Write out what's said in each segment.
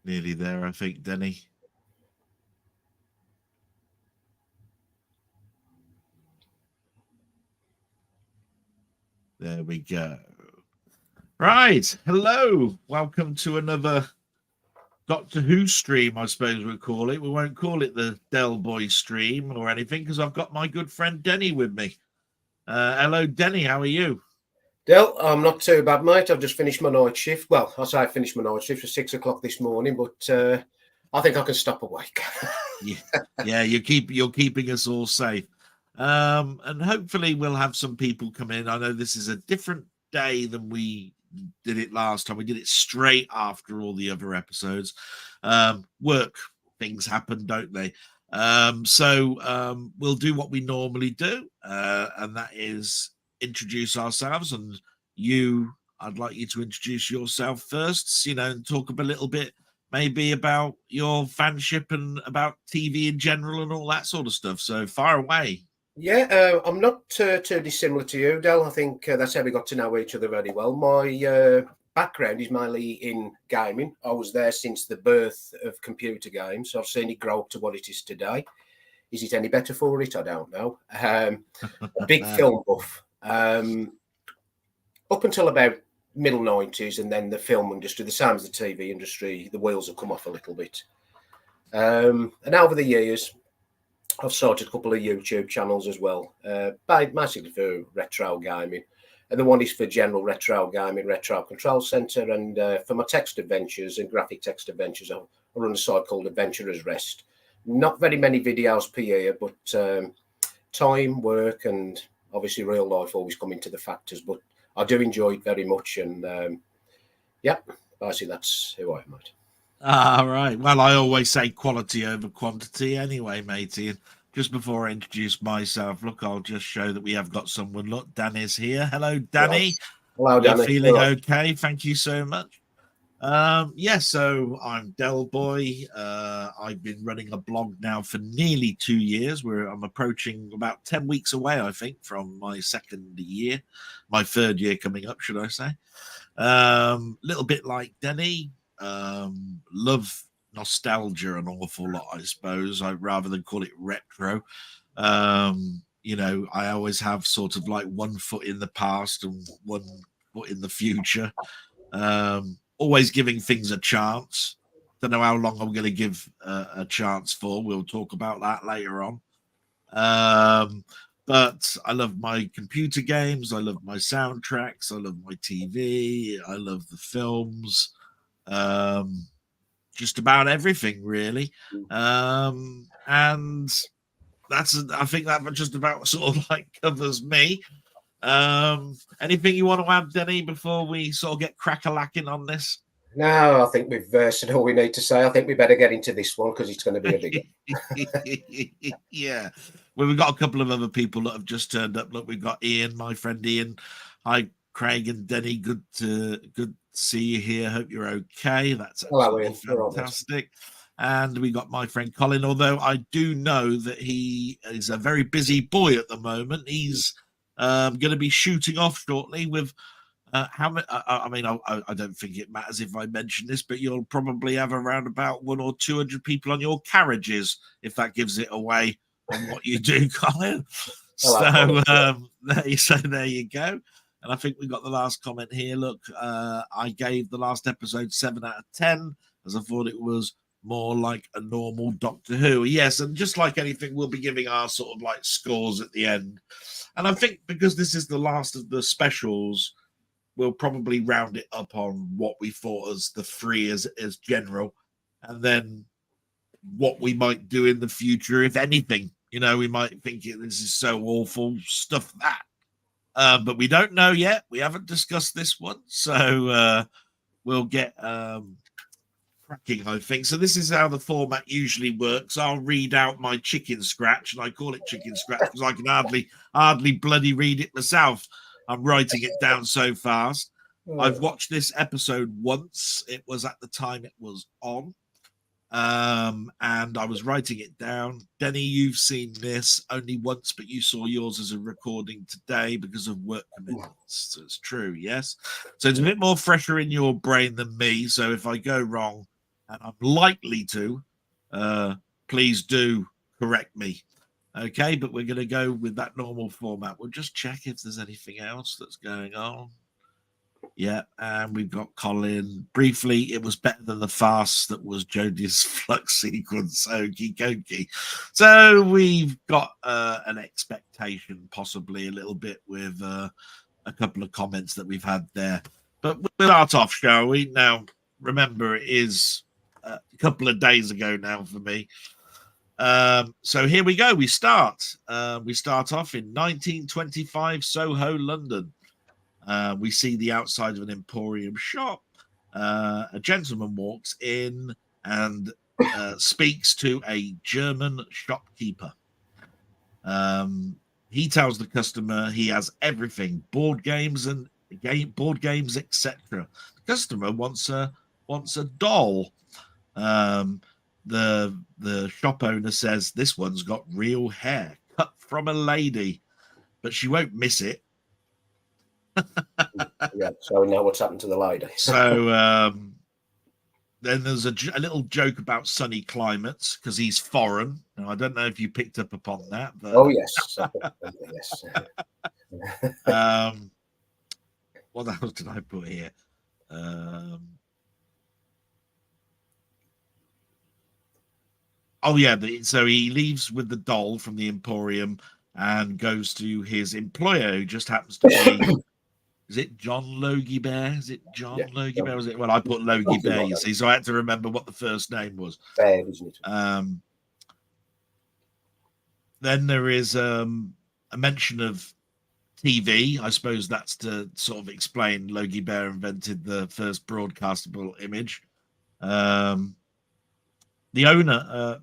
Nearly there, I think, Denny. There we go. Right. Hello. Welcome to another Doctor Who stream, I suppose we'll call it. We won't call it the Delboy stream or anything because I've got my good friend Denny with me. Hello, Denny. How are you? Del, I'm not too bad, mate. I've just finished my night shift. Well, I say I finished my night shift at 6 o'clock this morning, but I think I can stop awake. Yeah, you're keeping us all safe. And hopefully we'll have some people come in. I know this is a different day than we did it last time. We did it straight after all the other episodes. Work things happen, don't they? So we'll do what we normally do, and that is introduce ourselves. And I'd like you to introduce yourself first, and talk a little bit maybe about your fanship and about TV in general and all that sort of stuff. So far away. Yeah, I'm not too dissimilar to you, Del. I think that's how we got to know each other very well. My background is mainly in gaming. I was there since the birth of computer games. I've seen it grow up to what it is today. Is it any better for it? I don't know. A big film buff. Up until about middle 90s, and then the film industry, the same as the TV industry, the wheels have come off a little bit. And over the years, I've started a couple of YouTube channels as well, basically for retro gaming. And the one is for general retro gaming, Retro Control Centre. And for my text adventures and graphic text adventures, I run a site called Adventurer's Rest. Not very many videos per year, but time, work, and obviously real life always come into the factors. But I do enjoy it very much. And yeah, basically that's who I am, mate. Right. Well, I always say quality over quantity anyway, matey. And just before I introduce myself, look, I'll just show that we have got someone. Look, Danny's here. Hello, Danny. Right. Hello, Danny. You're feeling okay? Thank you so much. So I'm Delboy. I've been running a blog now for nearly 2 years, where I'm approaching about 10 weeks away, I think, from my second year, my third year coming up, should I say. Little bit like Denny. Love nostalgia an awful lot, I suppose. Rather than call it retro. I always have sort of like one foot in the past and one foot in the future. Always giving things a chance. Don't know how long I'm going to give a chance for. We'll talk about that later on. But I love my computer games. I love my soundtracks. I love my TV. I love the films. Just about everything, really. And I think that just about sort of like covers me. Anything you want to add, Denny, before we sort of get crack-a-lacking on this? No, I think we've said all we need to say. I think we better get into this one because it's going to be a big one. Yeah. Well, we've got a couple of other people that have just turned up. Look, we've got Ian, my friend Ian. Hi, Craig and Denny. Good to see you here. Hope you're okay. That's absolutely fantastic. And we got my friend Colin, although I do know that he is a very busy boy at the moment. He's going to be shooting off shortly with how many? I don't think it matters if I mention this, but you'll probably have around about 100 or 200 people on your carriages, if that gives it away on what you do, Colin. So there you go. And I think we got the last comment here. Look, I gave the last episode 7 out of 10, as I thought it was more like a normal Doctor Who. Yes, and just like anything, we'll be giving our sort of like scores at the end. And I think because this is the last of the specials, we'll probably round it up on what we thought as the 3 as general, and then what we might do in the future, if anything. We might think this is so awful, stuff that. But we don't know yet. We haven't discussed this one, so we'll get cracking, I think. So this is how the format usually works. I'll read out my chicken scratch, and I call it chicken scratch because I can hardly bloody read it myself. I'm writing it down so fast. I've watched this episode once. It was at the time it was on. And I was writing it down. Denny, you've seen this only once, but you saw yours as a recording today because of work commitments. So it's true, yes? So it's a bit more fresher in your brain than me. So if I go wrong, and I'm likely to, please do correct me. Okay, but we're going to go with that normal format. We'll just check if there's anything else that's going on. Yeah, and we've got Colin. Briefly, it was better than the farce that was Jodie's flux sequence. Okie dokie. So we've got an expectation, possibly a little bit, with a couple of comments that we've had there. But we'll start off, shall we? Now, remember, it is a couple of days ago now for me. So here we go. We start off in 1925 Soho, London. We see the outside of an emporium shop. A gentleman walks in and speaks to a German shopkeeper. He tells the customer he has everything, board games, etc. The customer wants a doll. The shop owner says this one's got real hair cut from a lady, but she won't miss it. Yeah, so now what's happened to the lady? So then there's a little joke about sunny climates because he's foreign. Now, I don't know if you picked up upon that. But... Oh, yes. Yes. What else did I put here? Oh, yeah. So he leaves with the doll from the Emporium and goes to his employer, who just happens to be... Is it John Logie Bear? Is it John Logie Bear? Was it? Well, I put Logie Bear, you see, so I had to remember what the first name was. Bear, isn't it? Then there is a mention of TV. I suppose that's to sort of explain Logie Bear invented the first broadcastable image. The owner,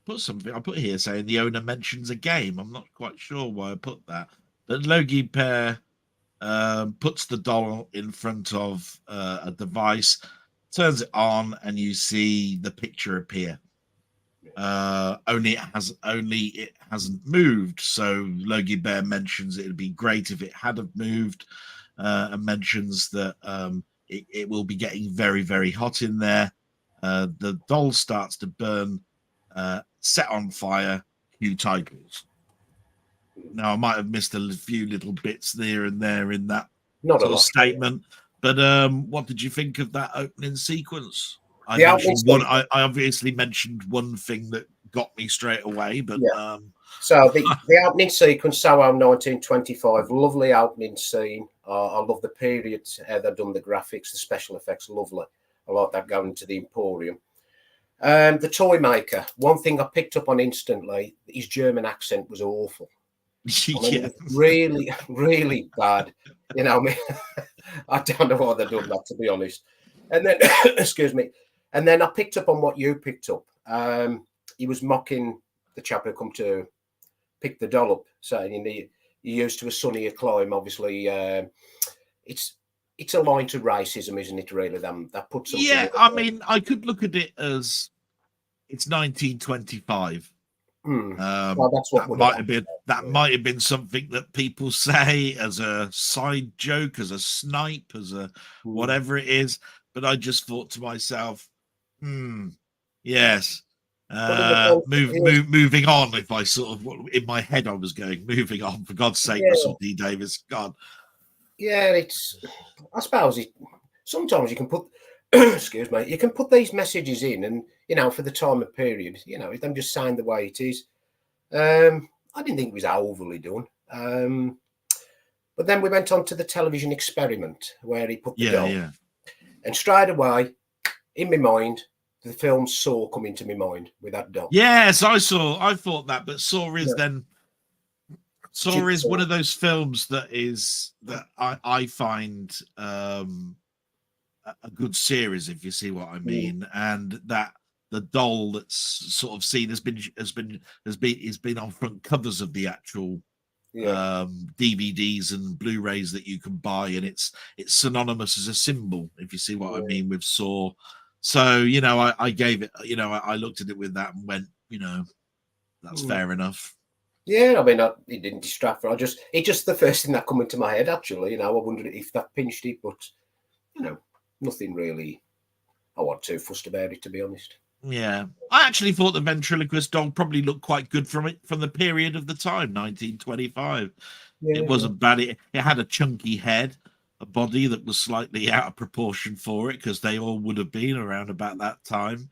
I put here saying the owner mentions a game. I'm not quite sure why I put that. But Logie Bear puts the doll in front of a device, turns it on, and you see the picture appear. Only it hasn't moved. So Logie Bear mentions it'd be great if it had have moved, and mentions that it will be getting very, very hot in there. The doll starts to burn. Set on fire, cue titles. Now I might have missed a few little bits there and there in that sort of statement, but what did you think of that opening sequence? I obviously mentioned one thing that got me straight away, but so the opening sequence, Soho 1925, lovely opening scene. I love the period, how they've done the graphics, the special effects, lovely. I like that going into the Emporium. The Toymaker, one thing I picked up on instantly, his German accent was awful. I mean, really, really bad. You know, I mean, I don't know why they've done that, to be honest. And then, excuse me, and then I picked up on what you picked up. He was mocking the chap who come to pick the doll up, saying you're used to a sunnier climb. Obviously, it's a line to racism, isn't it? Really, that puts. Yeah, I mean, I could look at it as it's 1925. Well, that's what might have been something that people say as a side joke, as a snipe, as a whatever it is. But I just thought to myself, yes. Moving on. If I sort of in my head, I was going moving on. For God's sake, Russell D. Davis, God. Yeah, I suppose sometimes you can put, excuse me, you can put these messages in, and for the time of period, if them just signed the way it is. I didn't think it was overly done. But then we went on to the television experiment where he put the doll, and straight away, in my mind, the film Saw come into my mind with that doll. Yes, I thought that, but Saw is then. Saw is one of those films that I find a good series, if you see what I mean, and that the doll that's sort of seen has been on front covers of the actual DVDs and Blu-rays that you can buy, and it's synonymous as a symbol, if you see what I mean, with Saw. So I gave it, I looked at it with that and went, that's fair enough. Yeah, I mean, it didn't distract me. It's just the first thing that come into my head, actually. I wondered if that pinched it, but, nothing really. I wasn't too fussed about it, to be honest. Yeah, I actually thought the ventriloquist dog probably looked quite good from the period of the time, 1925. Yeah, It wasn't bad. It had a chunky head, a body that was slightly out of proportion for it, because they all would have been around about that time.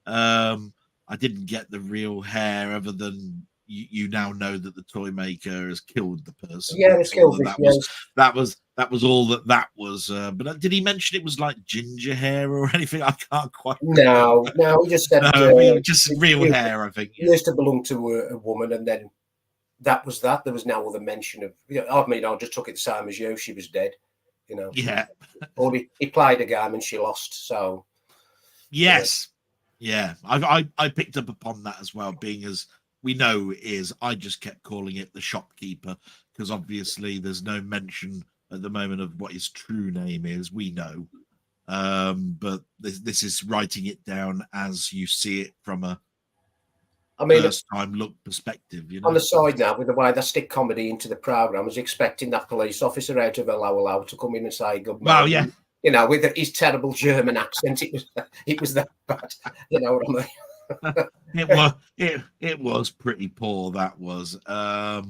I didn't get the real hair, other than you now know that the toy maker has killed the person. yeah, it's killed this. That was all that was. But did he mention it was like ginger hair or anything? I can't quite remember. No, he just said Just real hair, I think. He used to belong to a woman, and then that was that. There was no other mention of. I mean, I just took it the same as you. She was dead. Yeah. Or he played a game and she lost. So yes, yeah. I picked up upon that as well. Being as we know is, I just kept calling it the shopkeeper, because obviously there's no mention at the moment of what his true name is. We know, but this is writing it down as you see it from a first time look perspective. On the side now, with the way they stick comedy into the program, I was expecting that police officer out of Hello to come in and say good morning. Well, yeah. With his terrible German accent, it was that bad. You know what I mean? It was pretty poor. That was. I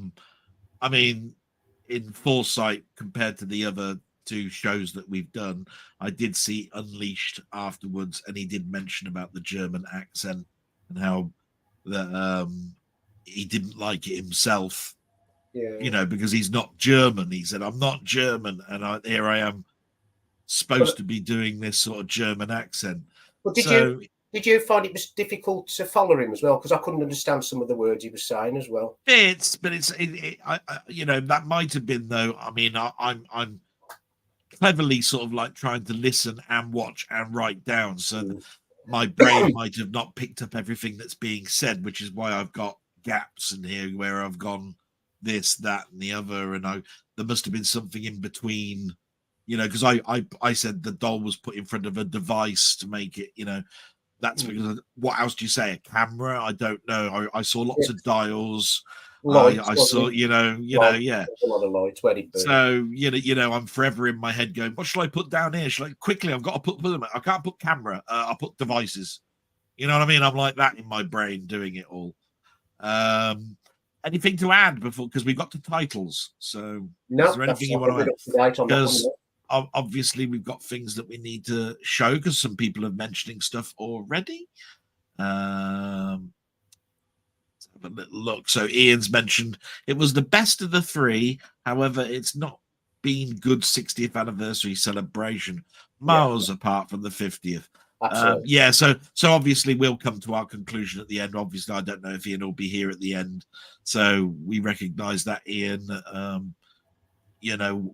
mean, in foresight, compared to the other two shows that we've done, I did see Unleashed afterwards, and he did mention about the German accent and how that he didn't like it himself. Yeah. Because he's not German. He said, "I'm not German, and here I am supposed to be doing this sort of German accent." But did you find it was difficult to follow him as well? Because I couldn't understand some of the words he was saying as well. That might have been, though. I mean, I'm cleverly sort of like trying to listen and watch and write down, so my brain might have not picked up everything that's being said, which is why I've got gaps in here where I've gone this, that, and the other, and there must have been something in between. Because I said the doll was put in front of a device to make it, that's because what else do you say? A camera? I don't know. I saw lots of dials. Lights, I saw, yeah. A lot of lights. So I'm forever in my head going, what shall I put down here? Shall I quickly? I've got to put them. I can't put camera. I'll put devices. You know what I mean? I'm like that in my brain doing it all. Anything to add before? Because we got to titles. So no, is there anything you want to add? Because obviously we've got things that we need to show, because some people are mentioning stuff already. Let's have a little look. So Ian's mentioned it was the best of the three. However, it's not been good 60th anniversary celebration, miles apart from the 50th. So obviously we'll come to our conclusion at the end. Obviously, I don't know if Ian will be here at the end, so we recognize that, Ian.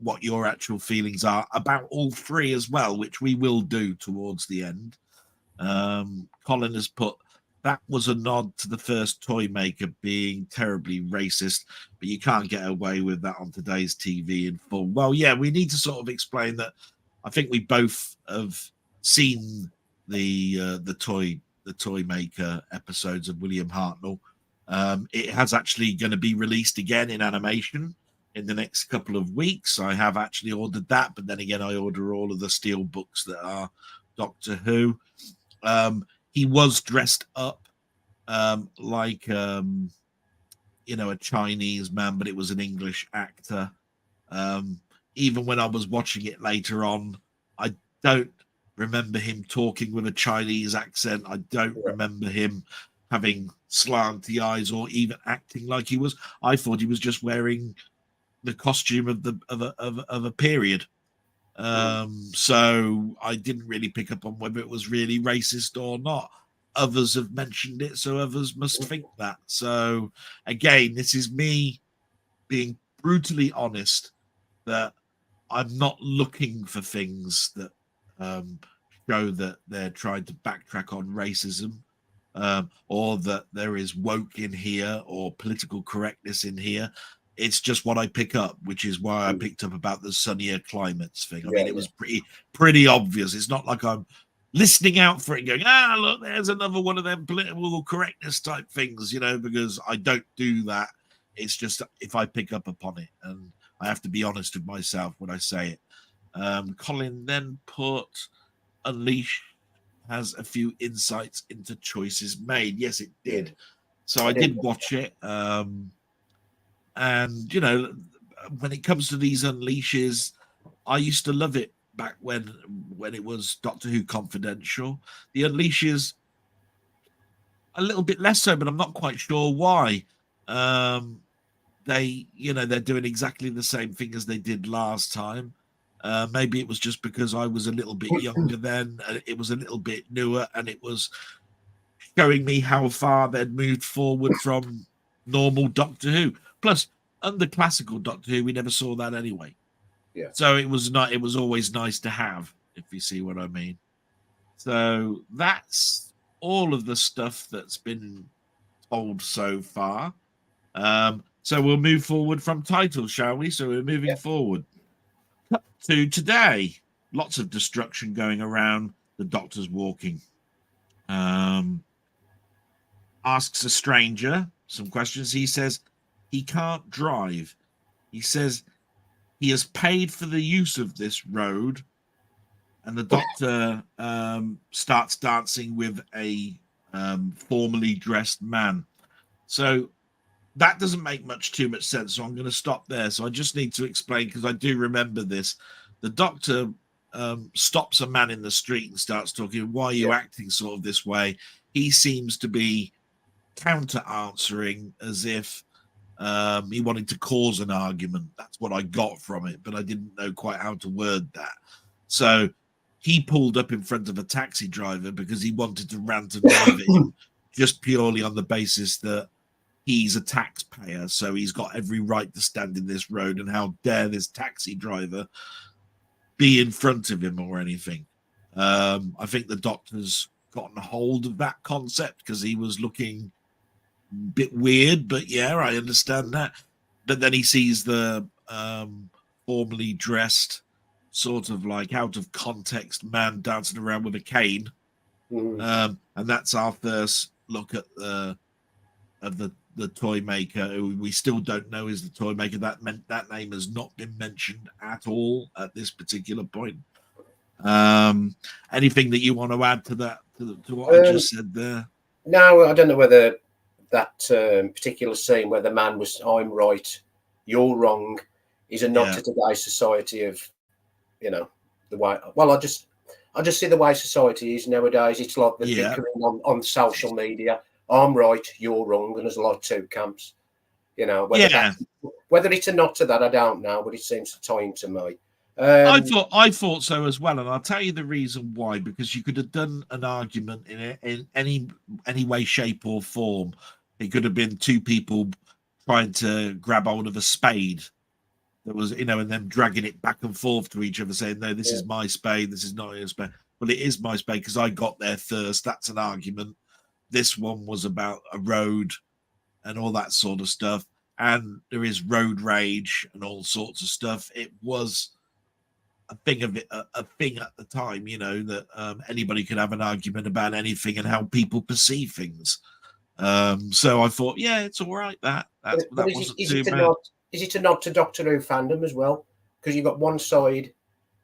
What your actual feelings are about all three as well, which we will do towards the end. Colin has put, that was a nod to the first Toymaker being terribly racist, but you can't get away with that on today's TV in full. Well, yeah, we need to sort of explain that. I think we both have seen the Toymaker episodes of William Hartnell. It has actually going to be released again in animation in the next couple of weeks. I have actually ordered that, but then again, I order all of the steel books that are Doctor Who. He was dressed up like a Chinese man, but it was an English actor. Even when I was watching it later on, I don't remember him talking with a Chinese accent. I don't remember him having slanty eyes or even acting like he was. I thought he was just wearing the costume of a period. So I didn't really pick up on whether it was really racist or not. Others have mentioned it, so others must think that. So again, this is me being brutally honest, that I'm not looking for things that show that they're trying to backtrack on racism, or that there is woke in here or political correctness in here. It's just what I pick up, which is why I picked up about the sunnier climates thing. I mean, it was pretty obvious. It's not like I'm listening out for it going, look, there's another one of them political correctness type things, because I don't do that. It's just if I pick up upon it, and I have to be honest with myself when I say it. Colin then put, Unleash has a few insights into choices made. Yes, it did. Yeah. So I did watch it. And, you know, when it comes to these unleashes, I used to love it back when it was Doctor Who Confidential. The unleashes a little bit less so, but I'm not quite sure why. They, you know, they're doing exactly the same thing as they did last time. Maybe it was just because I was a little bit younger then, and it was a little bit newer, and it was showing me how far they'd moved forward from normal Doctor Who. Plus, under classical Doctor Who, we never saw that anyway. Yeah. So it was not. It was always nice to have, if you see what I mean. So that's all of the stuff that's been told so far. So we'll move forward from titles, shall we? So we're moving forward to today. Lots of destruction going around. The Doctor's walking. Asks a stranger some questions. He says he can't drive. He says he has paid for the use of this road, and the Doctor starts dancing with a formally dressed man. So that doesn't make too much sense. So I'm going to stop there. So I just need to explain, because I do remember this. The Doctor stops a man in the street and starts talking. Why are you acting sort of this way? He seems to be counter answering as if he wanted to cause an argument. That's what I got from it, but I didn't know quite how to word that. So he pulled up in front of a taxi driver because he wanted to rant and rave at him, just purely on the basis that he's a taxpayer, so he's got every right to stand in this road, and how dare this taxi driver be in front of him or anything. I think the Doctor's gotten hold of that concept because he was looking a bit weird, but yeah, I understand that. But then he sees the formally dressed, sort of like out of context man dancing around with a cane. And that's our first look at the Toymaker, who we still don't know is the Toymaker. That name has not been mentioned at all at this particular point. Anything that you want to add to that, to what I just said there? No, I don't know whether that particular scene where the man was, I'm right, you're wrong, is a nod to today's society of, you know, the way. Well, I just see the way society is nowadays. It's like the bickering on social media. I'm right, you're wrong, and there's a lot of two camps. You know, whether it's a nod to that, I don't know, but it seems to tie into me. I thought so as well, and I'll tell you the reason why. Because you could have done an argument in any way, shape, or form. It could have been two people trying to grab hold of a spade that was, you know, and then dragging it back and forth to each other, saying, "No, this is my spade. This is not your spade." Well, it is my spade because I got there first. That's an argument. This one was about a road and all that sort of stuff, and there is road rage and all sorts of stuff. It was a thing of it, a thing at the time, you know, that anybody could have an argument about anything and how people perceive things. So I thought, yeah, it's all right. That wasn't too bad. Is it a nod to Doctor Who fandom as well? Because you've got one side,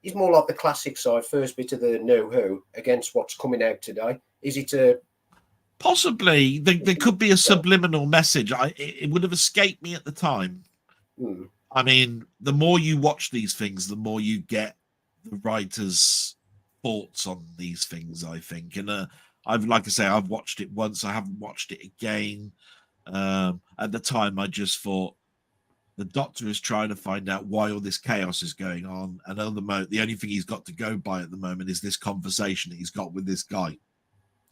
it's more like the classic side, first bit of the New Who against what's coming out today. Is it a possibly there could be a subliminal message? It would have escaped me at the time. I mean, the more you watch these things, the more you get the writers' thoughts on these things, I think. And like I say, I've watched it once. I haven't watched it again. At the time, I just thought the Doctor is trying to find out why all this chaos is going on. And at the moment, the only thing he's got to go by at the moment is this conversation that he's got with this guy.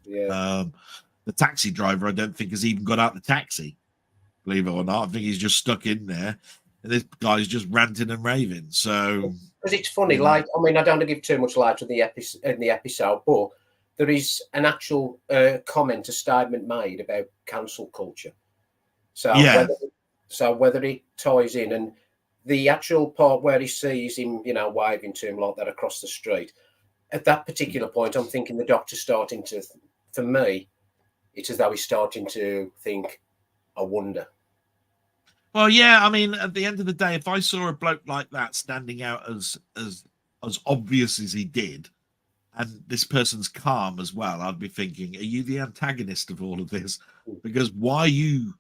Yeah. The taxi driver, I don't think, has even got out the taxi. Believe it or not, I think he's just stuck in there. And this guy's just ranting and raving. So, because it's funny, like, I mean, I don't want to give too much light in the episode, but there is an actual comment, a statement made about cancel culture. So, whether it ties in, and the actual part where he sees him, you know, waving to him like that across the street, at that particular point, I'm thinking the Doctor's starting to, for me, it's as though he's starting to think, I wonder. Well, yeah, I mean, at the end of the day, if I saw a bloke like that standing out as obvious as he did, and this person's calm as well, I'd be thinking, are you the antagonist of all of this? Because why are you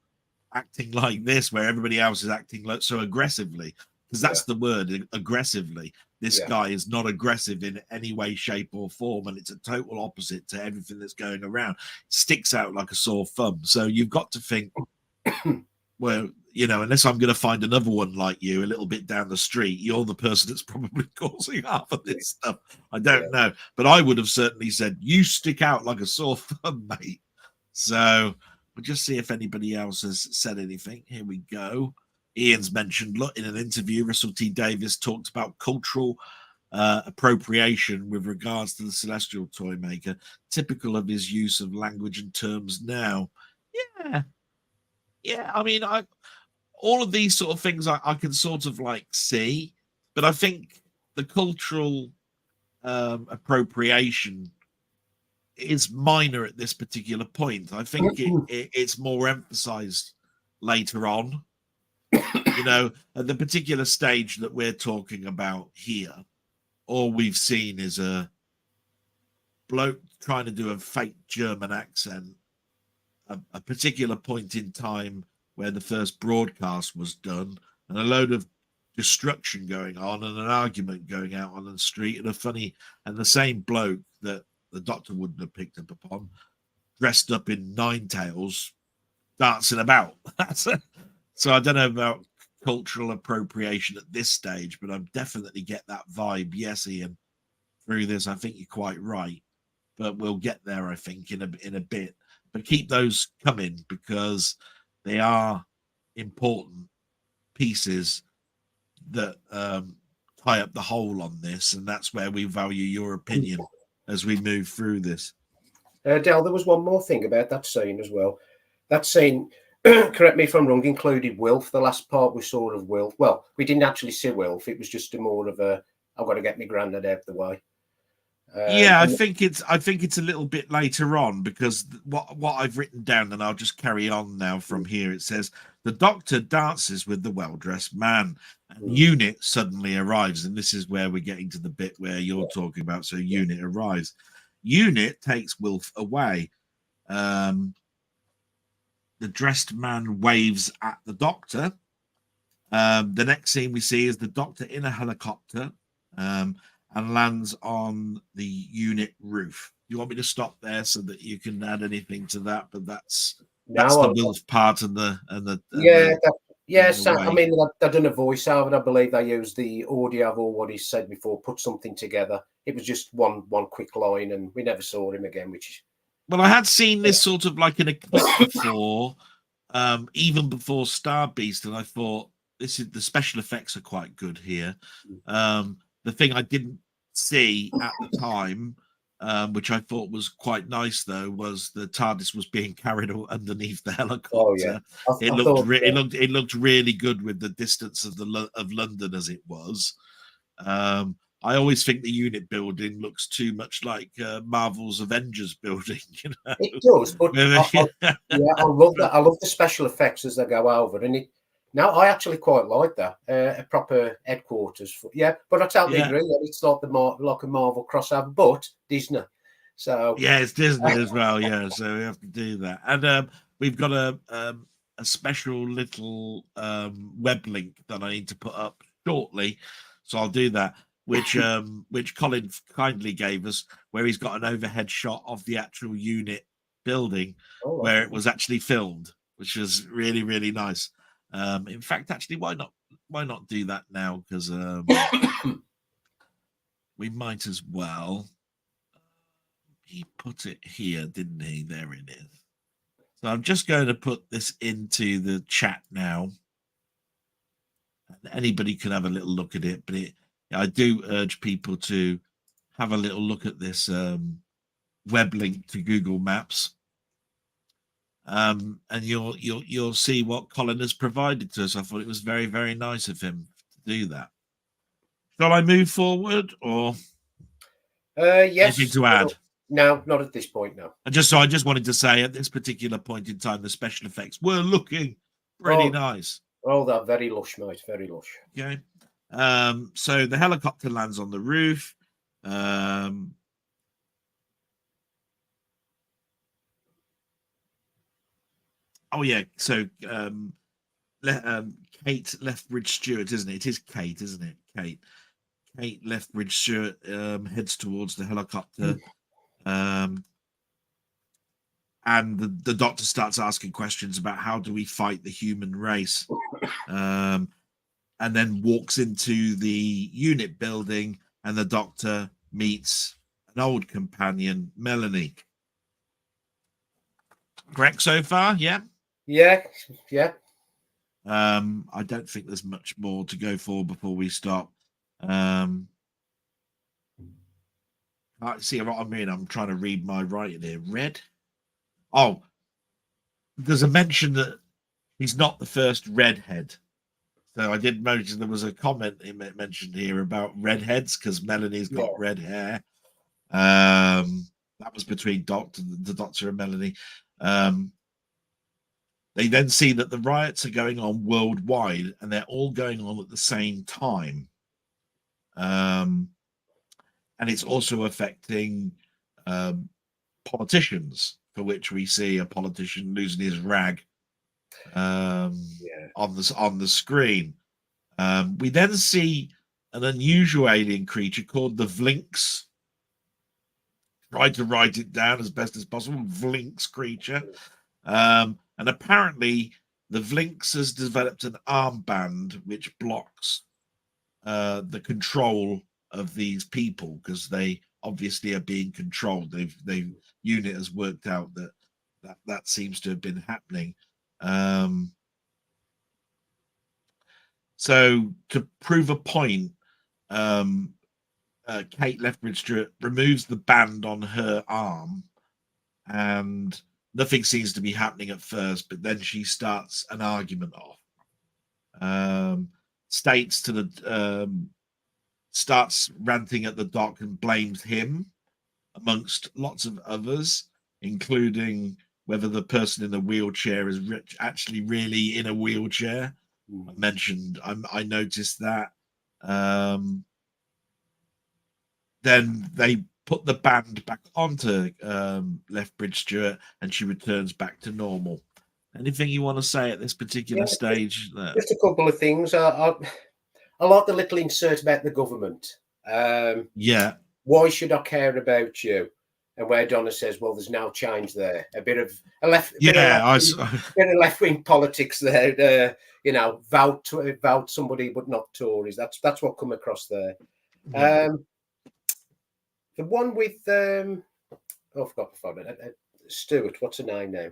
acting like this where everybody else is acting like so aggressively? Because that's the word, aggressively. This guy is not aggressive in any way, shape, or form, and it's a total opposite to everything that's going around. It sticks out like a sore thumb. So you've got to think, well, you know, unless I'm going to find another one like you a little bit down the street, you're the person that's probably causing half of this stuff. I don't know, but I would have certainly said, you stick out like a sore thumb, mate. So we'll just see if anybody else has said anything. Here we go. Ian's mentioned, look, in an interview, Russell T Davies talked about cultural appropriation with regards to the Celestial Toymaker, typical of his use of language and terms now. Yeah. I mean, all of these sort of things I can sort of like see, but I think the cultural appropriation is minor at this particular point. I think it's more emphasized later on. You know, at the particular stage that we're talking about here, all we've seen is a bloke trying to do a fake German accent, a particular point in time where the first broadcast was done, and a load of destruction going on and an argument going out on the street, and the same bloke that the doctor wouldn't have picked up upon, dressed up in Nine Tails, dancing about. So I don't know about cultural appropriation at this stage, but I definitely get that vibe. Yes, Ian, through this, I think you're quite right, but we'll get there, I think, in a bit. But keep those coming because they are important pieces that tie up the whole on this, and that's where we value your opinion as we move through this. Del, there was one more thing about that scene as well. That scene, correct me if I'm wrong, included Wilf. The last part we saw of Wilf. Well, we didn't actually see Wilf. It was just a more of a, I've got to get my granddad out of the way. Yeah, I think it's a little bit later on, because what I've written down, and I'll just carry on now from here. It says the doctor dances with the well-dressed man, and Unit suddenly arrives, and this is where we're getting to the bit where you're talking about. So Unit arrives. Unit takes Wilf away. The dressed man waves at the doctor. The next scene we see is the doctor in a helicopter. And lands on the unit roof. You want me to stop there so that you can add anything to that? But that's the Wilf part and the yes. I mean, they've done a voiceover. I believe they used the audio of all what he said before, put something together. It was just one quick line, and we never saw him again. Well, I had seen this sort of like in a clip before, even before Star Beast, and I thought the special effects are quite good here. The thing I didn't see at the time, which I thought was quite nice, though, was the TARDIS was being carried underneath the helicopter. Oh, yeah. It looked really good with the distance of London as it was. I always think the unit building looks too much like Marvel's Avengers building. You know? It does, but I love that. I love the special effects as they go over, and now I actually quite like that, a proper headquarters. But I totally agree. It's like like a Marvel crossover, but Disney. So yeah, it's Disney as well. Yeah, so we have to do that, and we've got a special little web link that I need to put up shortly, so I'll do that. Which Colin kindly gave us, where he's got an overhead shot of the actual unit building where it was actually filmed, which was really, really nice. In fact, actually, why not do that now? Because we might as well. He put it here, didn't he? There it is. So I'm just going to put this into the chat now. Anybody can have a little look at it, but I do urge people to have a little look at this web link to Google Maps. And you'll see what Colin has provided to us. I thought it was very, very nice of him to do that. Shall I move forward, or yes? Anything to add? No, not at this point. No. I just wanted to say at this particular point in time, the special effects were looking pretty nice. Oh, they're very lush, mate. Very lush. Okay. So the helicopter lands on the roof. Oh yeah. So Kate Lethbridge Stewart, isn't it? It is Kate, isn't it? Kate Lethbridge Stewart heads towards the helicopter. And the doctor starts asking questions about how do we fight the human race, and then walks into the unit building, and the doctor meets an old companion, Melanie. Correct so far? Yeah. Yeah. I don't think there's much more to go for before we stop. I see what I mean. I'm trying to read my writing here. Red. Oh, there's a mention that he's not the first redhead. So I did mention there was a comment mentioned here about redheads because Melanie's got red hair. That was between the doctor and Melanie. They then see that the riots are going on worldwide and they're all going on at the same time. And it's also affecting politicians, for which we see a politician losing his rag on the screen. We then see an unusual alien creature called the Vlinks. Try to write it down as best as possible. Vlinks creature. And apparently the Vlinks has developed an armband which blocks the control of these people because they obviously are being controlled. The unit has worked out that seems to have been happening. So to prove a point, Kate Lethbridge Stewart removes the band on her arm, and nothing seems to be happening at first, but then she starts an argument off. Starts ranting at the doc and blames him amongst lots of others, including whether the person in the wheelchair is actually really in a wheelchair. I noticed that. Then they put the band back onto Lethbridge Stewart, and she returns back to normal. Anything you want to say at this particular stage? Just a couple of things. I like the little insert about the government. Why should I care about you? And where Donna says, "Well, there's no change there." A bit of left-wing politics there. Vote somebody, but not Tories. That's what come across there. The one with I forgot Stewart. What's her name now?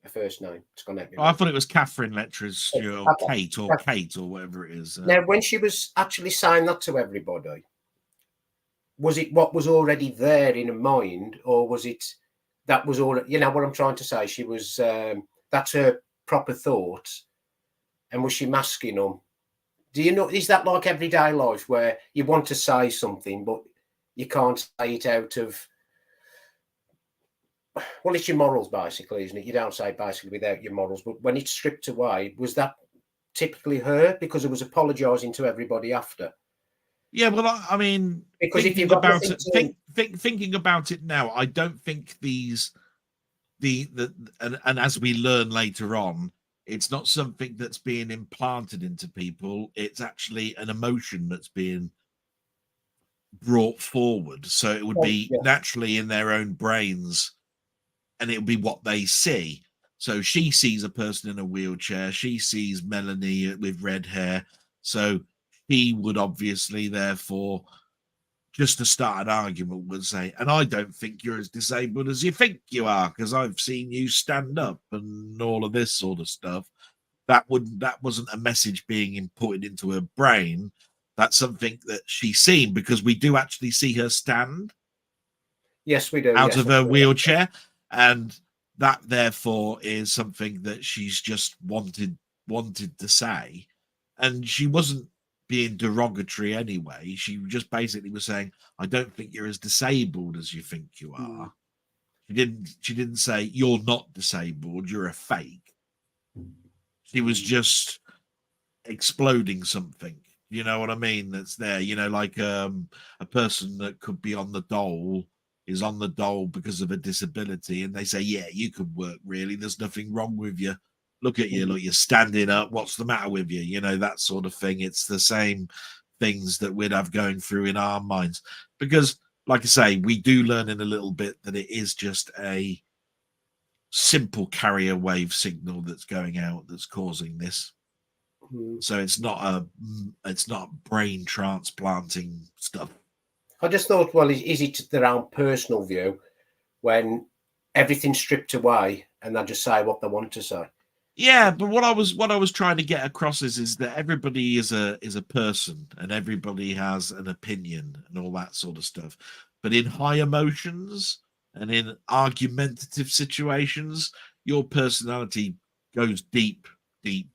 Her first name. It's gone out. I thought it was Catherine Lethbridge Stewart, or Kate, or whatever it is. Now, when she was actually saying that to everybody, was it what was already there in her mind, or was it that was all? You know what I'm trying to say? She was. That's her proper thoughts, and was she masking them? Do you know? Is that like everyday life where you want to say something, but you can't say it out of, well, it's your morals, basically, isn't it? You don't say basically without your morals, but when it's stripped away, was that typically her? Because it was apologising to everybody after. Yeah, well, I mean, because if you've about it, thinking about it now, I don't think and as we learn later on, it's not something that's being implanted into people. It's actually an emotion that's being brought forward, so it would be naturally in their own brains, and it would be what they see. So she sees a person in a wheelchair, she sees Melanie with red hair, so he would obviously therefore, just to start an argument, would say, and I don't think you're as disabled as you think you are, because I've seen you stand up and all of this sort of stuff. That wasn't a message being inputted into her brain. That's something that she's seen, because we do actually see her stand. Yes, we do. Out of her wheelchair. And that, therefore, is something that she's just wanted to say. And she wasn't being derogatory anyway. She just basically was saying, I don't think you're as disabled as you think you are. She didn't say, you're not disabled, you're a fake. She was just exploding something. You know what I mean? That's there. You know, like a person that could be on the dole is on the dole because of a disability, and they say, yeah, you could work, really. There's nothing wrong with you. look at you, look, you're standing up. What's the matter with you? You know, that sort of thing. It's the same things that we'd have going through in our minds. Because, like I say, we do learn in a little bit that it is just a simple carrier wave signal that's going out that's causing this. So it's not brain transplanting stuff. I just thought, well, is it their own personal view when everything's stripped away and they just say what they want to say? Yeah, but what I was trying to get across is that everybody is a person and everybody has an opinion and all that sort of stuff. But in high emotions and in argumentative situations, your personality goes deep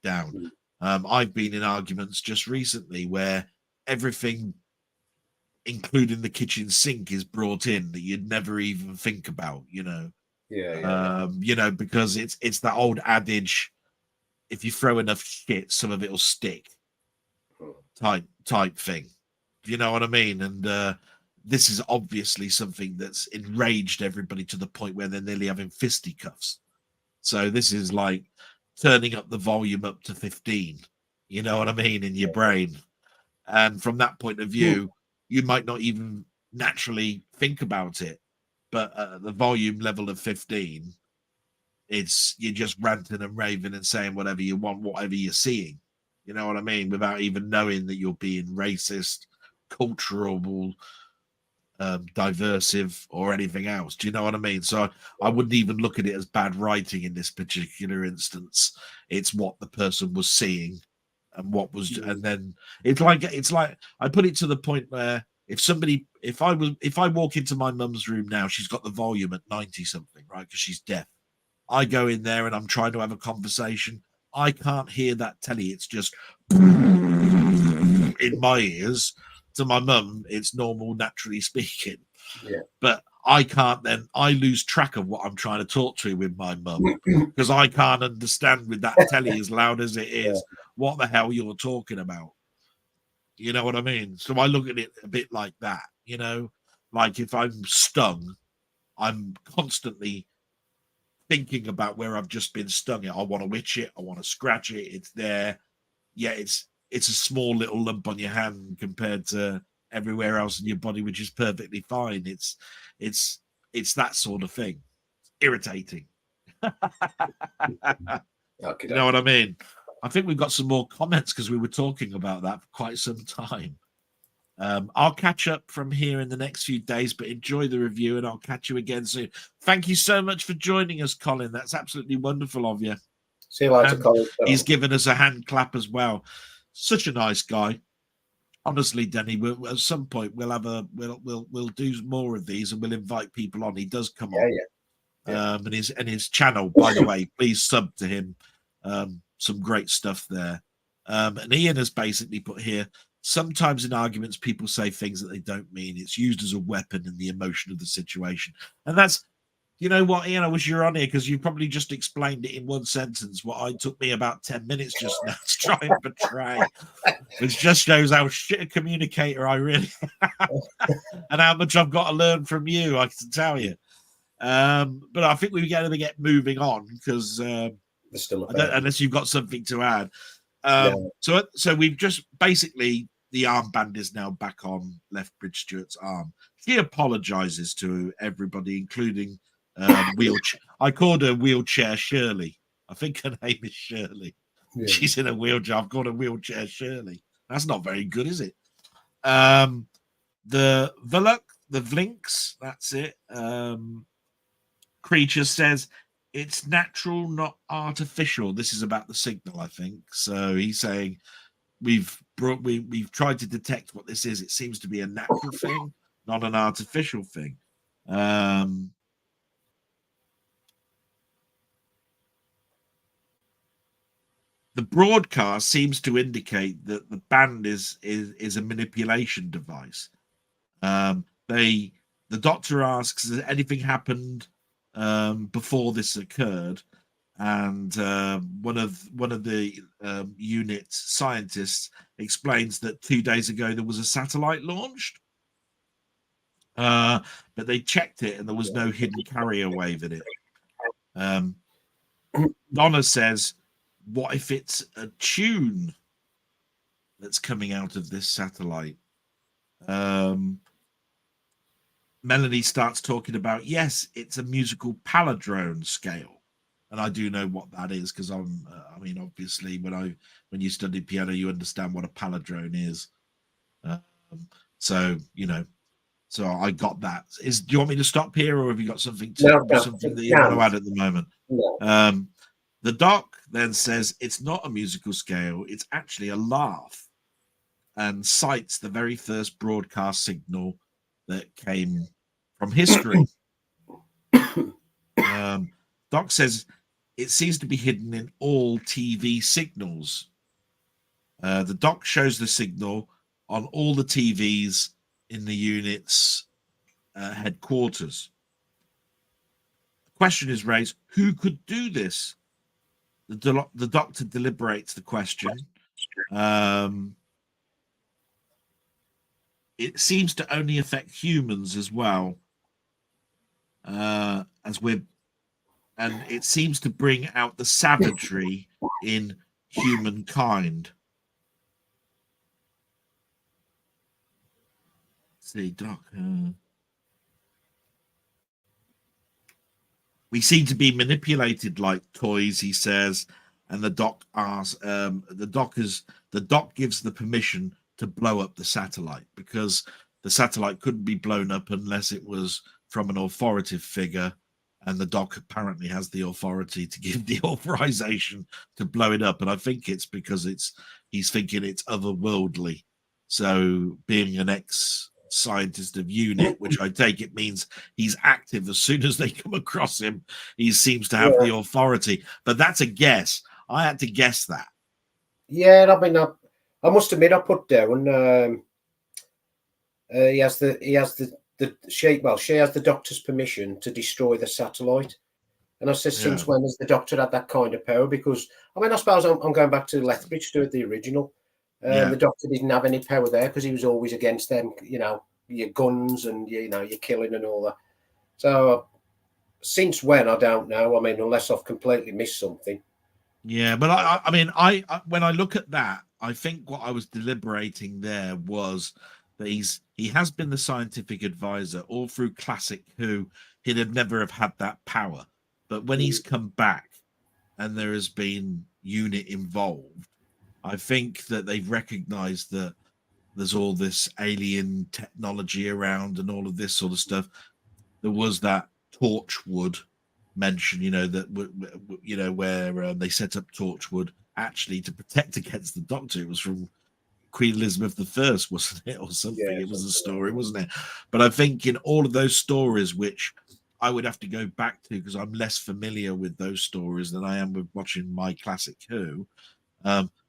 down. I've been in arguments just recently where everything, including the kitchen sink, is brought in that you'd never even think about, you know. You know, because it's that old adage, if you throw enough shit, some of it'll stick type thing. You know what I mean? And this is obviously something that's enraged everybody to the point where they're nearly having fisticuffs. So this is like turning up the volume up to 15, you know what I mean, in your brain. And from that point of view, you might not even naturally think about it, but at the volume level of 15, you're just ranting and raving and saying whatever you want, whatever you're seeing, you know what I mean, without even knowing that you're being racist, cultural, diversive, or anything else. Do you know what I mean? So I wouldn't even look at it as bad writing in this particular instance. It's what the person was seeing and what was, and then it's like I put it to the point where if I walk into my mum's room now, she's got the volume at 90 something, right, because she's deaf. I go in there and I'm trying to have a conversation. I can't hear that telly. It's just in my ears. To my mum, it's normal, naturally speaking. Yeah. But I can't then, I lose track of what I'm trying to talk to with my mum because I can't understand with that telly as loud as it is what the hell you're talking about. You know what I mean? So I look at it a bit like that, you know, like if I'm stung, I'm constantly thinking about where I've just been stung. I want to itch it. I want to scratch it. It's there. Yeah, it's a small little lump on your hand compared to everywhere else in your body, which is perfectly fine. It's that sort of thing. It's irritating. Okay, you know what I mean? I think we've got some more comments because we were talking about that for quite some time. I'll catch up from here in the next few days, but enjoy the review and I'll catch you again soon. Thank you so much for joining us, Colin. That's absolutely wonderful of you. See you later, Colin. He's given us a hand clap as well. Such a nice guy. Honestly, Denny, at some point we'll do more of these and we'll invite people on. He does come on. And his channel, by the way, please sub to him. Some great stuff there. And Ian has basically put here, sometimes in arguments people say things that they don't mean. It's used as a weapon in the emotion of the situation. And that's, you know what, Ian, I wish you were on here because you probably just explained it in one sentence what I took me about 10 minutes just now to try and portray, which just shows how shit a communicator I really am and how much I've got to learn from you, I can tell you. But I think we're going to get moving on because unless you've got something to add. So we've just basically, the armband is now back on Lethbridge Stewart's arm. She apologizes to everybody, including wheelchair. I called her Wheelchair Shirley. I think her name is Shirley. Yeah. She's in a wheelchair. I've called her Wheelchair Shirley. That's not very good, is it? The Vlinks, that's it. Creature says it's natural, not artificial. This is about the signal, I think. So he's saying we've tried to detect what this is. It seems to be a natural thing, not an artificial thing. The broadcast seems to indicate that the band is a manipulation device. The doctor asks, has anything happened before this occurred? And one of the unit scientists explains that 2 days ago there was a satellite launched, but they checked it and there was no hidden carrier wave in it. Donna says what if it's a tune that's coming out of this satellite? Melanie starts talking about, yes, it's a musical palindrome scale. And I do know what that is because I mean, obviously, when you study piano, you understand what a palindrome is. So, so I got that. Do you want me to stop here, or have you got something that you want to add at the moment? No. The doc then says it's not a musical scale, it's actually a laugh, and cites the very first broadcast signal that came from history. Doc says it seems to be hidden in all TV signals. The doc shows the signal on all the TVs in the unit's headquarters. The question is raised, who could do this? The doctor deliberates the question. It seems to only affect humans as well, and it seems to bring out the savagery in humankind. Let's see, Doc. We seem to be manipulated like toys, he says, and the doc asks. The doc gives the permission to blow up the satellite because the satellite couldn't be blown up unless it was from an authoritative figure, and the doc apparently has the authority to give the authorization to blow it up. And I think it's because he's thinking it's otherworldly. So being an ex-scientist of UNIT, which I take it means he's active as soon as they come across him, he seems to have the authority. But that's a guess. I had to guess that. Yeah, I mean, I must admit, I put down. She has the doctor's permission to destroy the satellite. And I said, since when has the doctor had that kind of power? Because, I mean, I suppose I'm going back to Lethbridge to the original. The doctor didn't have any power there because he was always against them, your guns and, your killing and all that. So, since when, I don't know. I mean, unless I've completely missed something. Yeah, but I mean, when I look at that, I think what I was deliberating there was that he has been the scientific advisor all through Classic Who. He'd have never have had that power, but when he's come back and there has been UNIT involved, I think that they've recognized that there's all this alien technology around and all of this sort of stuff. There was that Torchwood mention, where they set up Torchwood actually to protect against the Doctor. It was from Queen Elizabeth I, wasn't it, or something? It was a story, wasn't it? But I think in all of those stories, which I would have to go back to because I'm less familiar with those stories than I am with watching My Classic Who,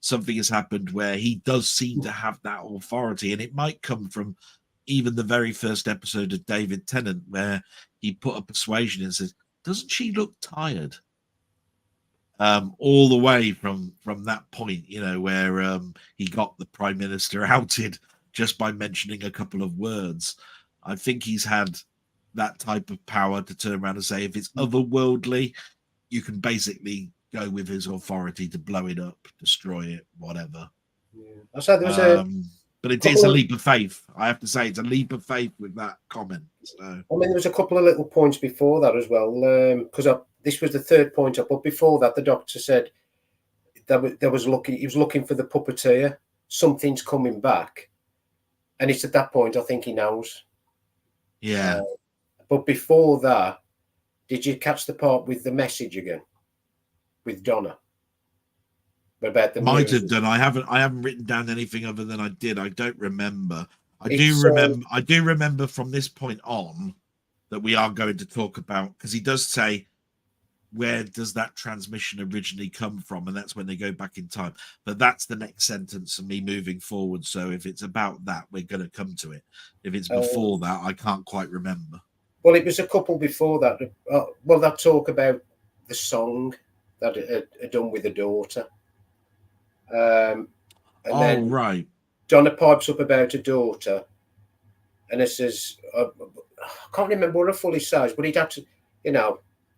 something has happened where he does seem to have that authority, and it might come from even the very first episode of David Tennant where he put a persuasion and says, doesn't she look tired? All the way from that point, where he got the Prime Minister outed just by mentioning a couple of words. I think he's had that type of power to turn around and say, if it's otherworldly, you can basically go with his authority to blow it up, destroy it, whatever. I said there was but it is a leap of faith. I have to say, it's a leap of faith with that comment. So, I mean, there was a couple of little points before that as well, because this was the third point up. But before that, the doctor said that he was looking for the puppeteer. Something's coming back, and it's at that point I think he knows. Yeah. But before that, did you catch the part with the message again with Donna? About the might have done. I haven't written down anything other than I did. I don't remember. I do remember from this point on that we are going to talk about, because he does say, where does that transmission originally come from? And that's when they go back in time. But that's the next sentence of me moving forward. So if it's about that, we're going to come to it. If it's before that, I can't quite remember. Well, it was a couple before that. That talk about the song that it had done with the daughter. And then right. Donna pipes up about her daughter, and it says, I can't remember what it fully says, but he'd have to,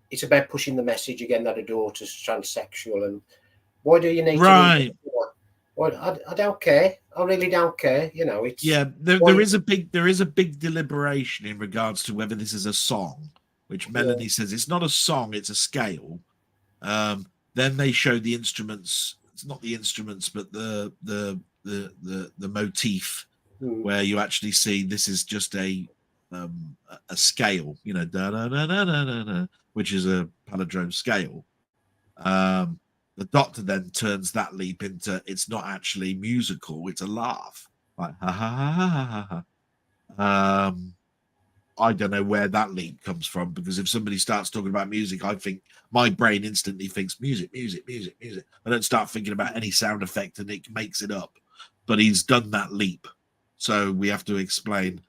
it's about pushing the message again that her daughter's transsexual. And Why do you need Right. to? Well, I don't care. I really don't care. You know, it's There is a big deliberation in regards to whether this is a song, which Melanie says it's not a song, it's a scale. Then they show the instruments. It's not the instruments, but the motif, where you actually see this is just a scale, you know, da da da da da da, which is a palindrome scale. The Doctor then turns that leap into it's not actually musical, it's a laugh, like ha ha ha ha ha ha. I don't know where that leap comes from, because if somebody starts talking about music, I think my brain instantly thinks music, music, music, music. I don't start thinking about any sound effect, and it makes it up. But he's done that leap, so we have to explain.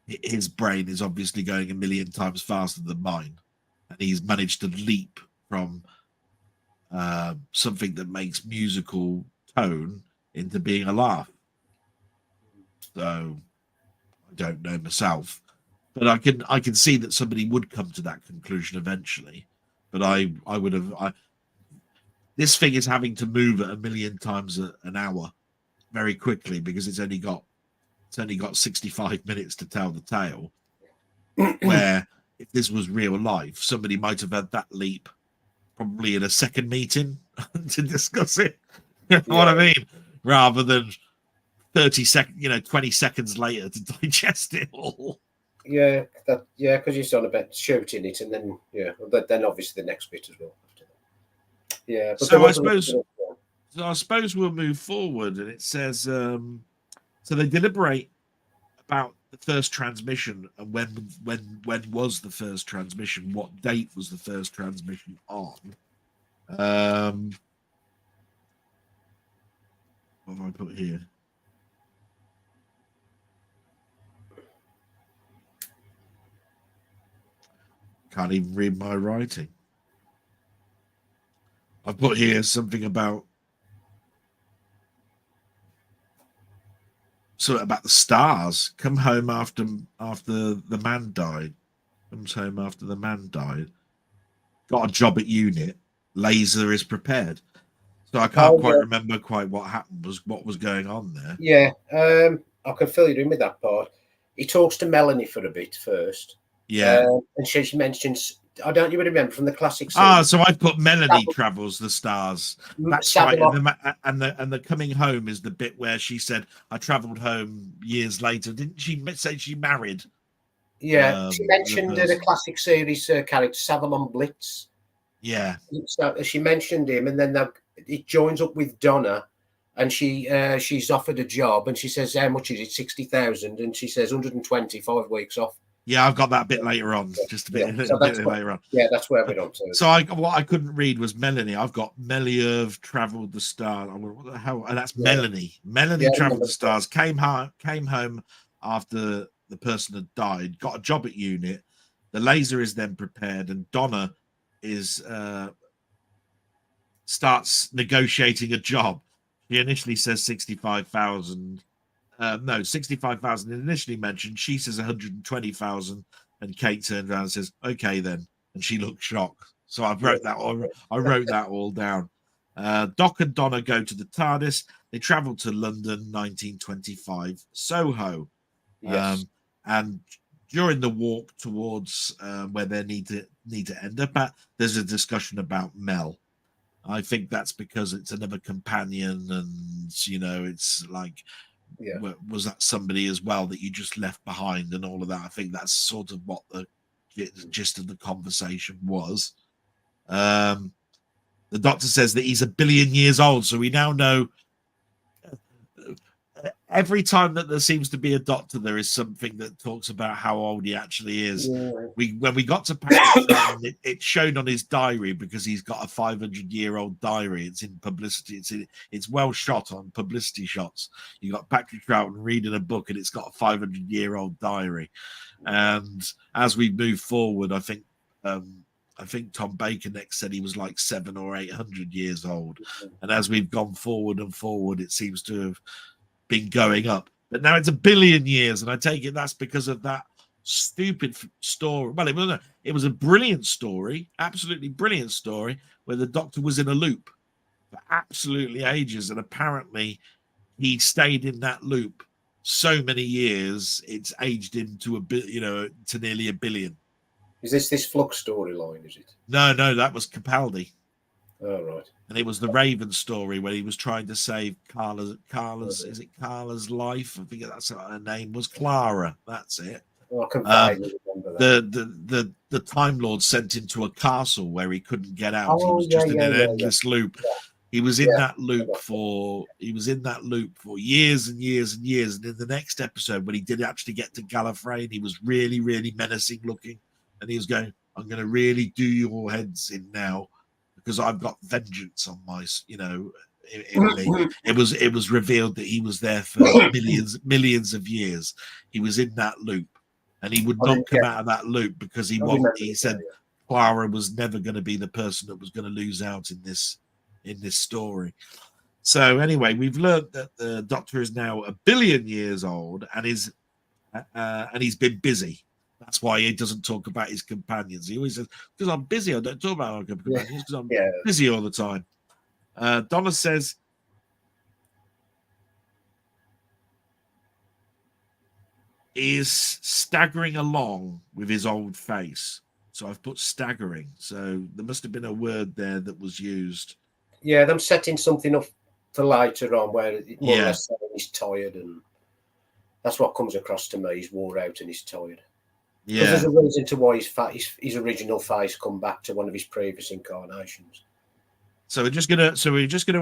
His brain is obviously going a million times faster than mine, and he's managed to leap from something that makes musical tone into being a laugh. So I don't know myself, but I can see that somebody would come to that conclusion eventually. But I would have. This thing is having to move at a million times an hour very quickly, because it's only got 65 minutes to tell the tale. Where if this was real life, somebody might have had that leap probably in a second meeting to discuss it. You know what I mean? Rather than 30 seconds, 20 seconds later to digest it all. Yeah, because you're on about shooting it, and then then obviously the next bit as well. Yeah, but so I suppose we'll move forward, and it says so they deliberate about the first transmission, and when was the first transmission? What date was the first transmission on? What have I put here? Can't even read my writing. I've put here something about the stars. Come home after the man died. Comes home after the man died. Got a job at unit. Laser is prepared. So I can't quite remember what happened, what was going on there. Yeah, I can fill you in with that part. He talks to Melanie for a bit first. Yeah. And she mentions, I don't you remember from the classic series. So I put Melanie travels the stars. That's right. And the coming home is the bit where she said, I travelled home years later. Didn't she say she married? Yeah, she mentioned the classic series character, Savalon Blitz. Yeah. So she mentioned him, and then it joins up with Donna, and she's offered a job, and she says, how much is it? 60,000, and she says 125 weeks off. Yeah, I've got that bit later on, just a bit later on. Yeah, that's where we're on to. So what I couldn't read was Melanie. I've got Meliev travelled the stars. What the hell? And that's Melanie. Melanie travelled the stars. Came home after the person had died. Got a job at unit. The laser is then prepared, and Donna starts negotiating a job. She initially says 65,000. No, 65,000 initially mentioned. She says 120,000, and Kate turns around and says, "Okay, then." And she looks shocked. So I wrote that all down. Doc and Donna go to the TARDIS. They travel to London, 1925, Soho. Yes. And during the walk towards where they need to end up at, there's a discussion about Mel. I think that's because it's another companion, and it's like, was that somebody as well that you just left behind and all of that? I think that's sort of what the gist of the conversation was. The Doctor says that he's 1 billion years old, so we now know. Every time that there seems to be a Doctor, there is something that talks about how old he actually is. Yeah. When we got to Patrick, it showed on his diary, because he's got a 500-year-old diary. It's in publicity. It's well shot on publicity shots. You got Patrick Troughton reading a book, and it's got a 500-year-old diary. And as we move forward, I think Tom Baker next said he was like 700 or 800 years old. And as we've gone forward and forward, it seems to have been going up, but now it's 1 billion years, and I take it that's because of that stupid story. Well, it was a brilliant story, absolutely brilliant story, where the Doctor was in a loop for absolutely ages, and apparently he stayed in that loop so many years it's aged him to to nearly 1 billion. Is this Flux storyline? Is it? No, that was Capaldi. Oh, right. And it was the Raven story where he was trying to save Carla's is it Carla's life? I think that's what her name was. Clara. That's it. Oh, I can vaguely remember that. The Time Lord sent him to a castle where he couldn't get out. He Oh, was just in an endless loop. Yeah. He was in that loop for years and years and years. And in the next episode, when he did actually get to Gallifrey, he was really, really menacing looking. And he was going, I'm going to really do your heads in now because I've got vengeance on my, it was revealed that he was there for millions of years. He was in that loop and he would not come out of that loop because he said Clara was never going to be the person that was going to lose out in this story. So anyway, we've learned that the Doctor is now 1 billion years old and he's been busy. That's why he doesn't talk about his companions. He always says, because I'm busy, I don't talk about my companions because I'm busy all the time. Donna says, is staggering along with his old face. So I've put staggering. So there must have been a word there that was used. Yeah, them setting something up for later on where more or less he's tired, and that's what comes across to me. He's wore out and he's tired. Because there's a reason to why his original face come back to one of his previous incarnations. So we're just gonna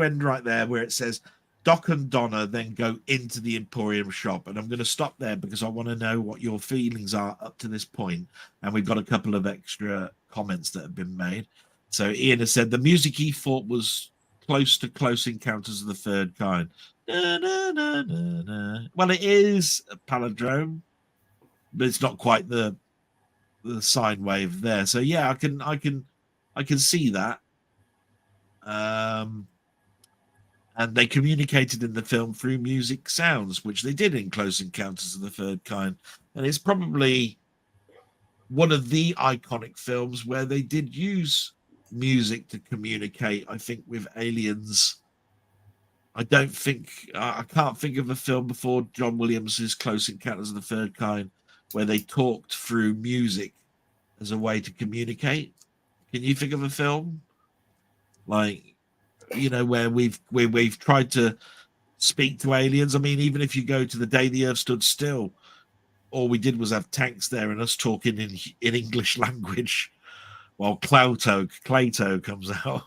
end right there where it says Doc and Donna then go into the Emporium shop, and I'm going to stop there because I want to know what your feelings are up to this point. And we've got a couple of extra comments that have been made. So Ian has said the music he thought was close to Close Encounters of the Third Kind. Na, na, na, na, na. Well, it is a palindrome, but it's not quite the sine wave there. So yeah, I can see that. And they communicated in the film through music sounds, which they did in Close Encounters of the Third Kind. And it's probably one of the iconic films where they did use music to communicate, I think, with aliens. I can't think of a film before John Williams's Close Encounters of the Third Kind where they talked through music as a way to communicate. Can you think of a film like, where we've tried to speak to aliens? I mean, even if you go to The Day the Earth Stood Still, all we did was have tanks there and us talking in English language while Clayto comes out.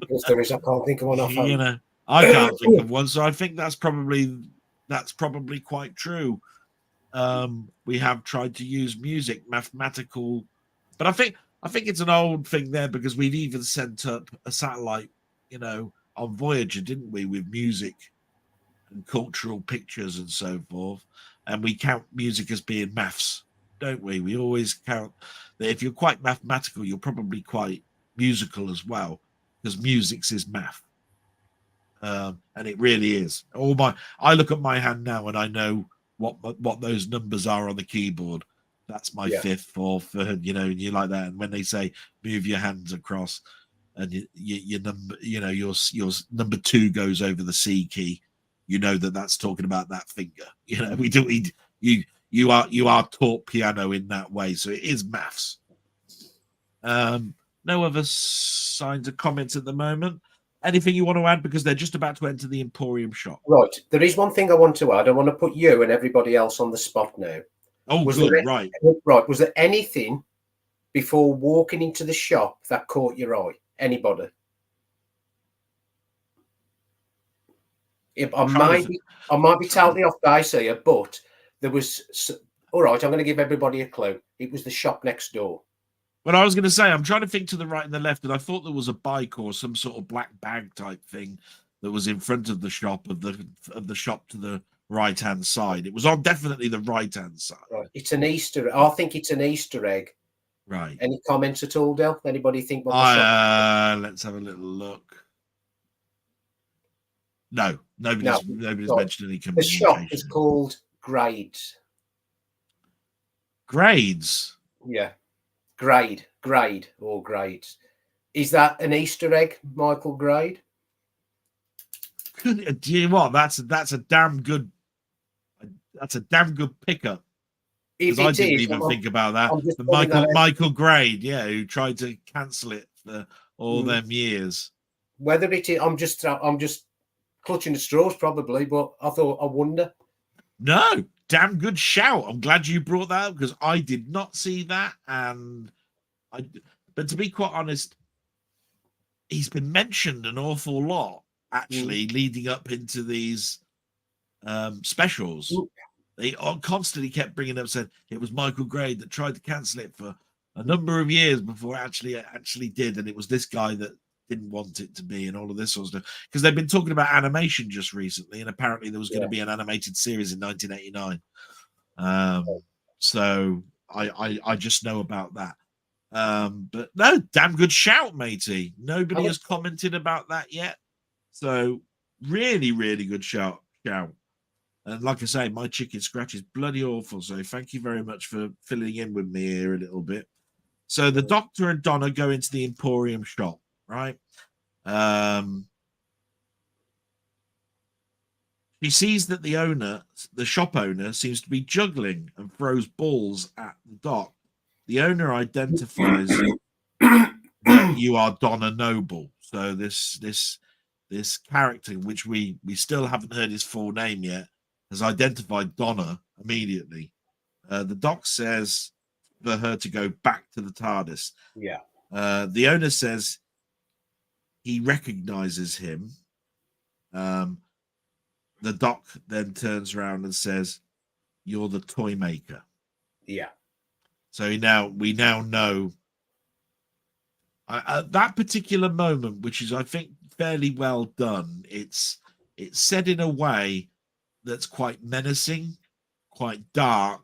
Yes, there is. I can't think of one off. I can't think of one, so I think that's probably quite true. We have tried to use music, mathematical, but I think it's an old thing there because we've even sent up a satellite, on Voyager, didn't we, with music and cultural pictures and so forth. And we count music as being maths, don't we? We always count that if you're quite mathematical, you're probably quite musical as well, because music's is math. And it really is. I look at my hand now and I know what those numbers are on the keyboard. That's my fifth, fourth, and you like that. And when they say move your hands across, and your number, your number 2 goes over the C key, that's talking about that finger. You are taught piano in that way, so it is maths. No other signs of comments at the moment. Anything you want to add, because they're just about to enter the Emporium shop? Right, there is one thing I want to add. I want to put you and everybody else on the spot now. Oh, good, right. Right. Was there anything before walking into the shop that caught your eye? Anybody? I might be totally off base here, but there was. All right, I'm going to give everybody a clue. It was the shop next door. Well, I was going to say, I'm trying to think to the right and the left, and I thought there was a bike or some sort of black bag type thing that was in front of the shop of the shop to the right-hand side. It was on definitely the right-hand side. Right. It's an Easter. I think it's an Easter egg. Right. Any comments at all, Del? Anybody think what the shop? Let's have a little look. No, nobody's mentioned any communication. The shop is called Grades. Grades? Yeah. Grade or Grades. Is that an Easter egg, Michael Grade? Do you know what? That's a damn good. That's a damn good pickup. Because I didn't even think about that. Just But Michael Grade, yeah, who tried to cancel it for all them years. Whether it is, I'm just clutching the straws probably, but I wonder. No, damn good shout. I'm glad you brought that up because I did not see that, but to be quite honest, he's been mentioned an awful lot actually leading up into these specials. They constantly kept bringing up, said it was Michael Grade that tried to cancel it for a number of years before it actually did, and it was this guy that didn't want it to be, and all of this sort of stuff. Because they've been talking about animation just recently, and apparently there was going to be an animated series in 1989. So I just know about that. But no, damn good shout, matey. Nobody has commented about that yet. So really, really good shout. And like I say, my chicken scratch is bloody awful. So thank you very much for filling in with me here a little bit. So the Doctor and Donna go into the Emporium shop, right? She sees that the shop owner, seems to be juggling and throws balls at the Doc. The owner identifies that you are Donna Noble. So this character, which we still haven't heard his full name yet, has identified Donna immediately. The Doc says for her to go back to the TARDIS. Yeah. The owner says he recognizes him. The Doc then turns around and says, "You're the Toymaker." Yeah. So we now know at that particular moment, which is, I think, fairly well done. It's said in a way that's quite menacing, quite dark,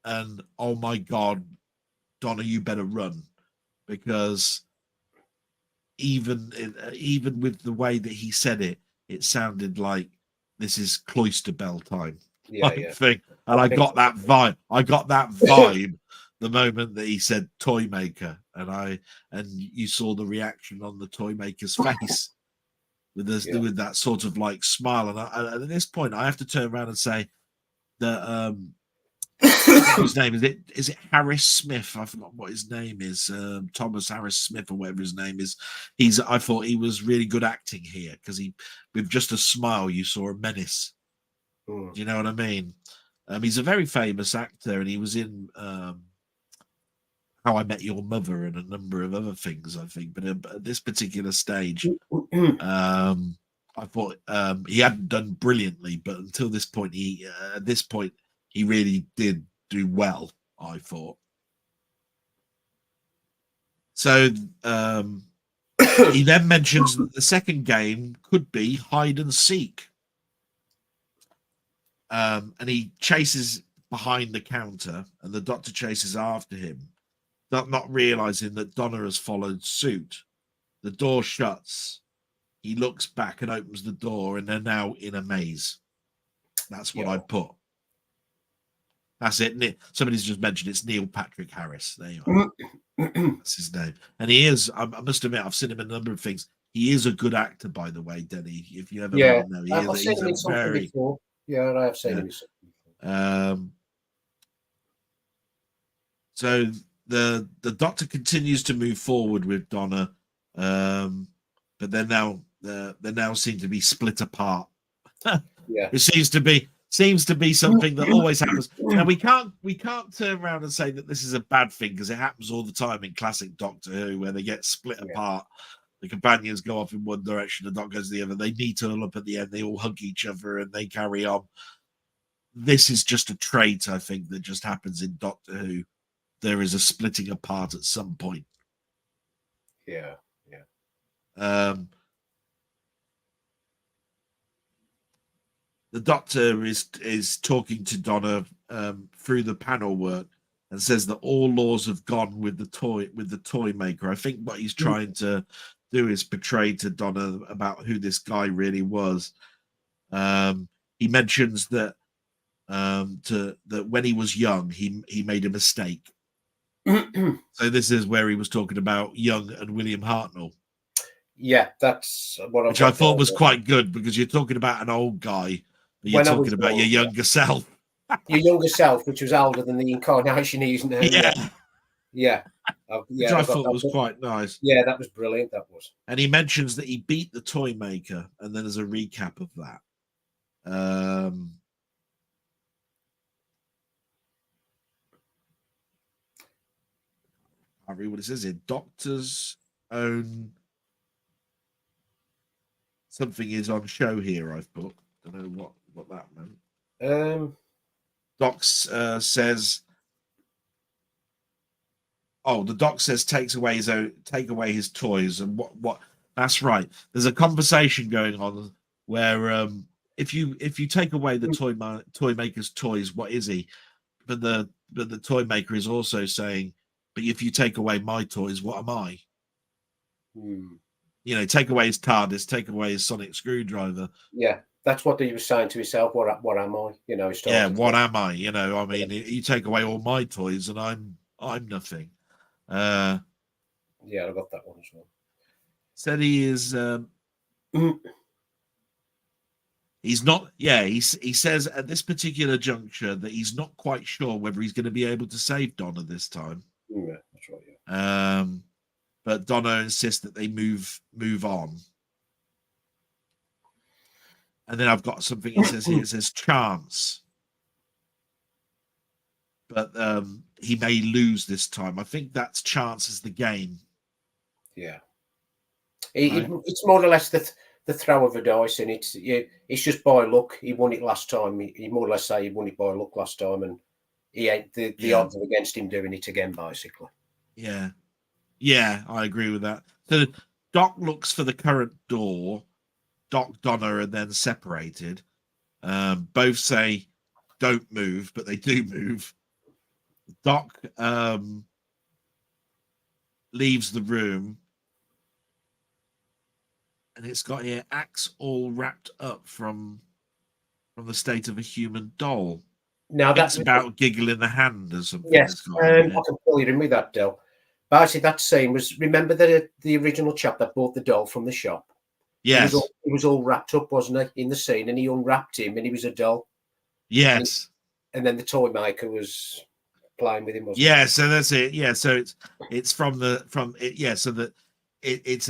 and oh my God, Donna, you better run, because even with the way that he said it, it sounded like this is cloister bell time. Thing. And I got that vibe. The moment that he said Toymaker, and you saw the reaction on the Toymaker's face with that sort of like smile. And at this point, I have to turn around and say that his name is it Harris Smith? I forgot what his name is. Thomas Harris Smith or whatever his name is. I thought he was really good acting here, because with just a smile you saw a menace. Do you know what I mean? He's a very famous actor, and he was in How I Met Your Mother and a number of other things, I think. But at this particular stage, I thought he hadn't done brilliantly, but until this point, he really did do well, I thought. So he then mentions that the second game could be hide and seek. And he chases behind the counter, and the Doctor chases after him, not realizing that Donna has followed suit. The door shuts. He looks back and opens the door, and they're now in a maze. That's what I put. That's it. Somebody's just mentioned it's Neil Patrick Harris. There you are. That's his name. And he is, I must admit, I've seen him in a number of things. He is a good actor, by the way, Denny. If you ever want to know, I've seen him in something before. Yeah, I have seen him in something before. So the Doctor continues to move forward with Donna, but they now seem to be split apart. It seems to be something that always happens. Now we can't turn around and say that this is a bad thing, because it happens all the time in classic Doctor Who, where they get split apart. The companions go off in one direction, the Doctor goes the other. They meet all up at the end. They all hug each other and they carry on. This is just a trait, I think, that just happens in Doctor Who. There is a splitting apart at some point. Yeah. The Doctor is talking to Donna through the panel work, and says that all laws have gone with the Toymaker. I think what he's trying to do is portray to Donna about who this guy really was. He mentions that that when he was young, he made a mistake. So this is where he was talking about Young and William Hartnell. Yeah, that's what I've which I got thought down was there. quite good because you're talking about an old guy, but you're When I was talking about your young, younger self. your younger self, which was older than the incarnation he is now. Yeah, Yeah, yeah, which yeah. I I got thought that. was quite nice. Yeah, that was brilliant. That was. And he mentions that he beat the Toymaker, and then there's a recap of that. I read what it says here. Doctor's own something is on show here. I've put. Don't know what that meant. Doc says, "Oh, the doc says take away his toys and what? That's right. There's a conversation going on where if you take away the toy maker's toys, what is he? But the toy maker is also saying, but if you take away my toys, what am I? You know, take away his TARDIS, take away his sonic screwdriver. Yeah, that's what he was saying to himself. What am I? You know, Yeah, what am I? You know, I mean, you take away all my toys, and I'm nothing." Yeah, I got that one as well. Said he is. He's not. Yeah, he says at this particular juncture that he's not quite sure whether he's going to be able to save Donna this time. Yeah, that's right. Yeah. But Donna insists that they move on. And then I've got something. It says here. It says chance, but he may lose this time. I think that's chance as the game. Yeah. It's more or less the throw of a dice, and it's just by luck. He won it last time. He more or less say he won it by luck last time, and he ain't the odds are against him doing it again, basically. Yeah, yeah, I agree with that. So Doc looks for the current door. Doc, Donna are then separated. Both say don't move, but they do move. Doc leaves the room. And it's got here axe all wrapped up from the state of a human doll. Now that's about Giggle in the hand or something. Yes, I can pull you in with that, Del. But actually, that scene was, remember the original chap that bought the doll from the shop? Yes. He was all wrapped up, wasn't he, in the scene, and he unwrapped him, and he was a doll. Yes. And then the toy maker was playing with him, wasn't he? So that's it. Yeah, so it's from it. Yeah, so that it's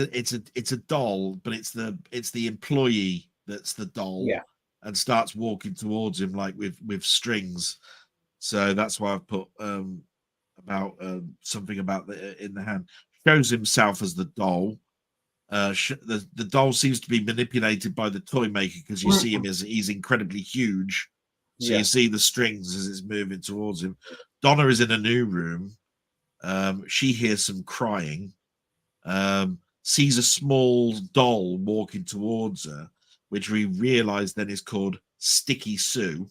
a doll, but it's the employee that's the doll. Yeah. And starts walking towards him like with strings. So that's why I've put about something about in the hand. Shows himself as the doll. The doll seems to be manipulated by the toy maker because you see him as he's incredibly huge. So you see the strings as it's moving towards him. Donna is in a new room. She hears some crying. Sees a small doll walking towards her, which we realize then is called Sticky Sue.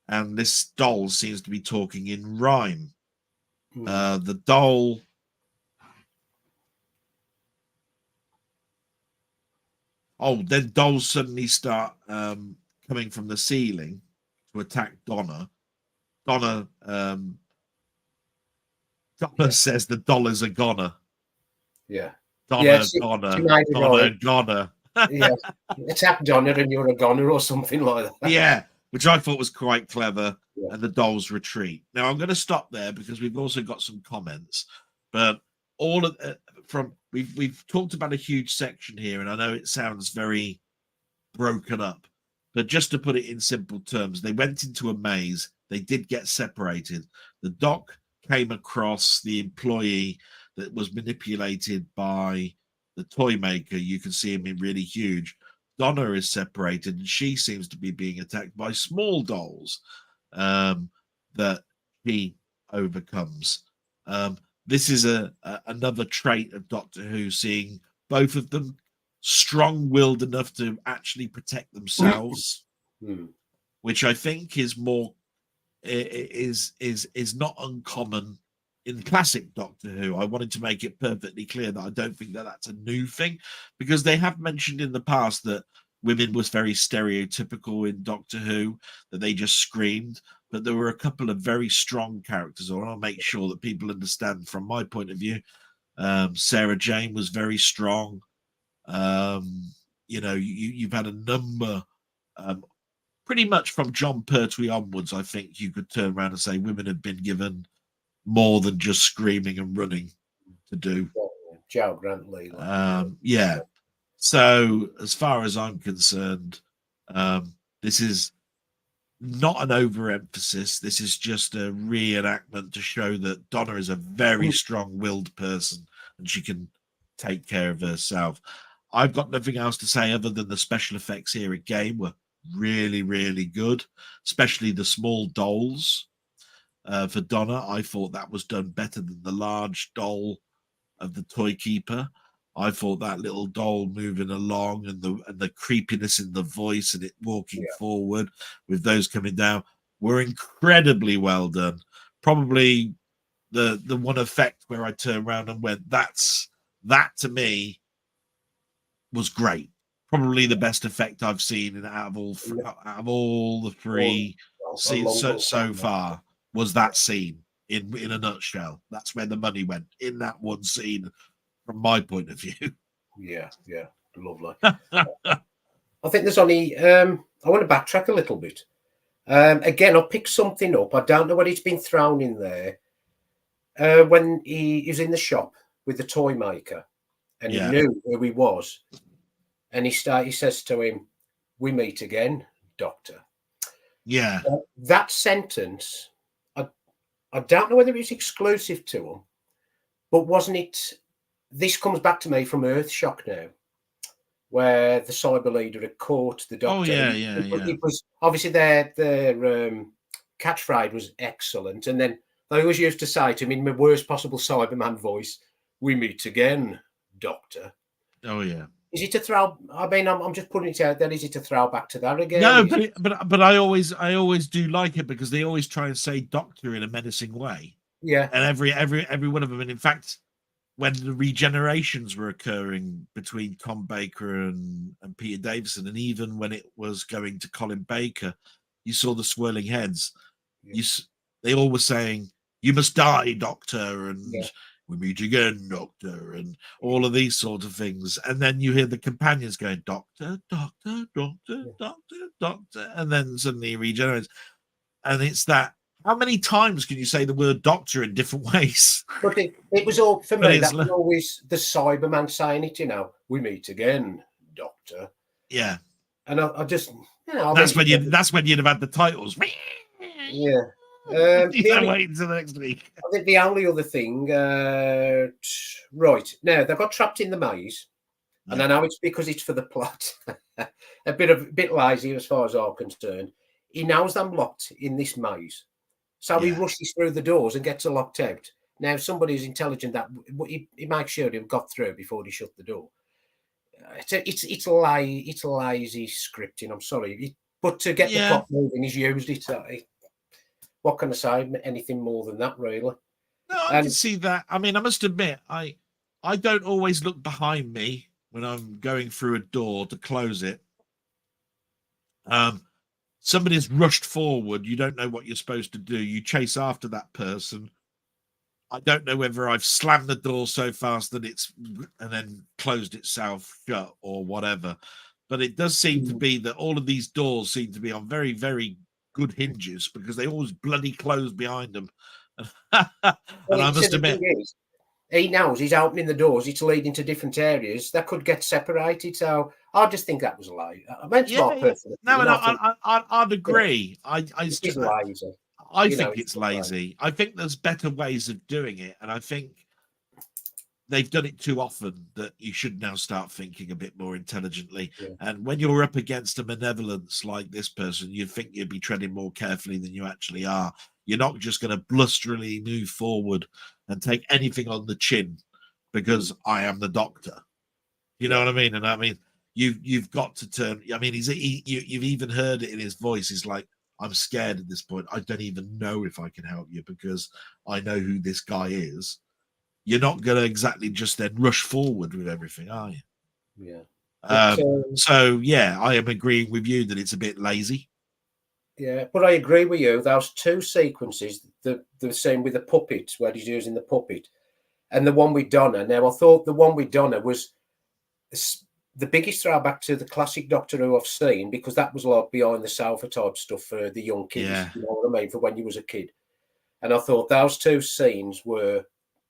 And this doll seems to be talking in rhyme. The doll then dolls suddenly start coming from the ceiling to attack Donna. Donna says the dollars are goner. Yeah. Donna, goner. Yeah. Attack Donna and you're a goner or something like that. Yeah, which I thought was quite clever. Yeah. And the dolls retreat. Now I'm going to stop there because we've also got some comments. But all of we've talked about a huge section here, and I know it sounds very broken up, but just to put it in simple terms, they went into a maze. They did get separated. The doc came across the employee that was manipulated by the toy maker. You can see him in really huge. Donna is separated, and she seems to be being attacked by small dolls that he overcomes. This is another trait of Doctor Who, seeing both of them strong-willed enough to actually protect themselves, which I think is more is not uncommon in classic Doctor Who. I wanted to make it perfectly clear that I don't think that that's a new thing, because they have mentioned in the past that women was very stereotypical in Doctor Who, that they just screamed. But there were a couple of very strong characters. I want to make sure that people understand from my point of view. Sarah Jane was very strong. You've had a number, pretty much from John Pertwee onwards. I think you could turn around and say women have been given more than just screaming and running to do. Joe Grantley. Yeah. So as far as I'm concerned, this is not an overemphasis. This is just a reenactment to show that Donna is a very strong-willed person and she can take care of herself. I've got nothing else to say other than the special effects here again were really, really good, especially the small dolls for Donna. I thought that was done better than the large doll of the Toy Keeper. I thought that little doll moving along and the creepiness in the voice and it walking forward with those coming down were incredibly well done. Probably the one effect where I turned around and went, that to me was great. Probably the best effect I've seen out of all the three scenes so far was that scene in a nutshell. That's where the money went, in that one scene, from my point of view. Yeah, lovely. I think there's only I want to backtrack a little bit. Again, I'll pick something up. I don't know what he's been thrown in there. When he was in the shop with the Toymaker and he knew who he was, and he says to him, "We meet again, Doctor." Yeah. That sentence, I don't know whether it was exclusive to him, but wasn't it? This comes back to me from Earthshock now, where the cyber leader had caught the Doctor. Oh, yeah. It was obviously their catchphrase was excellent, and then they always used to say to him in the worst possible Cyberman voice, "We meet again, Doctor." Oh, yeah. Is it a throw? I mean, I'm just putting it out there. Is it a throwback to that again? No, but I always do like it because they always try and say Doctor in a menacing way. Yeah. And every one of them, and in fact, when the regenerations were occurring between Tom Baker and Peter Davison, and even when it was going to Colin Baker, you saw the swirling heads. Yeah. They all were saying, "You must die, Doctor," and "We meet again, Doctor," and all of these sort of things. And then you hear the companions going, "Doctor, Doctor, Doctor, Doctor, Doctor," and then suddenly he regenerates. And it's that. How many times can you say the word Doctor in different ways? But it was all, for me, that was always the Cyberman saying it, "We meet again, Doctor." Yeah. And I just, that's when you'd have had the titles. Yeah. Wait until the next week. I think the only other thing, right now, they got trapped in the maze, and I know it's because it's for the plot. a bit lazy as far as I'm concerned. He knows them locked in this maze, so he rushes through the doors and gets locked out. Now, somebody who's intelligent, that he makes sure they've got through before they shut the door. It's lazy scripting. I'm sorry, but to get the plot moving, he's used it. What can I say? Anything more than that, really? No, I can see that. I mean, I must admit, I don't always look behind me when I'm going through a door to close it. Somebody's rushed forward. You don't know what you're supposed to do. You chase after that person. I don't know whether I've slammed the door so fast that and then closed itself shut or whatever. But it does seem to be that all of these doors seem to be on very, very good hinges because they always bloody close behind them. And I must admit, he knows he's opening the doors. It's leading to different areas that could get separated. So I just think that was a lie. I meant personally. No, and I'd agree. I think lazy. It's lazy. I think there's better ways of doing it, and I think they've done it too often that you should now start thinking a bit more intelligently. Yeah. And when you're up against a malevolence like this person, you'd think you'd be treading more carefully than you actually are. You're not just going to blusterily move forward and take anything on the chin because I am the Doctor. You know what I mean? And I mean, you've got to turn. I mean, you've even heard it in his voice. He's like, "I'm scared at this point. I don't even know if I can help you because I know who this guy is." You're not going to exactly just then rush forward with everything, are you? Yeah. So, yeah, I am agreeing with you that it's a bit lazy. Yeah, but I agree with you. Those two sequences, the same with the puppet, where he's using the puppet, and the one with Donna. Now, I thought the one with Donna was the biggest throwback to the classic Doctor Who I've seen, because that was like behind the sofa type stuff for the young kids. Yeah. You know what I mean? For when you was a kid. And I thought those two scenes were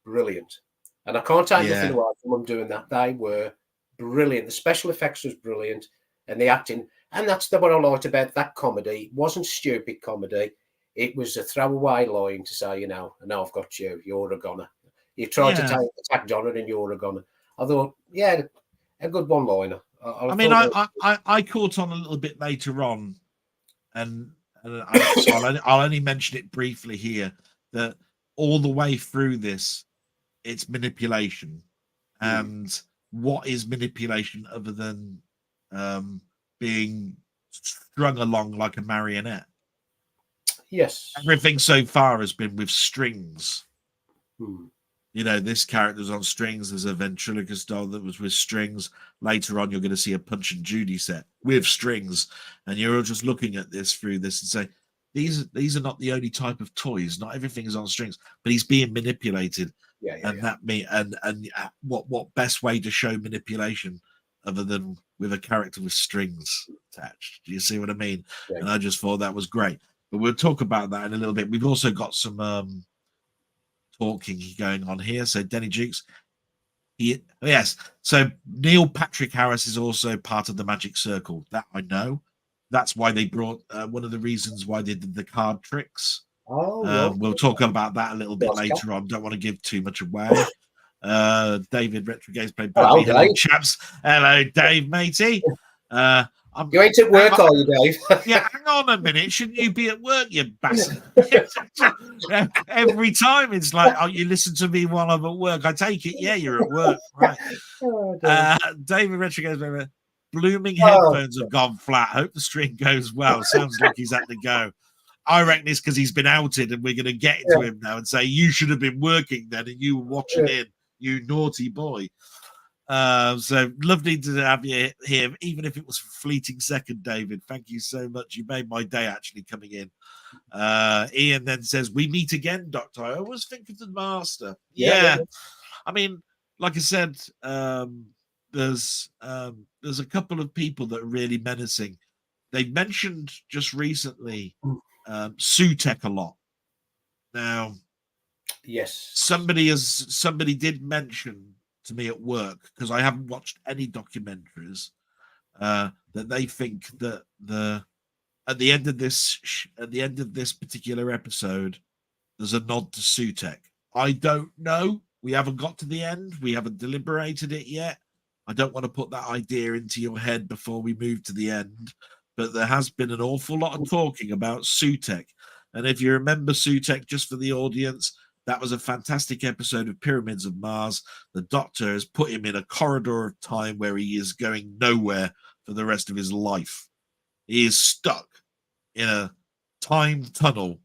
brilliant. And I can't take nothing away from them doing that. They were brilliant. The special effects was brilliant, and the acting. And that's what I liked about that comedy. It wasn't stupid comedy. It was a throwaway line to say, you know, now I've got you. You're a goner. You tried to attack Donald and you're a goner. I thought, yeah, a good one-liner. I caught on a little bit later on, and I'll only mention it briefly here, that all the way through this, it's manipulation. And what is manipulation other than being strung along like a marionette? Yes. Everything so far has been with strings. You know, this character's on strings. There's a ventriloquist doll that was with strings. Later on, you're going to see a Punch and Judy set with strings. And you're just looking at this through this and say, these are not the only type of toys. Not everything is on strings, but he's being manipulated. What best way to show manipulation other than with a character with strings attached? Do you see what I mean? And I just thought that was great. But we'll talk about that in a little bit. We've also got some talking going on here. So Denny Jukes, yes. So Neil Patrick Harris is also part of the Magic Circle. That I know. That's why they brought one of the reasons why they did the card tricks. We'll talk about that a little bit later on. Don't want to give too much away. David Retrogames played Bradley. Hello, chaps. Hello, Dave, matey. You ain't at work, are you, Dave? Yeah, hang on a minute. Shouldn't you be at work, you bastard? Every time it's like, oh, you listen to me while I'm at work. I take it, yeah, you're at work. Right. David Retrogames, blooming headphones have gone flat. Hope the string goes well. Sounds like he's had to go. I reckon it's because he's been outed, and we're going to get to him now and say, you should have been working then, and you were watching in, you naughty boy. So lovely to have you here, even if it was a fleeting second, David. Thank you so much. You made my day actually coming in. Ian then says, we meet again, Doctor. I always think of the Master. Yeah. I mean, like I said, there's a couple of people that are really menacing. They mentioned just recently Sutek a lot. Now, yes, somebody did mention to me at work, because I haven't watched any documentaries, that they think that at the end of this particular episode, there's a nod to Sutek. I don't know. We haven't got to the end. We haven't deliberated it yet. I don't want to put that idea into your head before we move to the end. But there has been an awful lot of talking about Sutek. And if you remember Sutek, just for the audience, that was a fantastic episode of Pyramids of Mars. The Doctor has put him in a corridor of time where he is going nowhere for the rest of his life. He is stuck in a time tunnel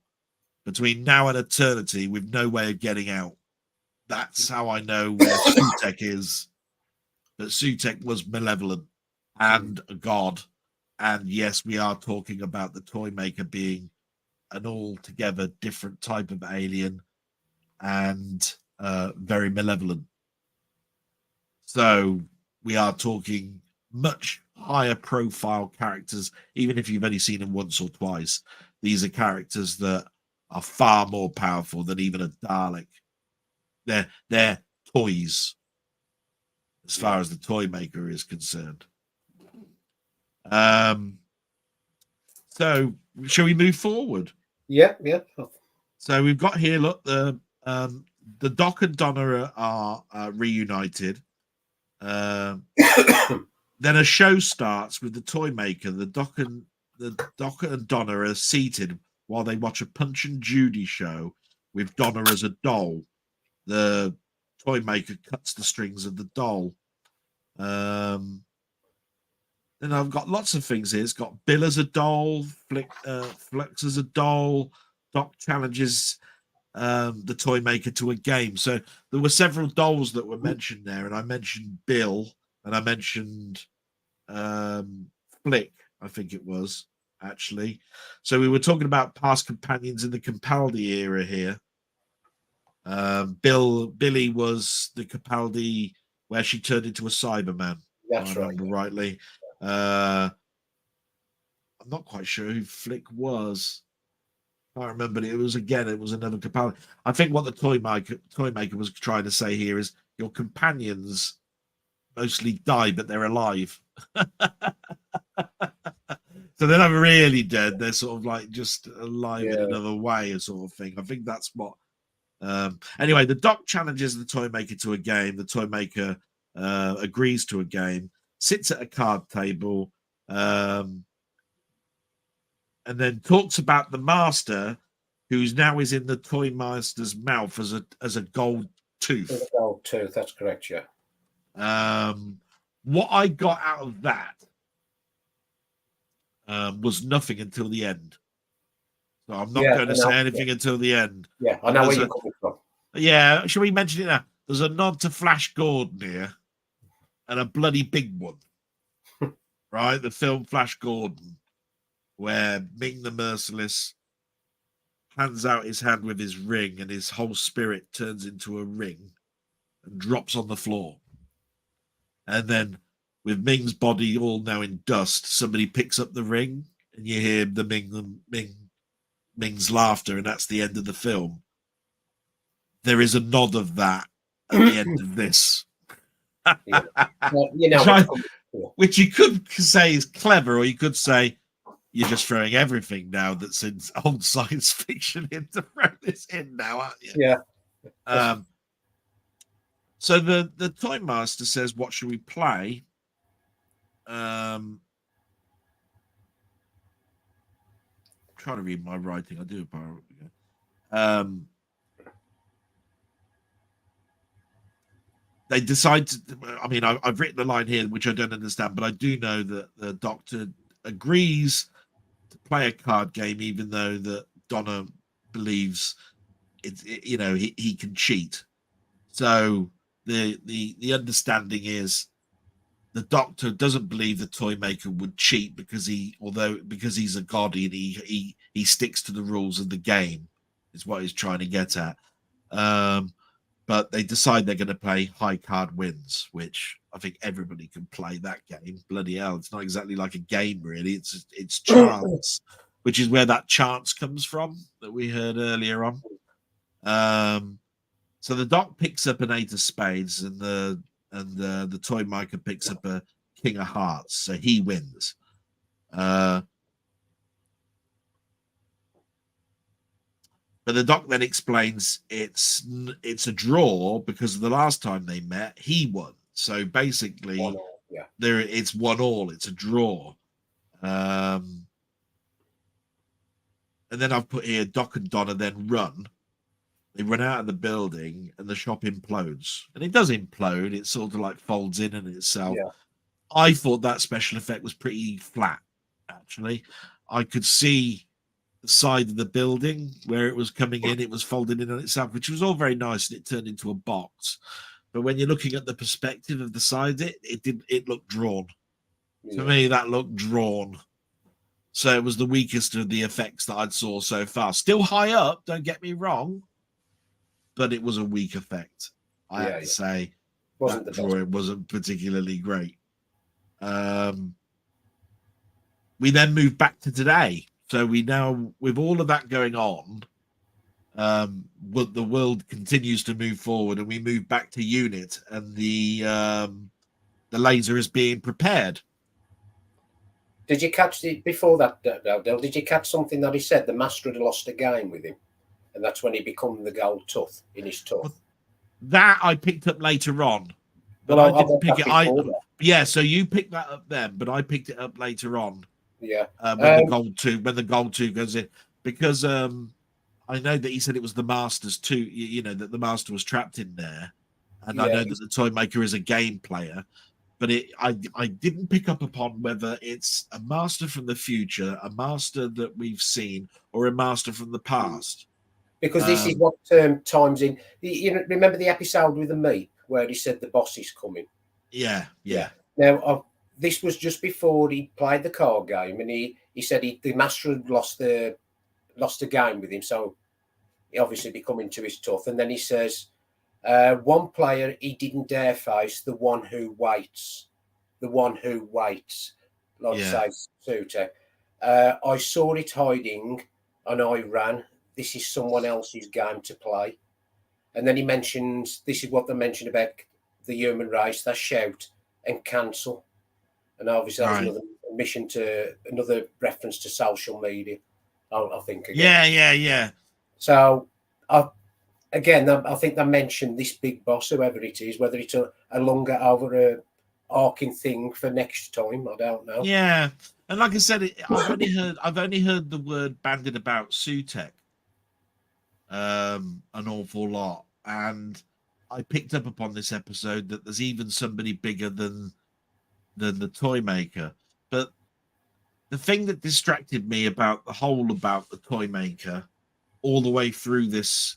between now and eternity with no way of getting out. That's how I know where Sutek is. But Sutek was malevolent and a god. And yes, we are talking about the Toymaker being an altogether different type of alien and very malevolent. So we are talking much higher profile characters, even if you've only seen them once or twice. These are characters that are far more powerful than even a Dalek. They're toys as far as the Toymaker is concerned. So shall we move forward? Yeah. So we've got here, look, the Doc and Donna are reunited. Then a show starts with the Toymaker. The Doc and Donna are seated while they watch a Punch and Judy show with Donna as a doll. The Toymaker cuts the strings of the doll. Then I've got lots of things here. It's got Bill as a doll, Flux as a doll. Doc challenges the Toymaker to a game. So there were several dolls that were mentioned there, and I mentioned Bill, and I mentioned Flick, I think it was, actually. So we were talking about past companions in the Capaldi era here. Billy was the Capaldi where she turned into a Cyberman. That's I right. remember rightly. I'm not quite sure who Flick was. I remember it was another companion. I think what the Toymaker was trying to say here is your companions mostly die, but they're alive. So they're not really dead. They're sort of like just alive in another way, a sort of thing. I think that's what. Anyway, the Doc challenges the Toymaker to a game. The Toymaker agrees to a game, sits at a card table, and then talks about the master, who's now is in the Toy Master's mouth as a gold tooth. As a gold tooth, that's correct, yeah. What I got out of that was nothing until the end. So I'm not going to say anything until the end. Yeah, I know where you're coming from. Yeah, should we mention it now? There's a nod to Flash Gordon here, and a bloody big one. Right? The film Flash Gordon, where Ming the Merciless hands out his hand with his ring, and his whole spirit turns into a ring and drops on the floor. And then, with Ming's body all now in dust, somebody picks up the ring, and you hear the Ming's laughter, and that's the end of the film. There is a nod of that at the end of this. Yeah. Well, you know, which you could say is clever, or you could say you're just throwing everything now that's in old science fiction in to throw this in now, aren't you? Yeah. So the Toy Master says, "What should we play?" Trying to read my writing. I do. They decide to. I mean, I've written a line here which I don't understand, but I do know that the Doctor agrees to play a card game, even though that Donna believes he can cheat. So the understanding is the Doctor doesn't believe the Toymaker would cheat because he's a god and he sticks to the rules of the game, is what he's trying to get at. But they decide they're going to play high card wins, which I think everybody can play that game. Bloody hell, it's not exactly like a game, really. It's chance, which is where that chance comes from that we heard earlier on. So the Doc picks up an 8 of spades, and the Toymaker picks up a king of hearts, so he wins. But the Doc then explains it's a draw because the last time they met, he won. So basically, it's 1-1. It's a draw. And then I've put here, Doc and Donna then run. They run out of the building, and the shop implodes. And it does implode. It sort of like folds in on itself. Yeah. I thought that special effect was pretty flat, actually. I could see the side of the building where it was coming in, it was folded in on itself, which was all very nice, and it turned into a box. But when you're looking at the perspective of the side, it looked drawn. Yeah. To me, that looked drawn. So it was the weakest of the effects that I'd saw so far. Still high up, don't get me wrong, but it was a weak effect. I have to say that drawing wasn't particularly great. We then move back to today. So we now, with all of that going on, the world continues to move forward, and we move back to Unit, and the laser is being prepared. Did you catch before that, Del? Did you catch something that he said? The master had lost a game with him, and that's when he become the gold tooth in his tooth. That I picked up later on, but I didn't pick it. Yeah, so you picked that up then, but I picked it up later on. Yeah, when the gold tooth goes in, because I know that he said it was the master's too. You know that the master was trapped in there, and I know that the Toymaker is a game player. But I didn't pick up upon whether it's a master from the future, a master that we've seen, or a master from the past. Because this is what times in. You remember the episode with the meat where he said the boss is coming? Yeah. Now, this was just before he played the card game, and he said the master had lost a game with him, so he obviously becoming to his tooth. And then he says, one player he didn't dare face, the one who waits. the one who waits, like Yeah. says Suter. I saw it hiding and I ran. This is someone else's game to play. And then he mentions, this is what they mentioned about the human race, they shout and cancel. And obviously that was Right. another reference to social media, I think again. Yeah. So again, I think they mentioned this big boss, whoever it is, whether it's a longer over arcing thing for next time, I don't know. Yeah. And like I said, I've only heard the word bandied about Sutek an awful lot. And I picked up upon this episode that there's even somebody bigger than the Toymaker. But the thing that distracted me about the Toymaker all the way through this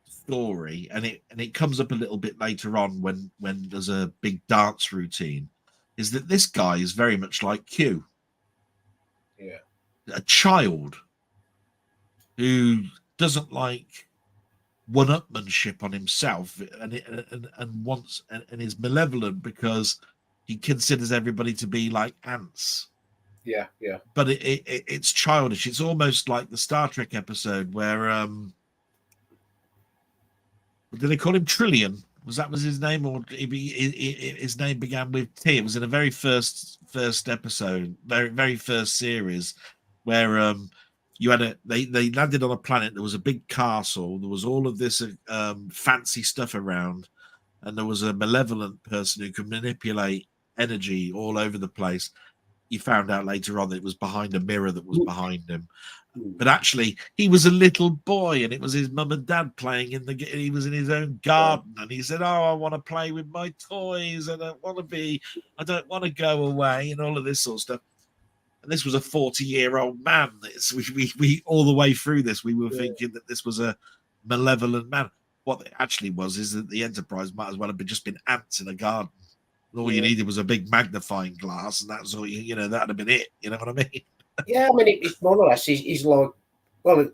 story, and it comes up a little bit later on when there's a big dance routine, is that this guy is very much like Q. Yeah. A child who doesn't like one-upmanship on himself and wants and is malevolent because he considers everybody to be like ants. Yeah. But it's childish. It's almost like the Star Trek episode where did they call him Trillion? Was his name, or his name began with T? It was in the very first episode, very first series, where you had they landed on a planet. There was a big castle. There was all of this fancy stuff around, and there was a malevolent person who could manipulate energy all over the place. You found out later on that it was behind a mirror that was behind him. But actually, he was a little boy, and it was his mum and dad playing he was in his own garden, and he said, "Oh, I want to play with my toys. I don't want to go away," and all of this sort of stuff. And this was a 40-year-old man. We all the way through this, we were thinking that this was a malevolent man. What it actually was is that the Enterprise might as well have just been ants in a garden. All you needed was a big magnifying glass, and that's all that'd have been it. You know what I mean? Yeah, I mean, it's more or less, he's like, well, I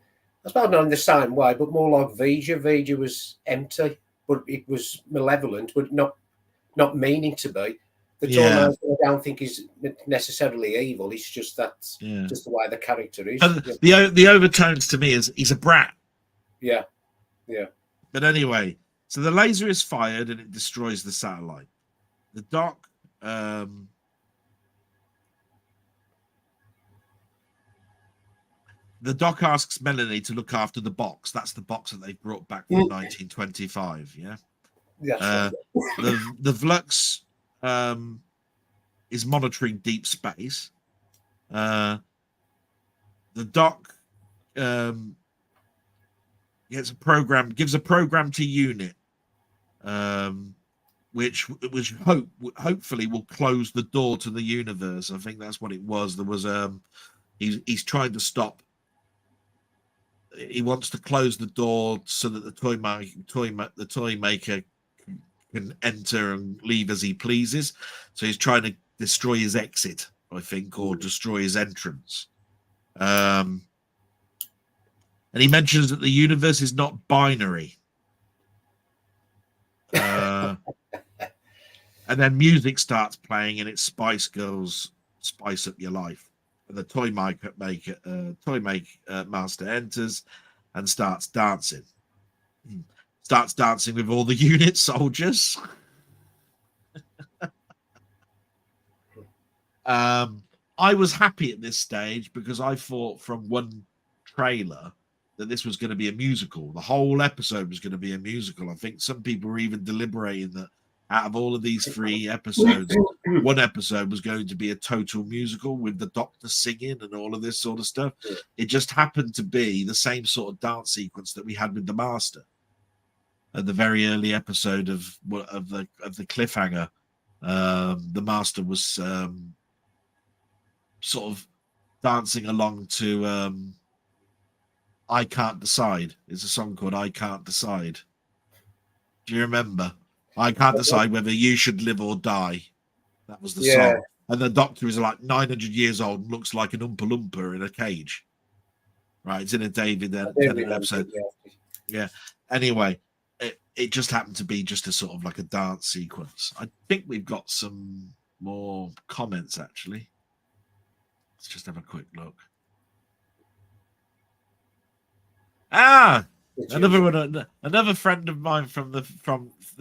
suppose not in the same way, but more like Vija. Vija was empty, but it was malevolent, but not meaning to be. The Toymaker, I don't think is necessarily evil. It's just that's just the way the character is. The overtones to me is he's a brat. Yeah. But anyway, so the laser is fired and it destroys the satellite. The doc, asks Melanie to look after the box. That's the box that they brought back from 1925. Yeah. The Flux is monitoring deep space. The doc gives a program to Unit, which hopefully will close the door to the universe. I think that's what it was. There was he's trying to stop. He wants to close the door so that the Toymaker can enter and leave as he pleases. So he's trying to destroy his exit, I think, or destroy his entrance. And he mentions that the universe is not binary. And then music starts playing, and it's Spice Girls, Spice Up Your Life. And the Toymaker master enters and starts dancing. Starts dancing with all the unit soldiers. I was happy at this stage because I thought from one trailer that this was going to be a musical. The whole episode was going to be a musical. I think some people were even deliberating that out of all of these 3 episodes, one episode was going to be a total musical with the Doctor singing and all of this sort of stuff. It just happened to be the same sort of dance sequence that we had with the Master at the very early episode of the cliffhanger. The Master was sort of dancing along to I Can't Decide. It's a song called I Can't Decide. Do you remember? I can't decide whether you should live or die. That was the song. And the Doctor is like 900 years old and looks like an Oompa Loompa in a cage. Right, it's in a David Tennant episode. Yeah. Anyway, it just happened to be just a sort of like a dance sequence. I think we've got some more comments, actually. Let's just have a quick look. Another friend of mine from the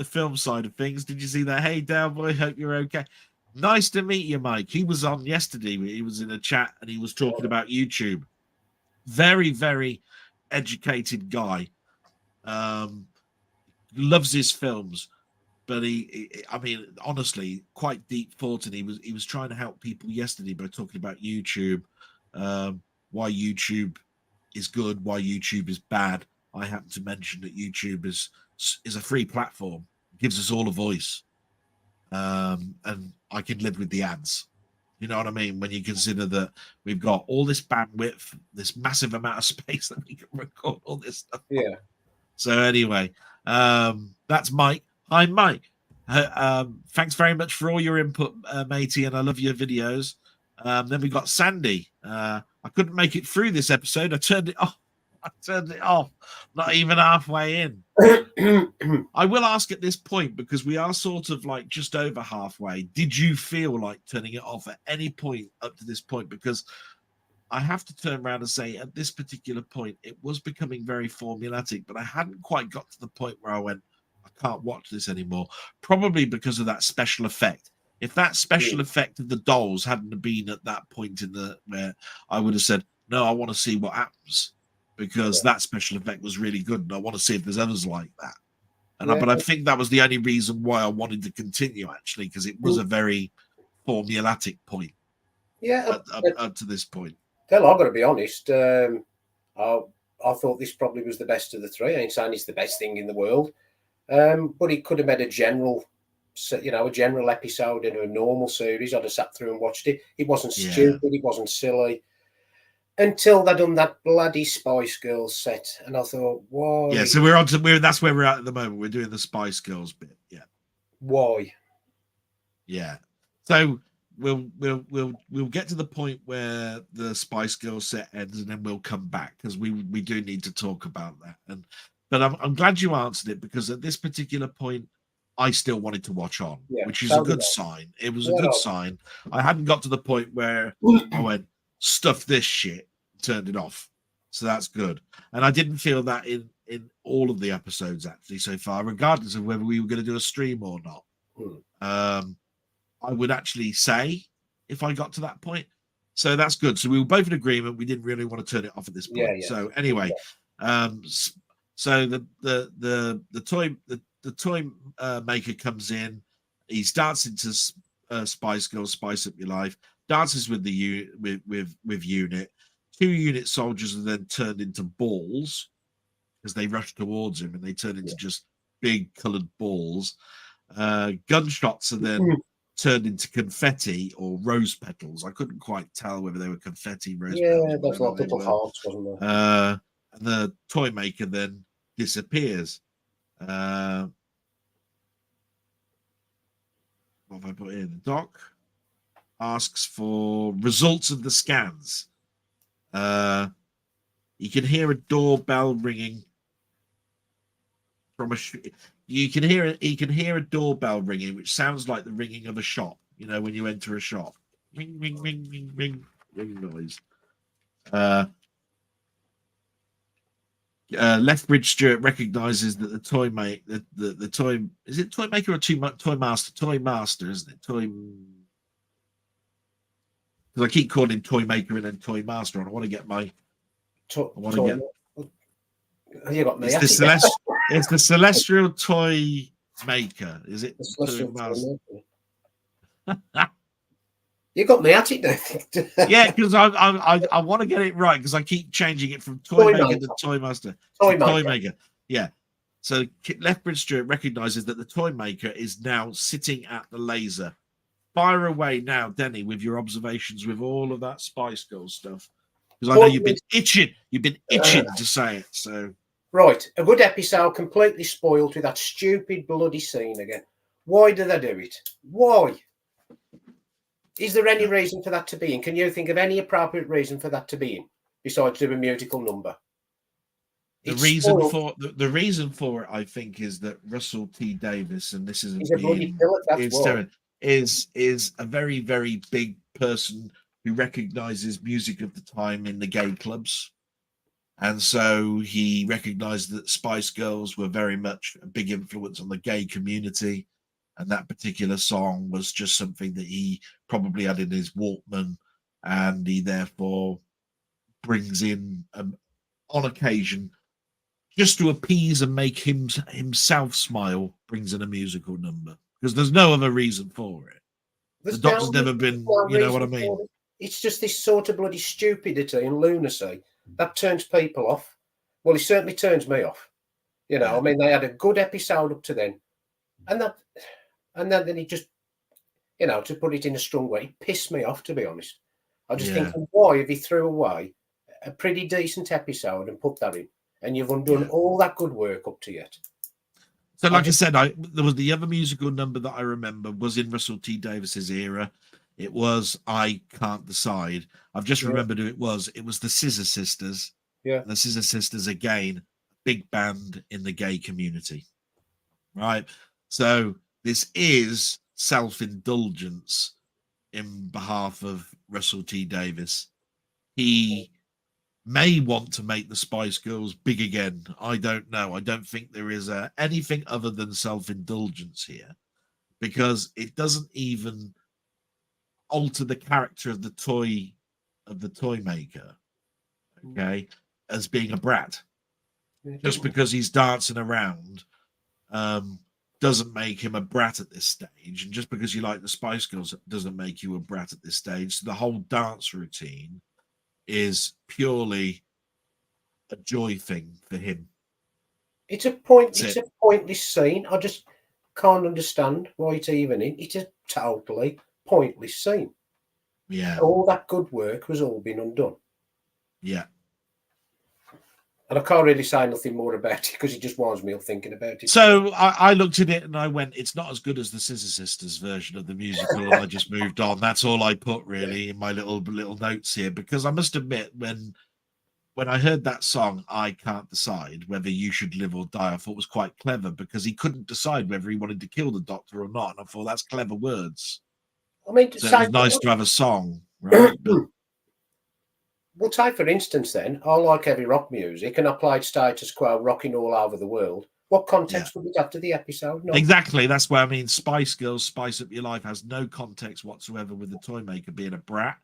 film side of things. Did you see that? Hey, Delboy, hope you're okay. Nice to meet you, Mike. He was on yesterday. He was in a chat and he was talking about YouTube. Very, very educated guy. Loves his films, but I mean, honestly, quite deep thought. And he was trying to help people yesterday by talking about YouTube, why YouTube is good, why YouTube is bad. I happen to mention that YouTube is a free platform, gives us all a voice, and I can live with the ads. You know what I mean? When you consider that we've got all this bandwidth, this massive amount of space that we can record all this stuff. Yeah. So anyway, that's Mike. Hi, Mike. Thanks very much for all your input, matey, and I love your videos. Then we got Sandy. I couldn't make it through this episode. I turned it off. Not even halfway in. I will ask at this point, because we are sort of like just over halfway. Did you feel like turning it off at any point up to this point? Because I have to turn around and say at this particular point, it was becoming very formulaic, but I hadn't quite got to the point where I went, I can't watch this anymore. Probably because of that special effect. If that special effect of the dolls hadn't been at that point where I would have said, no, I want to see what happens, because that special effect was really good, and I want to see if there's others like that. But I think that was the only reason why I wanted to continue, actually, because it was a very formulaic point. Yeah, up to this point. Well, I've got to be honest. I thought this probably was the best of the three. I ain't saying it's the best thing in the world, but it could have made a general episode in a normal series. I'd have sat through and watched it. It wasn't stupid. It wasn't silly. Until they done that bloody Spice Girls set, and I thought, why? Yeah, so that's where we're at the moment. We're doing the Spice Girls bit. Yeah. Why? Yeah. So we'll get to the point where the Spice Girls set ends, and then we'll come back, because we do need to talk about that. But I'm glad you answered it, because at this particular point, I still wanted to watch on, which is a good sign. It was a good sign. I hadn't got to the point where I went, stuff this shit, turned it off. So that's good. And I didn't feel that in all of the episodes, actually, so far, regardless of whether we were going to do a stream or not. I would actually say if I got to that point. So that's good. So we were both in agreement. We didn't really want to turn it off at this point. Yeah. So anyway, so the toy maker comes in. He's dancing to Spice Girls, Spice Up Your Life. Dances with with Unit. 2 unit soldiers are then turned into balls, because they rush towards him, and they turn into just big coloured balls. Gunshots are then turned into confetti or rose petals. I couldn't quite tell whether they were confetti, rose petals. Yeah, that's like little hearts, wasn't there? And the toy maker then disappears. What have I put in? Doc asks for results of the scans. You can hear a doorbell ringing from you can hear a doorbell ringing, which sounds like the ringing of a shop. You know, when you enter a shop, ring, ring, ring, ring, ring, ring noise. Lethbridge Stewart recognizes that the toy the toy, is it toy maker or toy master, isn't it? Because I keep calling him toy maker and then toy master, and I want to get my you got me. It's the celestial toy maker. Is it the celestial toy maker? You got me at it now. Yeah, because I want to get it right, because I keep changing it from toy maker to toy master. Toy maker. Yeah. So Lethbridge Stewart recognizes that the toy maker is now sitting at the laser. Fire away now, Denny, with your observations with all of that Spice Girls stuff, because I know you've been itching. You've been itching to say it. So right, a good episode completely spoiled with that stupid bloody scene again. Why do they do it? Why? Is there any reason for that to be in? Can you think of any appropriate reason for that to be in, besides do a musical number? The reason for it, I think, is that Russell T Davies, and this isn't he's a bloody pillar, that's why. is a very, very big person who recognizes music of the time in the gay clubs. And so he recognized that Spice Girls were very much a big influence on the gay community. And that particular song was just something that he probably had in his Walkman. And he therefore brings in, on occasion, just to appease and make himself smile, brings in a musical number. Because there's no other reason for it. The Doctor's never been, you know what I mean? It's just this sort of bloody stupidity and lunacy that turns people off. Well, it certainly turns me off. You know, I mean, they had a good episode up to then, and then he just, you know, to put it in a strong way, it pissed me off, to be honest. I just think, why have you threw away a pretty decent episode and put that in, and you've undone all that good work up to yet? So, like I said, there was the other musical number that I remember was in Russell T Davis's era. It was I Can't Decide. I've just remembered who it was. It was the Scissor Sisters. Yeah. The Scissor Sisters, again, big band in the gay community. Right. So this is self-indulgence in behalf of Russell T Davis. He may want to make the Spice Girls big again. I don't know. I don't think there is anything other than self-indulgence here, because it doesn't even alter the character of the Toymaker, okay, as being a brat. Just because he's dancing around doesn't make him a brat at this stage, and just because you like the Spice Girls doesn't make you a brat at this stage. So the whole dance routine is purely a joy thing for him. It's a pointless scene. I just can't understand why it's even in. It's a totally pointless scene. Yeah. All that good work was all been undone. Yeah. And I can't really say nothing more about it because it just winds me up thinking about it. So I looked at it and I went, it's not as good as the Scissor Sisters version of the musical. And I just moved on. That's all I put really in my little notes here, because I must admit, when I heard that song, I Can't Decide Whether You Should Live or Die, I thought it was quite clever, because he couldn't decide whether he wanted to kill the Doctor or not. And I thought, that's clever words. I mean, so it was nice to have a song, right? But, well, take for instance then, I like heavy rock music and I played Status Quo rocking all over the world. What context would it have to the episode? No. Exactly. That's where, I mean, Spice Girls, Spice Up Your Life has no context whatsoever with the Toymaker being a brat,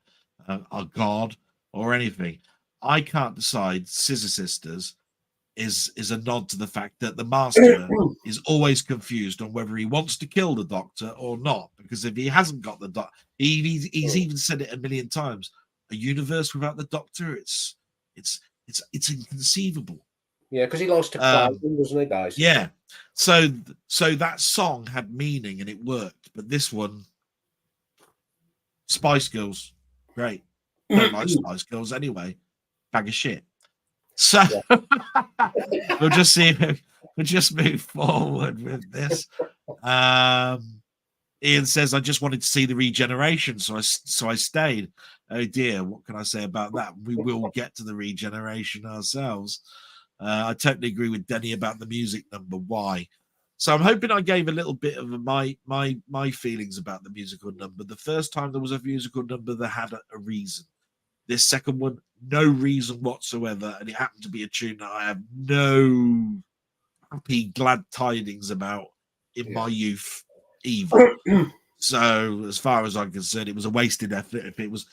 a god, or anything. I Can't Decide, Scissor Sisters, is a nod to the fact that the Master is always confused on whether he wants to kill the Doctor or not. Because if he hasn't got the Doctor, he's even said it a million times. A universe without the Doctor, it's inconceivable. Yeah, because he likes to cry, doesn't he, guys? Yeah. So that song had meaning and it worked, but this one, Spice Girls, great. Don't like Spice Girls anyway. Bag of shit. So we'll just see. We'll just move forward with this. Ian says, I just wanted to see the regeneration, so I stayed. Oh dear, what can I say about that? We will get to the regeneration ourselves. I totally agree with Denny about the music number. Why? So I'm hoping I gave a little bit of my feelings about the musical number. The first time there was a musical number that had a reason. This second one, no reason whatsoever, and it happened to be a tune that I have no happy, glad tidings about in my youth either. So as far as I'm concerned, it was a wasted effort. If it was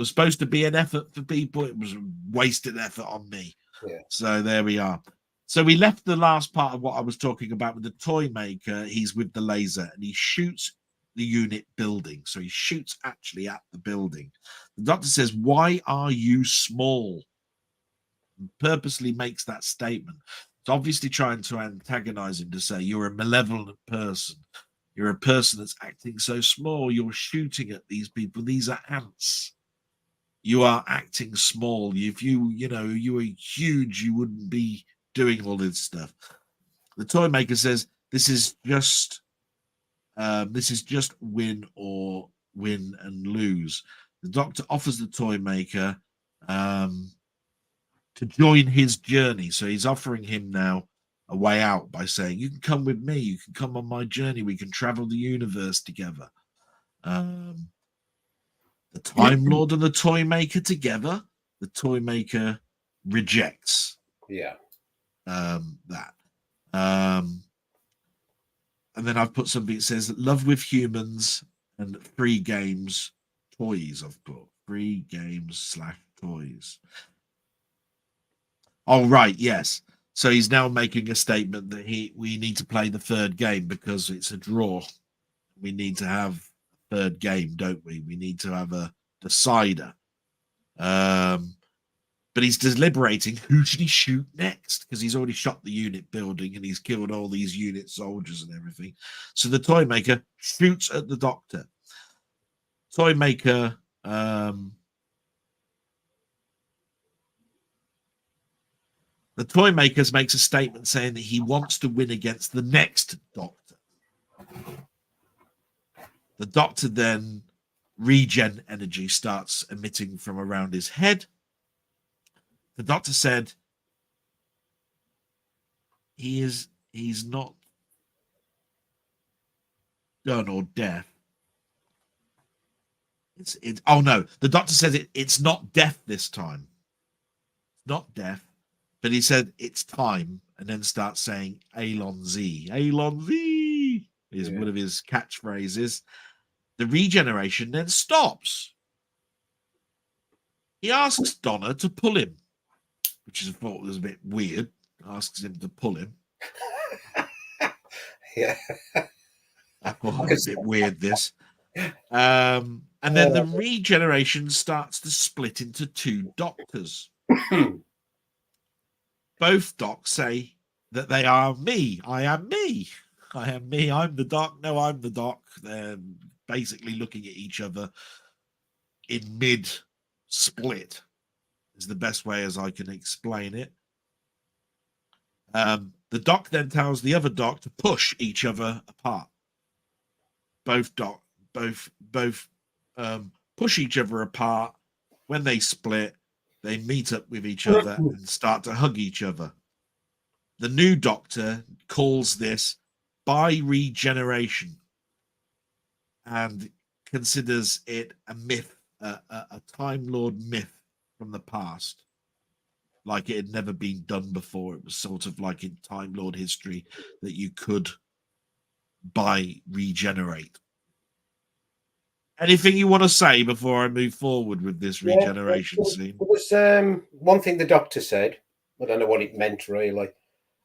supposed to be an effort for people, it was a wasted effort on me. Yeah. So there we are. So we left the last part of what I was talking about with the Toymaker. He's with the laser and he shoots the unit building. So he shoots actually at the building. The Doctor says, "Why are you small?" And purposely makes that statement. It's obviously trying to antagonize him, to say you're a malevolent person. You're a person that's acting so small. You're shooting at these people. These are ants. You are acting small. If you were huge, you wouldn't be doing all this stuff. The Toymaker says this is just win and lose. The Doctor offers the Toymaker to join his journey. So he's offering him now a way out by saying, you can come with me. You can come on my journey. We can travel the universe together. The Time Lord and the Toymaker together. The Toymaker rejects Yeah. that. And then I've put something that says love with humans and free games, toys. I've put free games / toys. Oh, right. Yes. So he's now making a statement that we need to play the third game because it's a draw. We need to have a third game, don't we? We need to have a decider. But he's deliberating who should he shoot next because he's already shot the unit building and he's killed all these unit soldiers and everything. So the Toymaker shoots at the Doctor. Toymaker the Toymaker makes a statement saying that he wants to win against the next Doctor. The Doctor then regen energy starts emitting from around his head. The Doctor said he's not done or deaf. Oh no, the Doctor says it's not death this time. Not death, but he said it's time, and then starts saying Alon Z. Alon Z is one of his catchphrases. The regeneration then stops. He asks Donna to pull him, which I thought was a bit weird. Asks him to pull him. Yeah. I thought it was a bit weird, this. And then the regeneration starts to split into two Doctors. Both Docs say that they are me. I am me. I am me. I'm the Doc. No, I'm the Doc. They're basically looking at each other in mid-split is the best way as I can explain it. The Doc then tells the other Doc to push each other apart. Both push each other apart. When they split, they meet up with each other and start to hug each other. The new Doctor calls this bi-regeneration and considers it a myth, a Time Lord myth from the past. Like it had never been done before. It was sort of like in Time Lord history that you could bi-regenerate. Anything you want to say before I move forward with this regeneration scene? There was one thing the Doctor said. I don't know what it meant, really.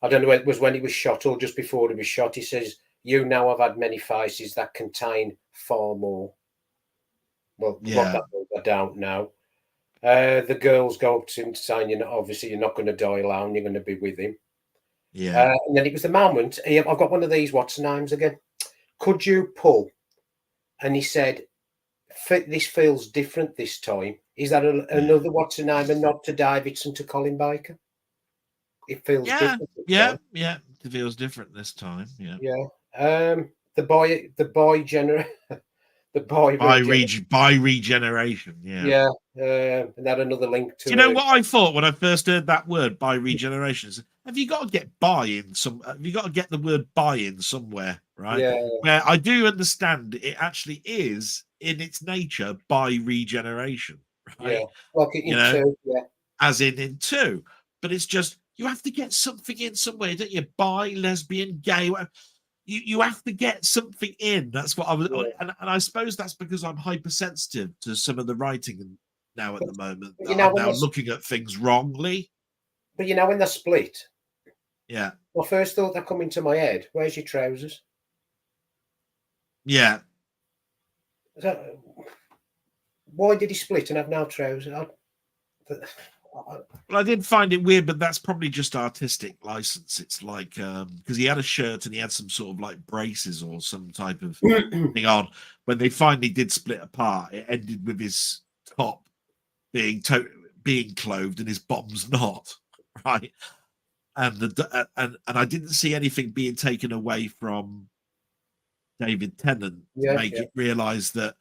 I don't know if it was when he was shot or just before he was shot. He says, "You now have had many faces that contain far more." Well, what that was, I don't know. The girls go up to him saying, obviously you're not going to die alone. You're going to be with him. Yeah. And then it was the moment. I've got one of these. What's the names again? Could you pull? And he said, "This feels different this time." Is that another what's the name? A nod to Davidson to Colin Baker? It feels different. Yeah. It feels different this time. Yeah. The boy generator. By regeneration, and that another link to. Do you know what I thought when I first heard that word by regeneration? Have you got to get buy in some? Have you got to get the word buy in somewhere, right? Yeah. Where I do understand it actually is in its nature by regeneration, right? Yeah, like in two, as in two, but it's just you have to get something in somewhere, don't you? Bi, lesbian, gay. You have to get something in. That's what I was, and I suppose that's because I'm hypersensitive to some of the writing now at the moment. I'm now looking at things wrongly. But when they're split, yeah. Well, first thought that come into my head. Where's your trousers? Yeah. So, why did he split and have no trousers? Well, I did find it weird, but that's probably just artistic license. It's like because he had a shirt and he had some sort of like braces or some type of thing on. When they finally did split apart, it ended with his top being clothed and his bottom's not, right? And and I didn't see anything being taken away from David Tennant to make it realize that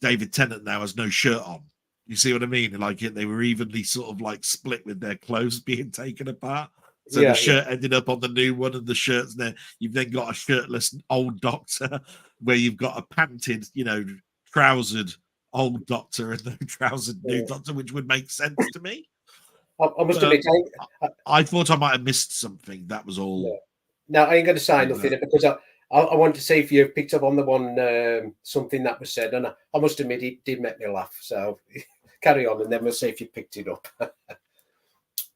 David Tennant now has no shirt on. You see what I mean? Like they were evenly sort of like split with their clothes being taken apart. So the shirt ended up on the new one, and the shirt's there. You've then got a shirtless old Doctor, where you've got a panted, trousered old Doctor and no trousered new Doctor, which would make sense to me. I must admit, I thought I might have missed something. That was all. Yeah. No, I ain't going to say nothing because I want to see if you picked up on the one something that was said, and I must admit it did make me laugh. So carry on, and then we'll see if you picked it up.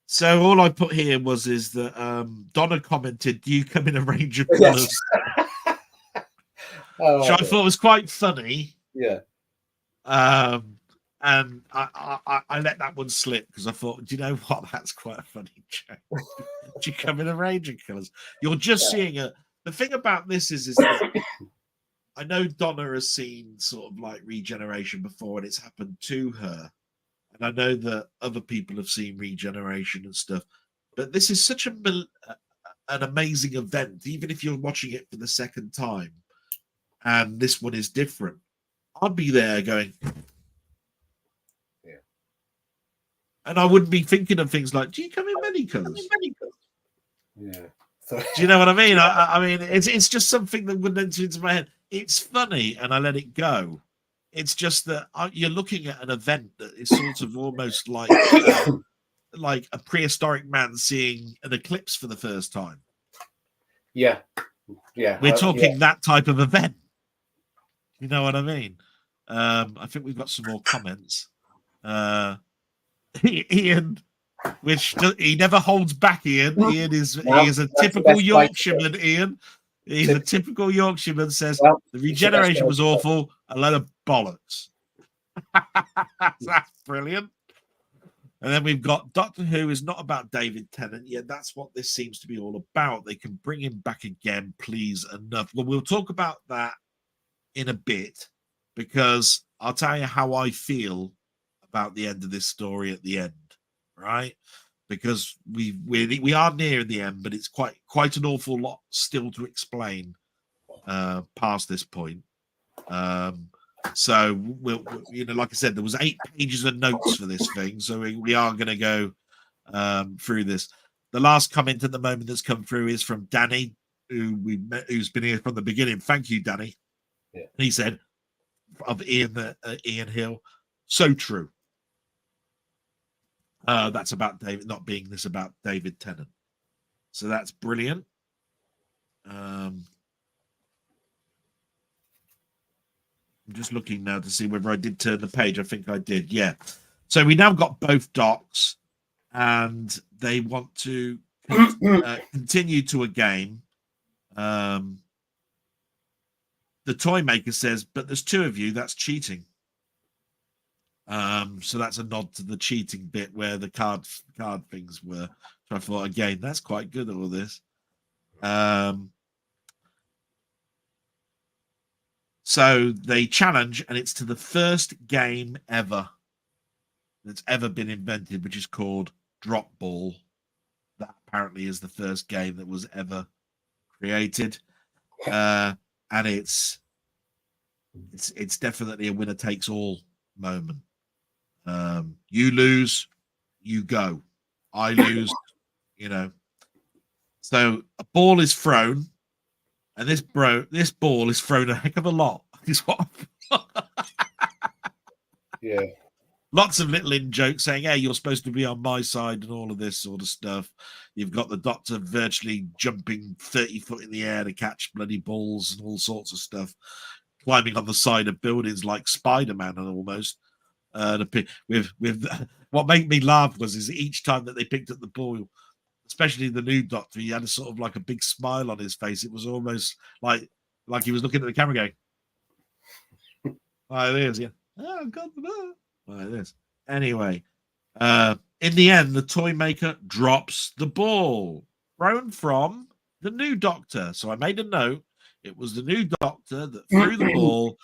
So all I put here is that Donna commented, "Do you come in a range of colours?" Which I thought was quite funny. Yeah. And I let that one slip because I thought, do you know what? That's quite a funny joke. Do you come in a range of colours? You're just seeing it. The thing about this is that I know Donna has seen sort of like regeneration before, and it's happened to her. And I know that other people have seen regeneration and stuff. But this is such an amazing event, even if you're watching it for the second time. And this one is different. I'd be there going... And I wouldn't be thinking of things like, do you come in many colours? Yeah. Do you know what I mean? I mean, it's just something that wouldn't enter into my head. It's funny, and I let it go. It's just that you're looking at an event that is sort of almost like a prehistoric man seeing an eclipse for the first time. Yeah. Yeah. We're talking that type of event. You know what I mean? I think we've got some more comments. Ian, he never holds back. Ian is a typical Yorkshireman. Ian, he's a typical Yorkshireman. Says the regeneration was awful. A load of bollocks. That's brilliant. And then we've got Doctor Who is not about David Tennant. Yeah, that's what this seems to be all about. They can bring him back again, please. Enough. Well, we'll talk about that in a bit, because I'll tell you how I feel about the end of this story at the end, right? Because we are near the end, but it's quite an awful lot still to explain past this point. So we'll like I said, there was 8 pages of notes for this thing, so we are going to go through this. The last comment at the moment that's come through is from Danny, who's been here from the beginning. Thank you, Danny. Yeah. He said of Ian Hill, so true. That's about David, not being this about David Tennant. So that's brilliant. I'm just looking now to see whether I did turn the page. I think I did. Yeah. So we now got both docs, and they want to continue to a game. The Toymaker says, but there's 2 of you. That's cheating. So that's a nod to the cheating bit where the card things were. So I thought, again, that's quite good, all this. So they challenge, and it's to the first game ever that's ever been invented, which is called Drop Ball. That apparently is the first game that was ever created. And it's definitely a winner takes all moment. You lose, you go. I lose, So a ball is thrown, and this ball is thrown a heck of a lot. Is what? Yeah. Lots of little in jokes saying, "Hey, you're supposed to be on my side," and all of this sort of stuff. You've got the Doctor virtually jumping 30 foot in the air to catch bloody balls and all sorts of stuff, climbing on the side of buildings like Spider-Man and almost. With what made me laugh is each time that they picked up the ball, especially the new Doctor, he had a sort of like a big smile on his face. It was almost like he was looking at the camera going, "Oh, it is, yeah. Oh, God, like this." Anyway, in the end, the Toymaker drops the ball thrown from the new Doctor. So I made a note. It was the new Doctor that threw the ball,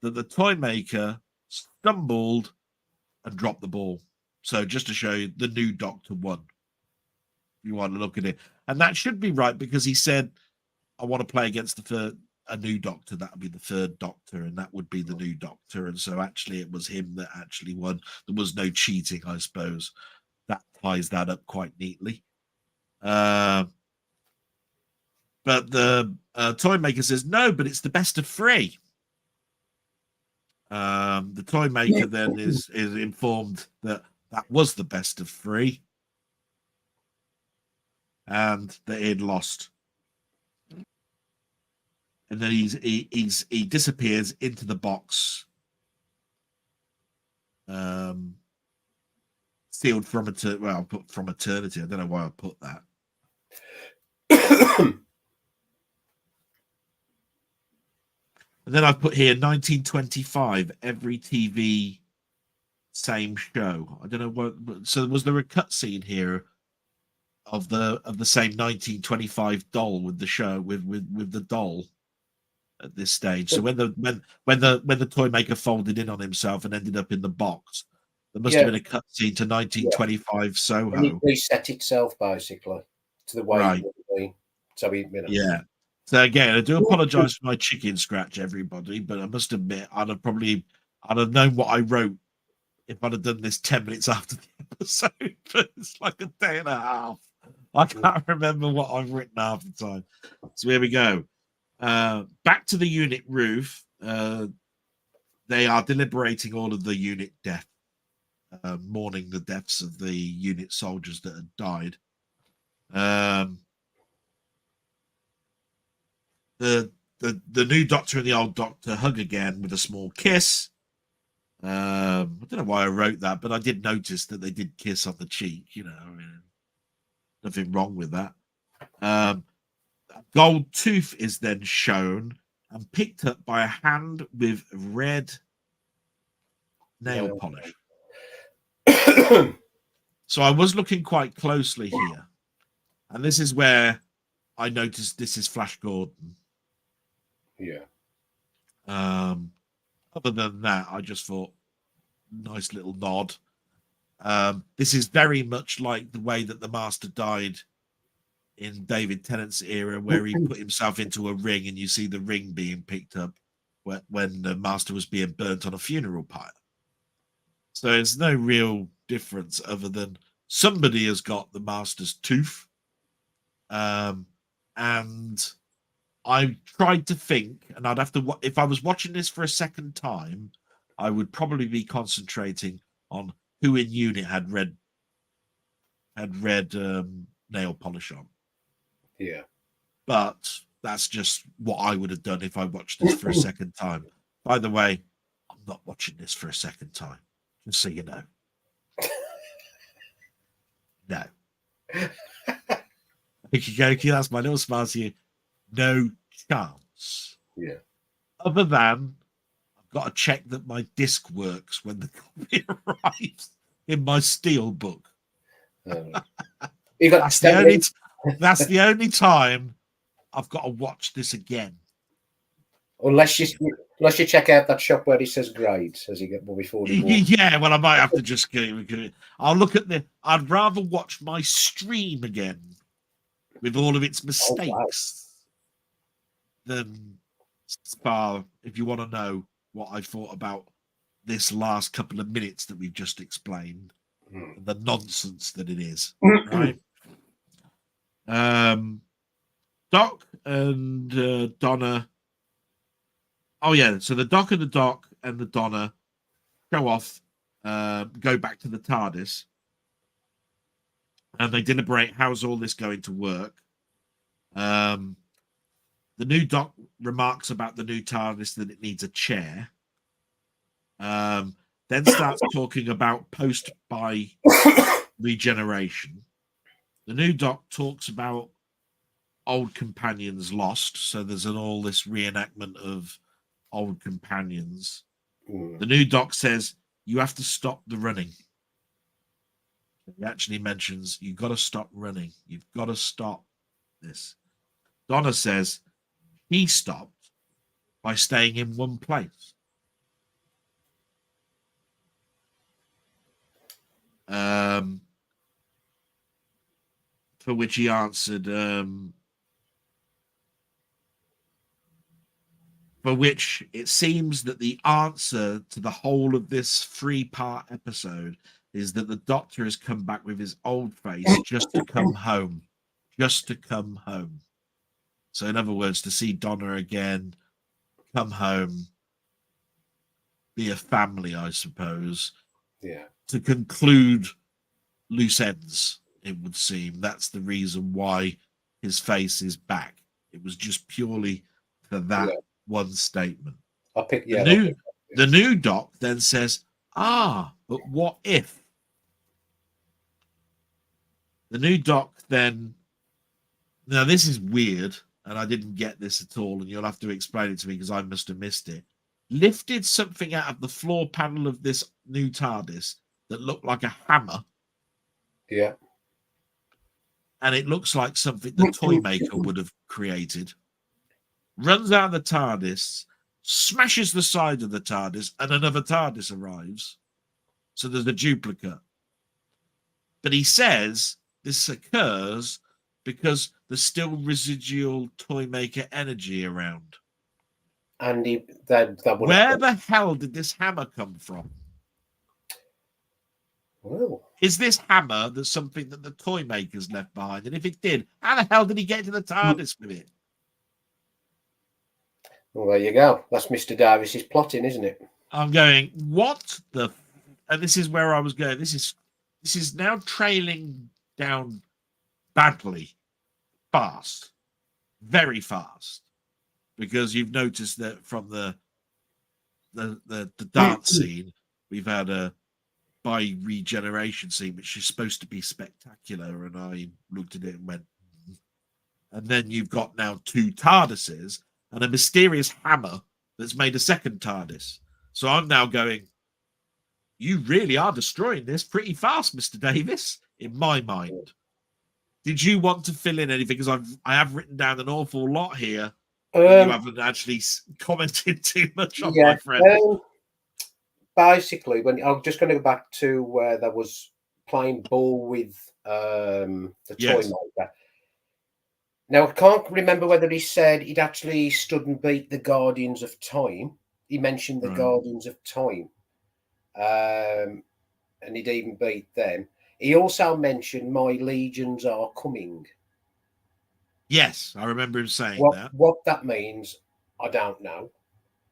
that the Toymaker stumbled and dropped the ball. So just to show you, the new Doctor won. If you want to look at it. And that should be right, because he said, I want to play against a new Doctor. That would be the 3rd Doctor, and that would be the new Doctor. And so actually it was him that actually won. There was no cheating, I suppose. That ties that up quite neatly. But the Toymaker says, no, but it's the best of 3. The Toymaker then is informed that was the best of 3 and that he'd lost. And then he disappears into the box, sealed from from eternity. I don't know why I put that. And then I've put here 1925, every TV, same show. I don't know what. So was there a cutscene here of the same 1925 doll with the show with the doll at this stage? So when the Toymaker folded in on himself and ended up in the box, there must have been a cutscene to 1925 Soho. And it reset itself basically to the way it would be. So yeah. So again, I do apologise for my chicken scratch, everybody, but I must admit I'd have known what I wrote if I'd have done this 10 minutes after the episode. But it's like a day and a half. I can't remember what I've written half the time. So here we go. Back to the unit roof. They are deliberating all of the unit death, mourning the deaths of the unit soldiers that had died. The new Doctor and the old Doctor hug again with a small kiss. I don't know why I wrote that, but I did notice that they did kiss on the cheek. You know, I mean, nothing wrong with that. Gold tooth is then shown and picked up by a hand with red nail polish. So I was looking quite closely here, and this is where I noticed this is Flash Gordon. Yeah. Other than that, I just thought nice little nod. This is very much like the way that the Master died in David Tennant's era, where he put himself into a ring and you see the ring being picked up when the Master was being burnt on a funeral pyre. So there's no real difference other than somebody has got the Master's tooth. And I tried to think, and I'd have to, if I was watching this for a second time, I would probably be concentrating on who in unit had red nail polish on. Yeah. But that's just what I would have done if I watched this for a second time. By the way, I'm not watching this for a second time, just so you know. No. Okey-dokey, that's my little smile to you. No chance. Yeah. Other than I've got to check that my disc works when the copy arrives in my steel book. You got that's the only time I've got to watch this again. Unless you check out that shop where he says grades as he get before he walks. Yeah, well, I might have to just go. I'll look at I'd rather watch my stream again with all of its mistakes than Spa, if you want to know what I thought about this last couple of minutes that we've just explained, the nonsense that it is, right? Doc and Donna. Oh yeah, so the Doc and the Donna go off, go back to the TARDIS, and they deliberate how's all this going to work. The new Doc remarks about the new TARDIS that it needs a chair. Then starts talking about post-by regeneration. The new Doc talks about old companions lost. So there's all this reenactment of old companions. The new Doc says, you have to stop the running. He actually mentions, you've got to stop running. You've got to stop this. Donna says, he stopped by staying in one place. For which he answered, for which it seems that the answer to the whole of this 3-part episode is that the Doctor has come back with his old face just to come home. just to come home. So, in other words, to see Donna again, come home, be a family, I suppose. Yeah. To conclude loose ends, it would seem. That's the reason why his face is back. It was just purely for that one statement. The new doc then says, but what if? The new doc then, now this is weird, and I didn't get this at all, and you'll have to explain it to me because I must have missed it. Lifted something out of the floor panel of this new TARDIS that looked like a hammer. Yeah. And it looks like something the Toymaker would have created. Runs out of the TARDIS, smashes the side of the TARDIS, and another TARDIS arrives. So there's a duplicate. But he says this occurs because there's still residual Toymaker energy around. And where the hell did this hammer come from? Well, is this hammer that's something that the Toymaker's left behind? And if it did, how the hell did he get to the TARDIS with it? Well, there you go. That's Mr. Davis's plotting, isn't it? I'm going, what the... And this is where I was going. This is now trailing down badly, fast, very fast, because you've noticed that from the dance scene, we've had a regeneration scene, which is supposed to be spectacular, and I looked at it and went, and then you've got now two TARDISes and a mysterious hammer that's made a second TARDIS. So I'm now going, you really are destroying this pretty fast, Mr. Davis, in my mind. Did you want to fill in anything? Because I have written down an awful lot here. You haven't actually commented too much on, my friend. Basically, when I'm just going to go back to where there was playing ball with the Toymaker. Now, I can't remember whether he said he'd actually stood and beat the Guardians of Time. He mentioned the Guardians of Time. And he'd even beat them. He also mentioned my legions are coming. Yes, I remember him saying that. What that means, I don't know.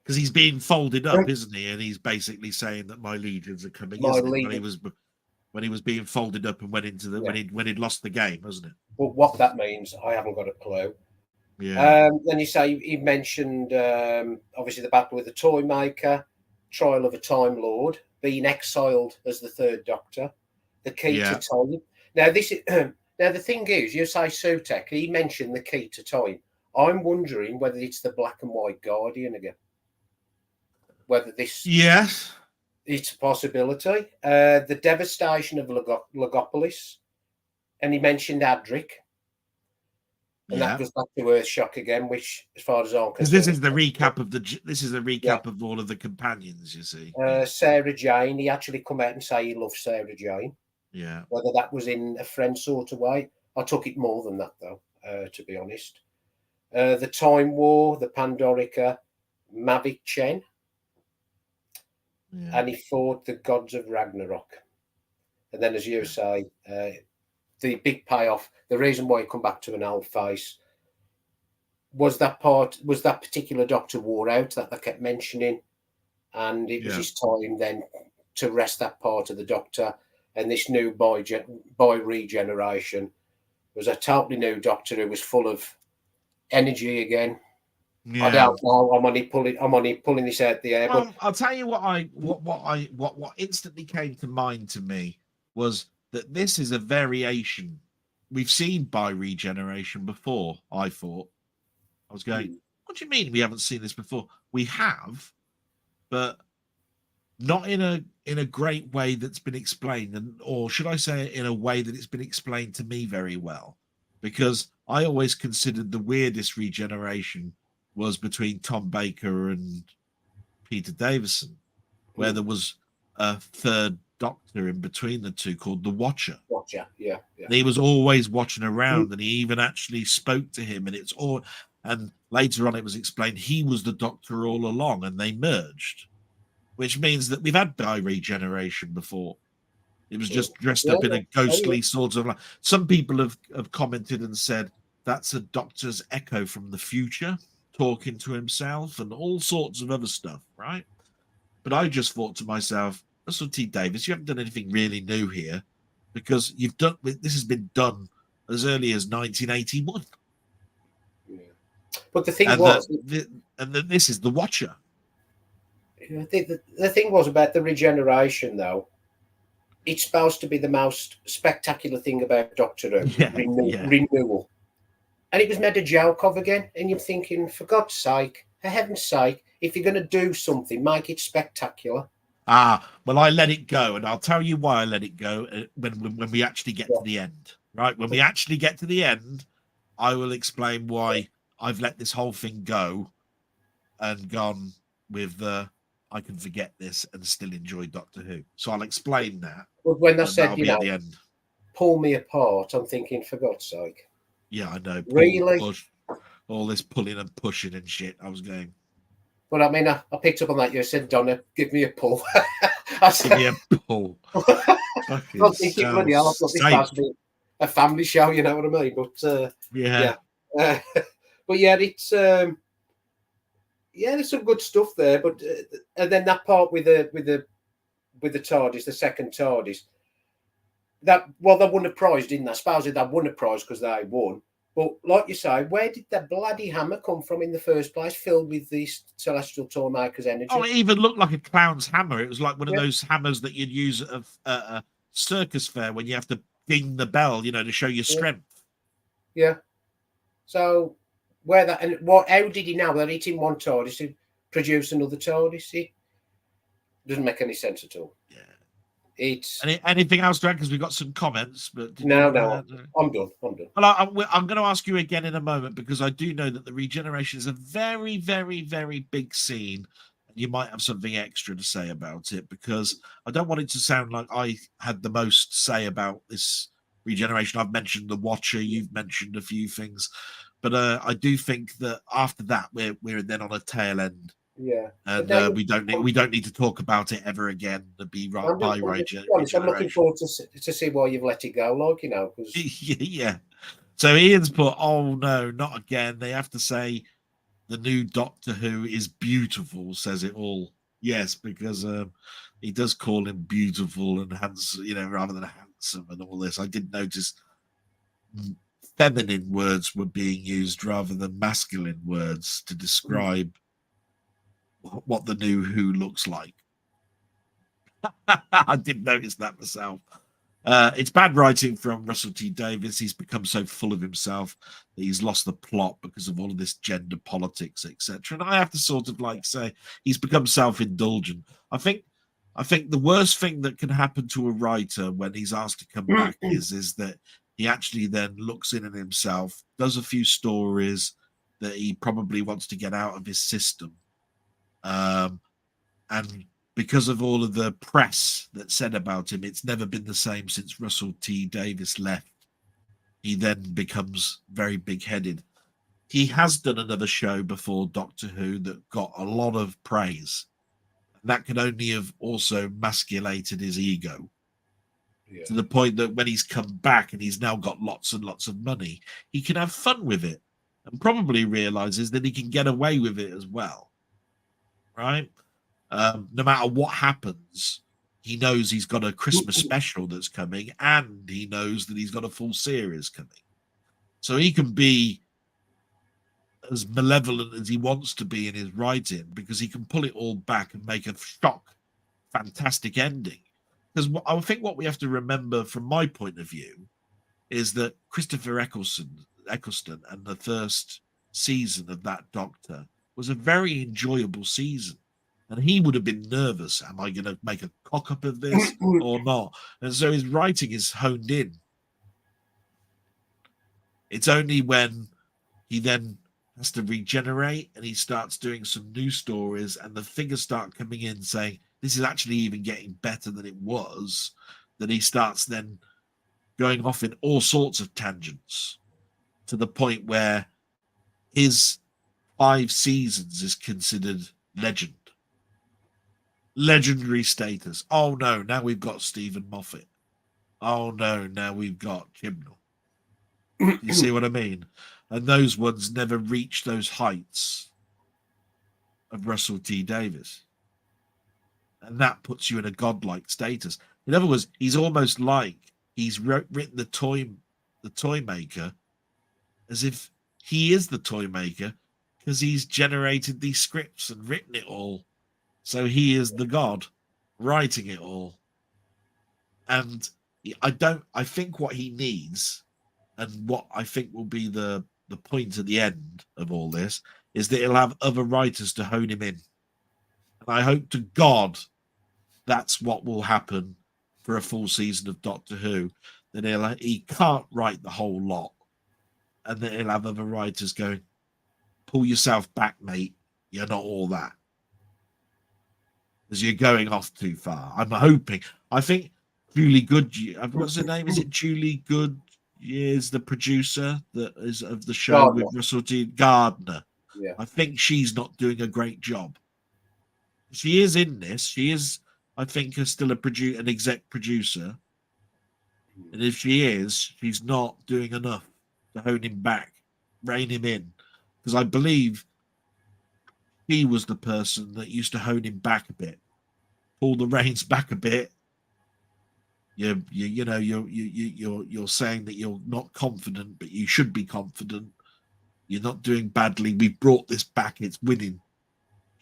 Because he's being folded up, isn't he? And he's basically saying that my legions are coming. When he was being folded up and went into the when he'd lost the game, wasn't it? But what that means, I haven't got a clue. Yeah. Then you say he mentioned obviously the battle with the Toymaker, trial of a Time Lord, being exiled as the Third Doctor, the key to time. Now this is now the thing is, you say Sutek, he mentioned the key to time. I'm wondering whether it's the black and white Guardian again. Whether this it's a possibility. The devastation of Logopolis, and he mentioned Adric. And that goes back to Earthshock again, which, as far as I'm concerned, this is the recap of all of the companions. You see, Sarah Jane. He actually come out and say he loves Sarah Jane. Yeah. Whether that was in a friend sort of way, I took it more than that, though. To be honest, the Time War, the Pandorica, Mavic Chen, and he fought the gods of Ragnarok. And then, as you say, the big payoff, the reason why he come back to an old face was that particular Doctor wore out that they kept mentioning, and it was his time then to rest that part of the Doctor, and this new boy regeneration was a totally new Doctor who was full of energy again. I don't know. I'm only pulling this out the air. Well, I'll tell you what instantly came to mind to me was that this is a variation. We've seen bi-regeneration before, I thought. I was going, what do you mean we haven't seen this before? We have, but not in a great way that's been explained, or should I say in a way that it's been explained to me very well. Because I always considered the weirdest regeneration was between Tom Baker and Peter Davison, where there was a third Doctor in between the two called the Watcher. Yeah. And he was always watching around, and he even actually spoke to him. And later on, it was explained he was the Doctor all along, and they merged, which means that we've had bi-regeneration before. It was just dressed Yeah, up in a yeah. ghostly sort of. Like, some people have commented and said that's a Doctor's echo from the future, talking to himself and all sorts of other stuff, right? But I just thought to myself, Russell T Davies, you haven't done anything really new here, because you've done this has been done as early as 1981. Yeah. But the thing And was, this is the Watcher. the thing was about the regeneration, though. It's supposed to be the most spectacular thing about Doctor Who, renewal. And it was made a joke of again. And you're thinking, for God's sake, for heaven's sake, if you're going to do something, make it spectacular. Well, I let it go, and I'll tell you why I let it go when we actually get to the end. Right? When we actually get to the end, I will explain why I've let this whole thing go and gone with I can forget this and still enjoy Doctor Who. So I'll explain that. But when I said, at the end, pull me apart, I'm thinking, for God's sake. Yeah, I know. Really? Push, all this pulling and pushing and shit. I was going. But I mean, I picked up on that. You said, Donna, give me a pull. I said, give me a pull. I'm thinking, bloody hell, I've got this supposed to be a family show, you know what I mean? But yeah. But yeah, it's there's some good stuff there. But and then that part with the TARDIS, the second TARDIS, they won a prize, didn't they? I suppose they won a prize because they won. But like you say, where did the bloody hammer come from in the first place, filled with these celestial Toymaker's energy? Oh, it even looked like a clown's hammer. It was like one of those hammers that you'd use at a circus fair when you have to ding the bell, to show your strength. Yeah. So where that and what? How did he know that it's in one TARDIS to produce another TARDIS? It doesn't make any sense at all. Yeah. It's anything else to add? Because we've got some comments, but no, I'm done. Well, I'm going to ask you again in a moment, because I do know that the regeneration is a very, very, very big scene, and you might have something extra to say about it, because I don't want it to sound like I had the most say about this regeneration. I've mentioned the Watcher, you've mentioned a few things, but I do think that after that we're then on a tail end. Yeah, and we don't need to talk about it ever again. To be right by regeneration. I'm looking forward to see why you've let it go, because yeah. So Ian's put, oh no, not again. They have to say the new Doctor Who is beautiful. Says it all. Yes, because he does call him beautiful and handsome, rather than handsome and all this. I did notice feminine words were being used rather than masculine words to describe what the new Who looks like. I did notice that myself. It's bad writing from Russell T Davies. He's become so full of himself that he's lost the plot because of all of this gender politics, etc. And I have to sort of say he's become self-indulgent. I think the worst thing that can happen to a writer when he's asked to come back is that he actually then looks in at himself, does a few stories that he probably wants to get out of his system. And because of all of the press that's said about him, it's never been the same since Russell T Davies left. He then becomes very big-headed. He has done another show before Doctor Who that got a lot of praise. That could only have also masculated his ego to the point that when he's come back and he's now got lots and lots of money, he can have fun with it and probably realizes that he can get away with it as well. Right? No matter what happens, he knows he's got a Christmas special that's coming, and he knows that he's got a full series coming. So he can be as malevolent as he wants to be in his writing, because he can pull it all back and make a fantastic ending. Because I think what we have to remember from my point of view is that Christopher Eccleston and the first season of that Doctor was a very enjoyable season, and he would have been nervous. Am I going to make a cock up of this or not? And so his writing is honed in. It's only when he then has to regenerate and he starts doing some new stories and the figures start coming in saying this is actually even getting better than it was, that he starts then going off in all sorts of tangents, to the point where his 5 seasons is considered legendary status. Oh no, now we've got Stephen Moffat. Oh no, now we've got Chibnall. You see what I mean? And those ones never reach those heights of Russell T Davies. And that puts you in a godlike status. In other words, he's almost like he's written the Toymaker as if he is the Toymaker, because he's generated these scripts and written it all. So he is the god writing it all. And I think what he needs, and what I think will be the point at the end of all this, is that he'll have other writers to hone him in. And I hope to God that's what will happen for a full season of Doctor Who. That he can't write the whole lot, and then he'll have other writers going, pull yourself back, mate. You're not all that, because you're going off too far. I'm hoping. I think Julie Good. What's her name? Is it Julie Good? Is the producer that is of the show Gardner. with Russell T. Gardner. Yeah. I think she's not doing a great job. She is in this. She is, I think, still an exec producer. And if she is, she's not doing enough to hone him back, rein him in. Because I believe he was the person that used to hone him back a bit, pull the reins back a bit. You're saying that you're not confident, but you should be confident. You're not doing badly. We brought this back. It's winning.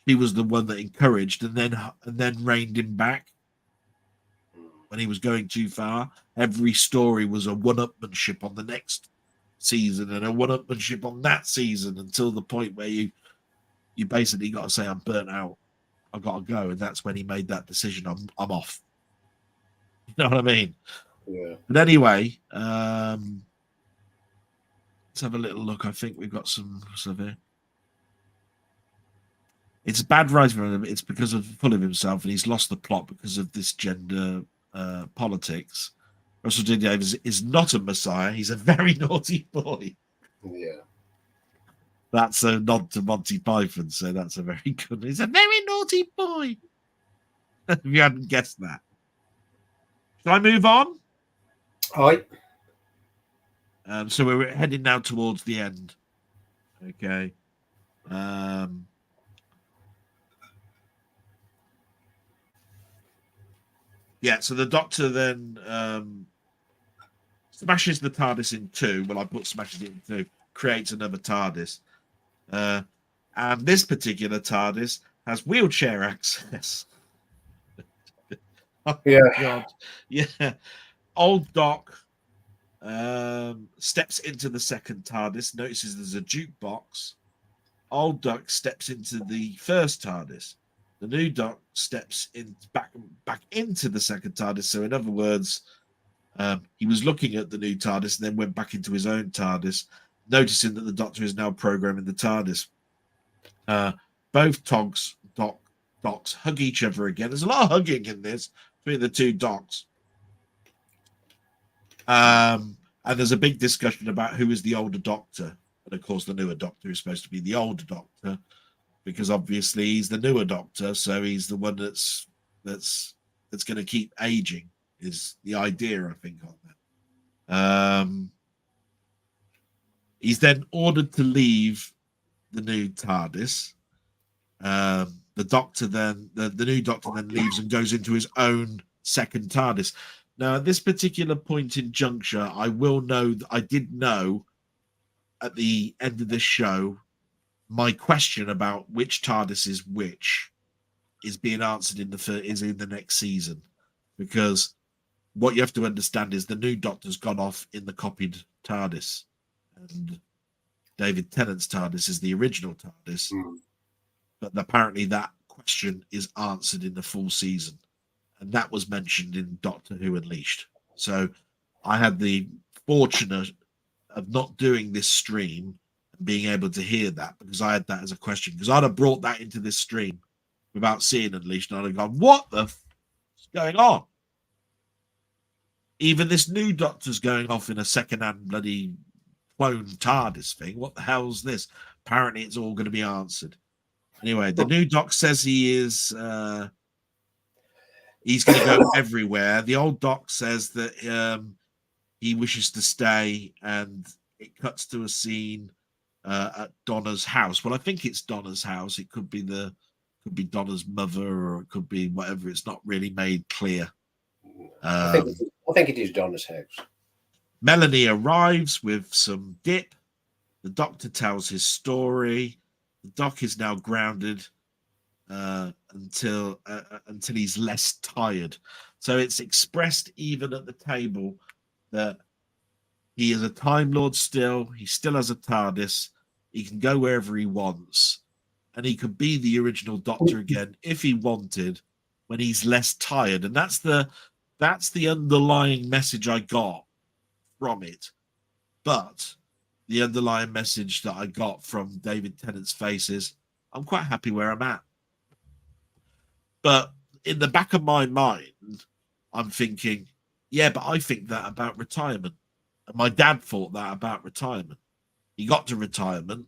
She was the one that encouraged and then reined him back when he was going too far. Every story was a one-upmanship on the next season and a one-upmanship on that season, until the point where you basically got to say, I'm burnt out. I've got to go. And that's when he made that decision. I'm off. You know what I mean? Yeah. But anyway, let's have a little look. I think we've got some stuff here. It's bad writing for him. It's because of full of himself, and he's lost the plot because of this gender politics. Russell T Davies is not a messiah. He's a very naughty boy. Yeah. That's a nod to Monty Python, so that's a very good. He's a very naughty boy. If you hadn't guessed that. Shall I move on? Hi. So we're heading now towards the end. Okay. Yeah, so the Doctor then smashes the TARDIS in two. Well, I put smashes it in two. Creates another TARDIS. And this particular TARDIS has wheelchair access. Oh, yeah. God. Yeah. Old Doc steps into the second TARDIS, notices there's a jukebox. Old Doc steps into the first TARDIS. The new Doc steps in back into the second TARDIS. So, in other words, he was looking at the new TARDIS and then went back into his own TARDIS, noticing that the Doctor is now programming the TARDIS. Both Docs hug each other again. There's a lot of hugging in this between the two Docs. And there's a big discussion about who is the older Doctor. And, of course, the newer Doctor is supposed to be the older Doctor, because obviously he's the newer Doctor, so he's the one that's going to keep aging, is the idea, I think, on that. He's then ordered to leave the new TARDIS. The Doctor then, the new Doctor then leaves and goes into his own second TARDIS. Now, at this particular point in juncture, I will know that I did know at the end of this show, my question about which TARDIS is which is being answered in the next season, because what you have to understand is the new Doctor's gone off in the copied TARDIS, and David Tennant's TARDIS is the original TARDIS. But apparently that question is answered in the full season, and that was mentioned in Doctor Who Unleashed. So I had the fortunate of not doing this stream and being able to hear that, because I had that as a question, because I'd have brought that into this stream without seeing Unleashed, and I'd have gone, what the f is going on? Even this new Doctor's going off in a second-hand bloody clone TARDIS thing. What the hell's this? Apparently it's all going to be answered. Anyway, the new Doc says he is He's going to go everywhere. The old doc says that he wishes to stay, and it cuts to a scene at Donna's house. Well, I think it's Donna's house. It could be Donna's mother, or it could be whatever. It's not really made clear. I think it is Donna's house. Melanie arrives with some dip. The doctor tells his story. The doc is now grounded until he's less tired. So it's expressed even at the table that he is a Time Lord still. He still has a TARDIS. He can go wherever he wants. And he could be the original Doctor again if he wanted, when he's less tired. And that's the underlying message I got from it. But the underlying message that I got from David Tennant's face is, I'm quite happy where I'm at. But in the back of my mind, I'm thinking, yeah, but I think that about retirement. And my dad thought that about retirement. He got to retirement.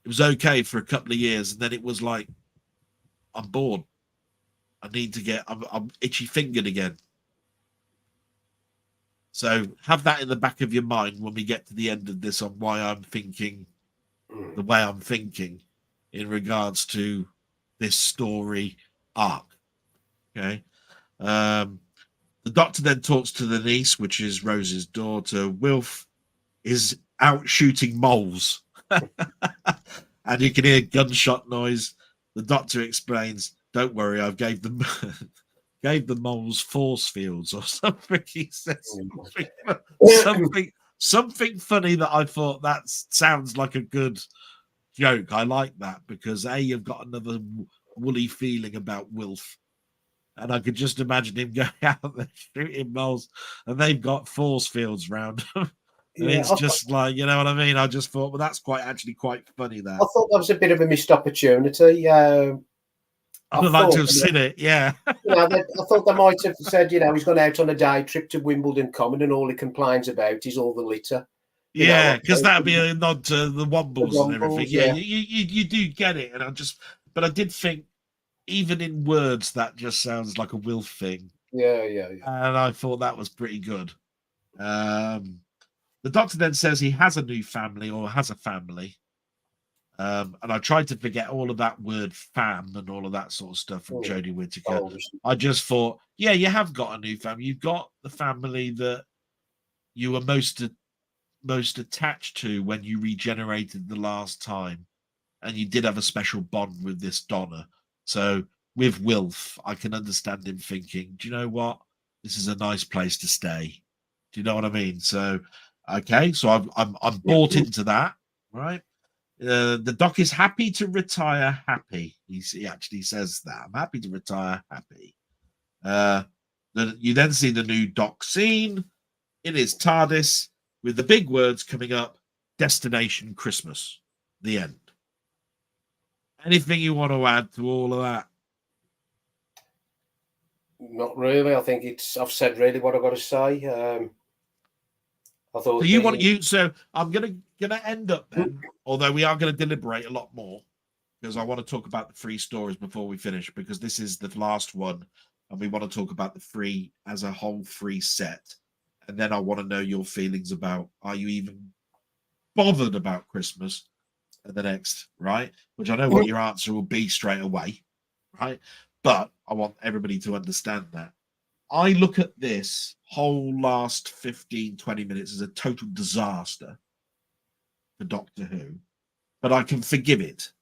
It was okay for a couple of years. And then it was like, I'm bored. I need to I'm itchy fingered again. So have that in the back of your mind when we get to the end of this on why I'm thinking the way I'm thinking in regards to this story arc. Okay. The doctor then talks to the niece, which is Rose's daughter. Wilf is out shooting moles. And you can hear gunshot noise. The doctor explains, don't worry, I've gave them moles force fields or something. He says something funny that I thought that sounds like a good joke. I like that because you've got another woolly feeling about Wilf. And I could just imagine him going out there shooting moles, and they've got force fields round them. And it's just like, you know what I mean? I just thought, well, that's actually quite funny there. I thought that was a bit of a missed opportunity. I would like to have seen it, yeah. I thought they might have said, he's gone out on a day trip to Wimbledon Common and all he complains about is all the litter. Yeah, because that'd be a nod to the Wombles and everything. Yeah, you do get it. And I did think, even in words, that just sounds like a Wilf thing. Yeah. And I thought that was pretty good. The doctor then says he has a new family, or has a family. And I tried to forget all of that word fam and all of that sort of stuff from Jodie Whittaker. I just thought, yeah, you have got a new family. You've got the family that you were most attached to when you regenerated the last time. And you did have a special bond with this Donna. So with Wilf, I can understand him thinking, do you know what? This is a nice place to stay. Do you know what I mean? So, okay, so I'm bought into that, right? The doc is happy to retire happy. He actually says that. I'm happy to retire happy. You then see the new doc scene in his TARDIS with the big words coming up, Destination Christmas, the end. Anything you want to add to all of that? Not really. I think I've said really what I've got to say. I thought. So I'm gonna end up then, although we are going to deliberate a lot more, because I want to talk about the 3 stories before we finish, because this is the last one, and we want to talk about the 3 as a whole 3 set, and then I want to know your feelings about, are you even bothered about Christmas at the next, right? Which I know what your answer will be straight away, right? But I want everybody to understand that. I look at this whole last 15, 20 minutes as a total disaster for Doctor Who, but I can forgive it,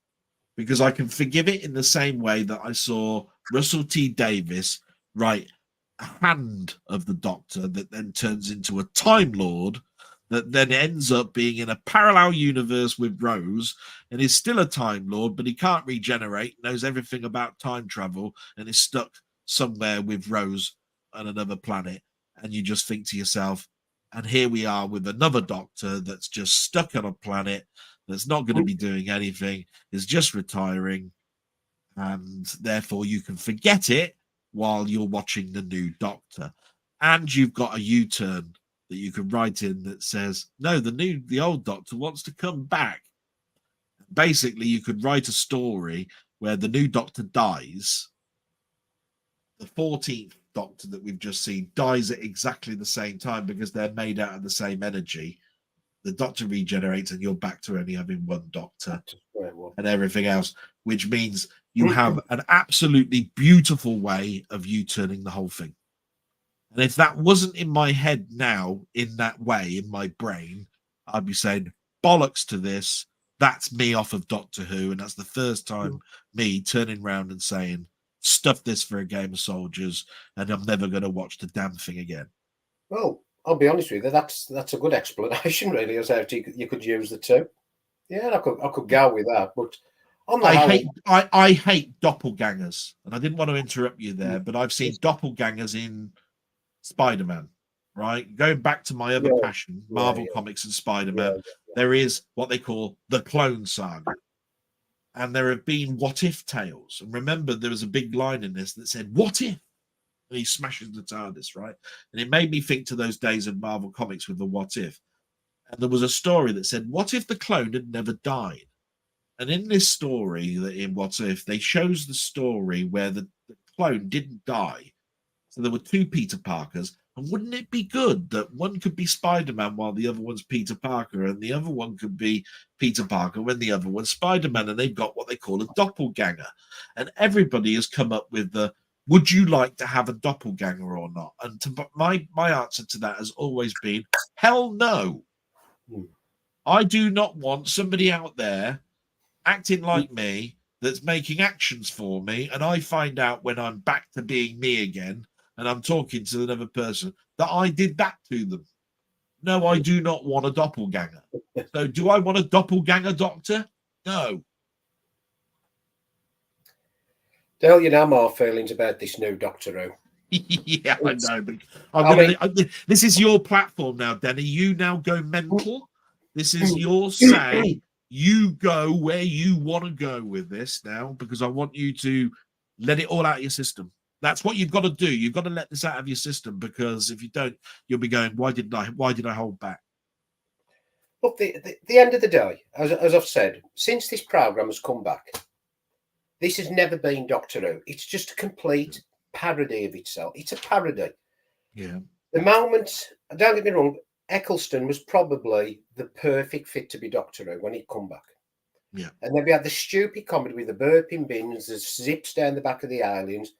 because I can forgive it in the same way that I saw Russell T Davies write a hand of the Doctor that then turns into a Time Lord that then ends up being in a parallel universe with Rose and is still a Time Lord, but he can't regenerate, knows everything about time travel, and is stuck somewhere with Rose on another planet. And you just think to yourself, and here we are with another Doctor that's just stuck on a planet that's not going to be doing anything, is just retiring, and therefore you can forget it while you're watching the new Doctor. And you've got a U-turn that you can write in that says, no, the old Doctor wants to come back. Basically, you could write a story where the new Doctor dies, the 14th Doctor that we've just seen dies at exactly the same time because they're made out of the same energy. The Doctor regenerates and you're back to only having one Doctor and everything else, which means you have an absolutely beautiful way of you turning the whole thing. And if that wasn't in my head now, in that way, in my brain, I'd be saying, bollocks to this. That's me off of Doctor Who. And that's the first time me turning around and saying, stuff this for a game of soldiers, and I'm never going to watch the damn thing again. Well, I'll be honest with you, that's a good explanation, really, as how you could use the two. Yeah, I could go with that. But on the I hate doppelgangers. And I didn't want to interrupt you there, but I've seen doppelgangers in Spider-Man, right? Going back to my other passion, Marvel Comics and Spider-Man, there is what they call the Clone Saga. And there have been what if tales. And remember, there was a big line in this that said, what if? And he smashes the TARDIS, right? And it made me think to those days of Marvel Comics with the what if. And there was a story that said, what if the clone had never died? And in this story, in What If, they shows the story where the clone didn't die. So there were two Peter Parkers. And wouldn't it be good that one could be Spider-Man while the other one's Peter Parker, and the other one could be Peter Parker when the other one's Spider-Man, and they've got what they call a doppelganger. And everybody has come up with the, would you like to have a doppelganger or not? And my answer to that has always been, hell no. I do not want somebody out there acting like me that's making actions for me, and I find out when I'm back to being me again and I'm talking to another person that I did that to them. No, I do not want a doppelganger. So do I want a doppelganger Doctor? No. Dale, you know my feelings about this new Doctor Who. Yeah, I know. But this is your platform now, Denny. You now go mental. This is your say. You go where you want to go with this now, because I want you to let it all out of your system. That's what you've got to do. You've got to let this out of your system, because if you don't, you'll be going, why did I hold back? Look, the end of the day, as I've said, since this programme has come back, this has never been Doctor Who. It's just a complete parody of itself. It's a parody. Yeah. The moment, don't get me wrong, Eccleston was probably the perfect fit to be Doctor Who when it come back. Yeah. And then we had the stupid comedy with the burping bins, the zips down the back of the aliens.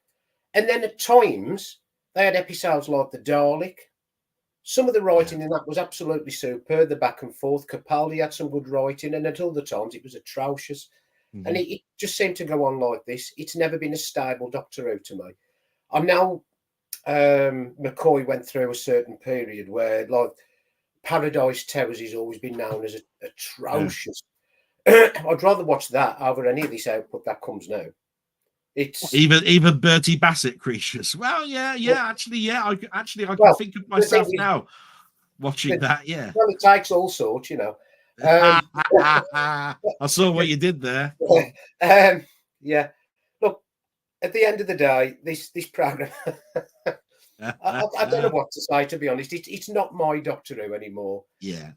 And then at times, they had episodes like the Dalek. Some of the writing in that was absolutely superb, the back and forth. Capaldi had some good writing, and at other times it was atrocious. Mm-hmm. And it just seemed to go on like this. It's never been a stable Doctor Who to me. I'm now, McCoy went through a certain period where, like, Paradise Towers has always been known as atrocious. I'd rather watch that over any of this output that comes now. It's even Bertie Bassett creatures. Well, yeah. I can think of myself now watching that. Yeah. Well, it takes all sorts, you know. I saw what you did there. Yeah. Look, at the end of the day, this program, I don't know what to say, to be honest. It's not my Doctor Who anymore. Yeah.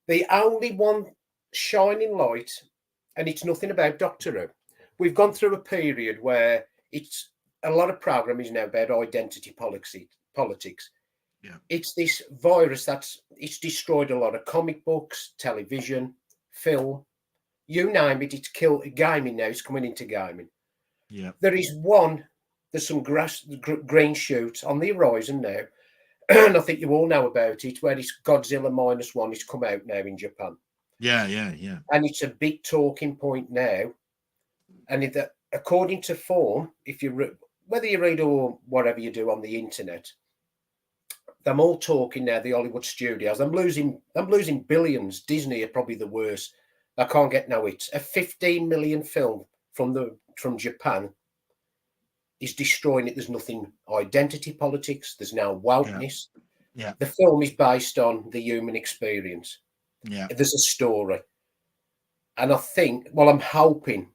The only one shining light, and it's nothing about Doctor Who. We've gone through a period where it's a lot of programming is now about identity politics. Yeah. It's this virus it's destroyed a lot of comic books, television, film, you name it. It's killed gaming now. It's coming into gaming. Yeah. There's some green shoots on the horizon now. And I think you all know about it, where it's Godzilla -1 is come out now in Japan. Yeah. And it's a big talking point now. And according to form, whether you read or whatever you do on the internet, they're all talking now, the Hollywood studios. I'm losing billions. Disney are probably the worst. I can't get no hits. A 15 million film from Japan is destroying it. There's nothing identity politics. There's no wokeness. Yeah. The film is based on the human experience. Yeah. There's a story. And I think, I'm hoping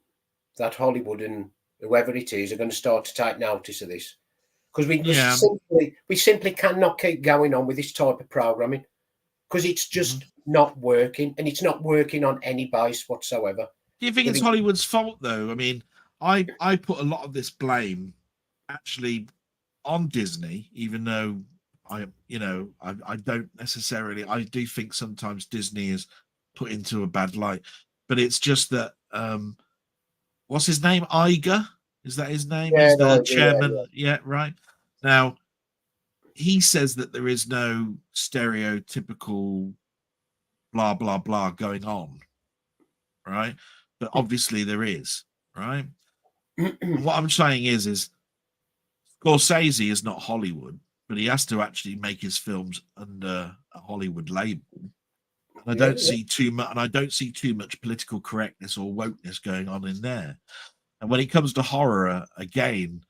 that Hollywood and whoever it is are going to start to take notice of this, because we simply cannot keep going on with this type of programming, because it's just not working, and it's not working on any base whatsoever. Do you think it's Hollywood's fault, though? I mean, I put a lot of this blame actually on Disney, even though I don't necessarily, I do think sometimes Disney is put into a bad light, but it's just that what's his name? Iger? Is that his name? Yeah, He's no, the chairman. Yeah, right. Now, he says that there is no stereotypical blah, blah, blah going on, right? But obviously there is, right? And what I'm saying is Scorsese is not Hollywood, but he has to actually make his films under a Hollywood label. And I don't see too much, and I don't see too much political correctness or wokeness going on in there. And when it comes to horror, again,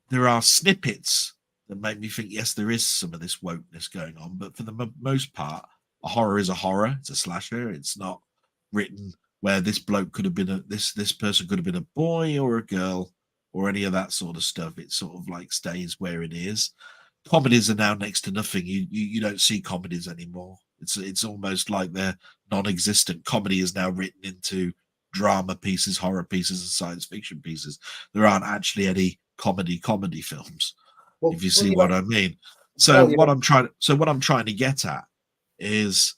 there are snippets that make me think, yes, there is some of this wokeness going on. But for the most part, a horror is a horror. It's a slasher. It's not written where this bloke could have been this person could have been a boy or a girl or any of that sort of stuff. It sort of like stays where it is. Comedies are now next to nothing. You don't see comedies anymore. It's almost like they're non-existent. Comedy is now written into drama pieces, horror pieces, and science fiction pieces. There aren't actually any comedy films, if you see what I mean. So what I'm trying to get at is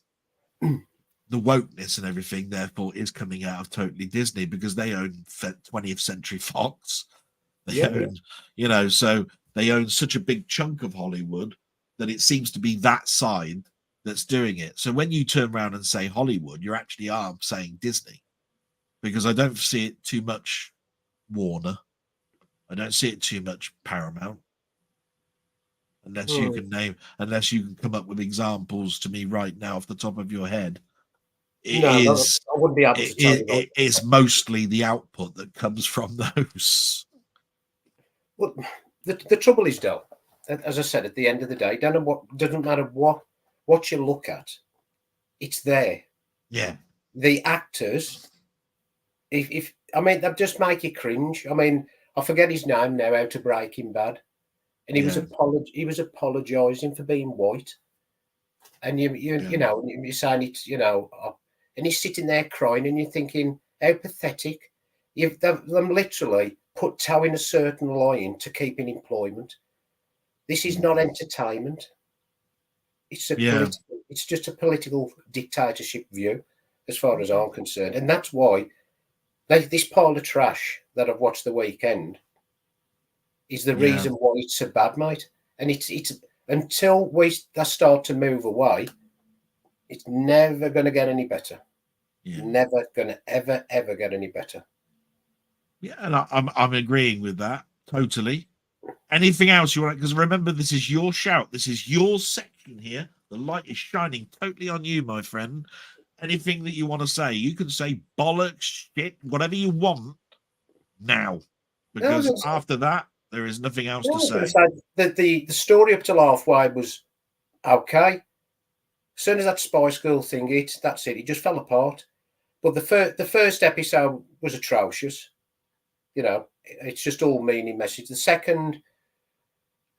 the wokeness and everything, therefore, is coming out of totally Disney because they own 20th Century Fox. They own, so they own such a big chunk of Hollywood that it seems to be that side that's doing it. So when you turn around and say Hollywood, you actually are saying Disney, because I don't see it too much Warner. I don't see it too much Paramount. Unless you can come up with examples to me right now off the top of your head. I wouldn't be able to tell you. It is mostly the output that comes from those. Well, the trouble is, Del, as I said, at the end of the day, doesn't matter what you look at, it's there. Yeah. The actors, if I mean, that just make you cringe. I mean, I forget his name now, out of Breaking Bad, and he was apologizing for being white, and you're saying it's and he's sitting there crying, and you're thinking how pathetic. Them literally put towing a certain line to keep in employment. This is not entertainment. It's it's just a political dictatorship view, as far as I'm concerned, and that's why this pile of trash that I've watched the weekend is the reason why it's so bad, mate. And it's until we start to move away, it's never going to get any better. Never going to ever get any better. Yeah, and I'm agreeing with that totally. Anything else you want? Because remember, this is your shout. This is your section here. The light is shining totally on you, my friend. Anything that you want to say, you can say bollocks, shit, whatever you want now. Because after that, there is nothing else to say. The story up till halfway was okay. As soon as that Spice Girl thing hit, that's it. It just fell apart. But the first episode was atrocious. It's just all meaning message. The second,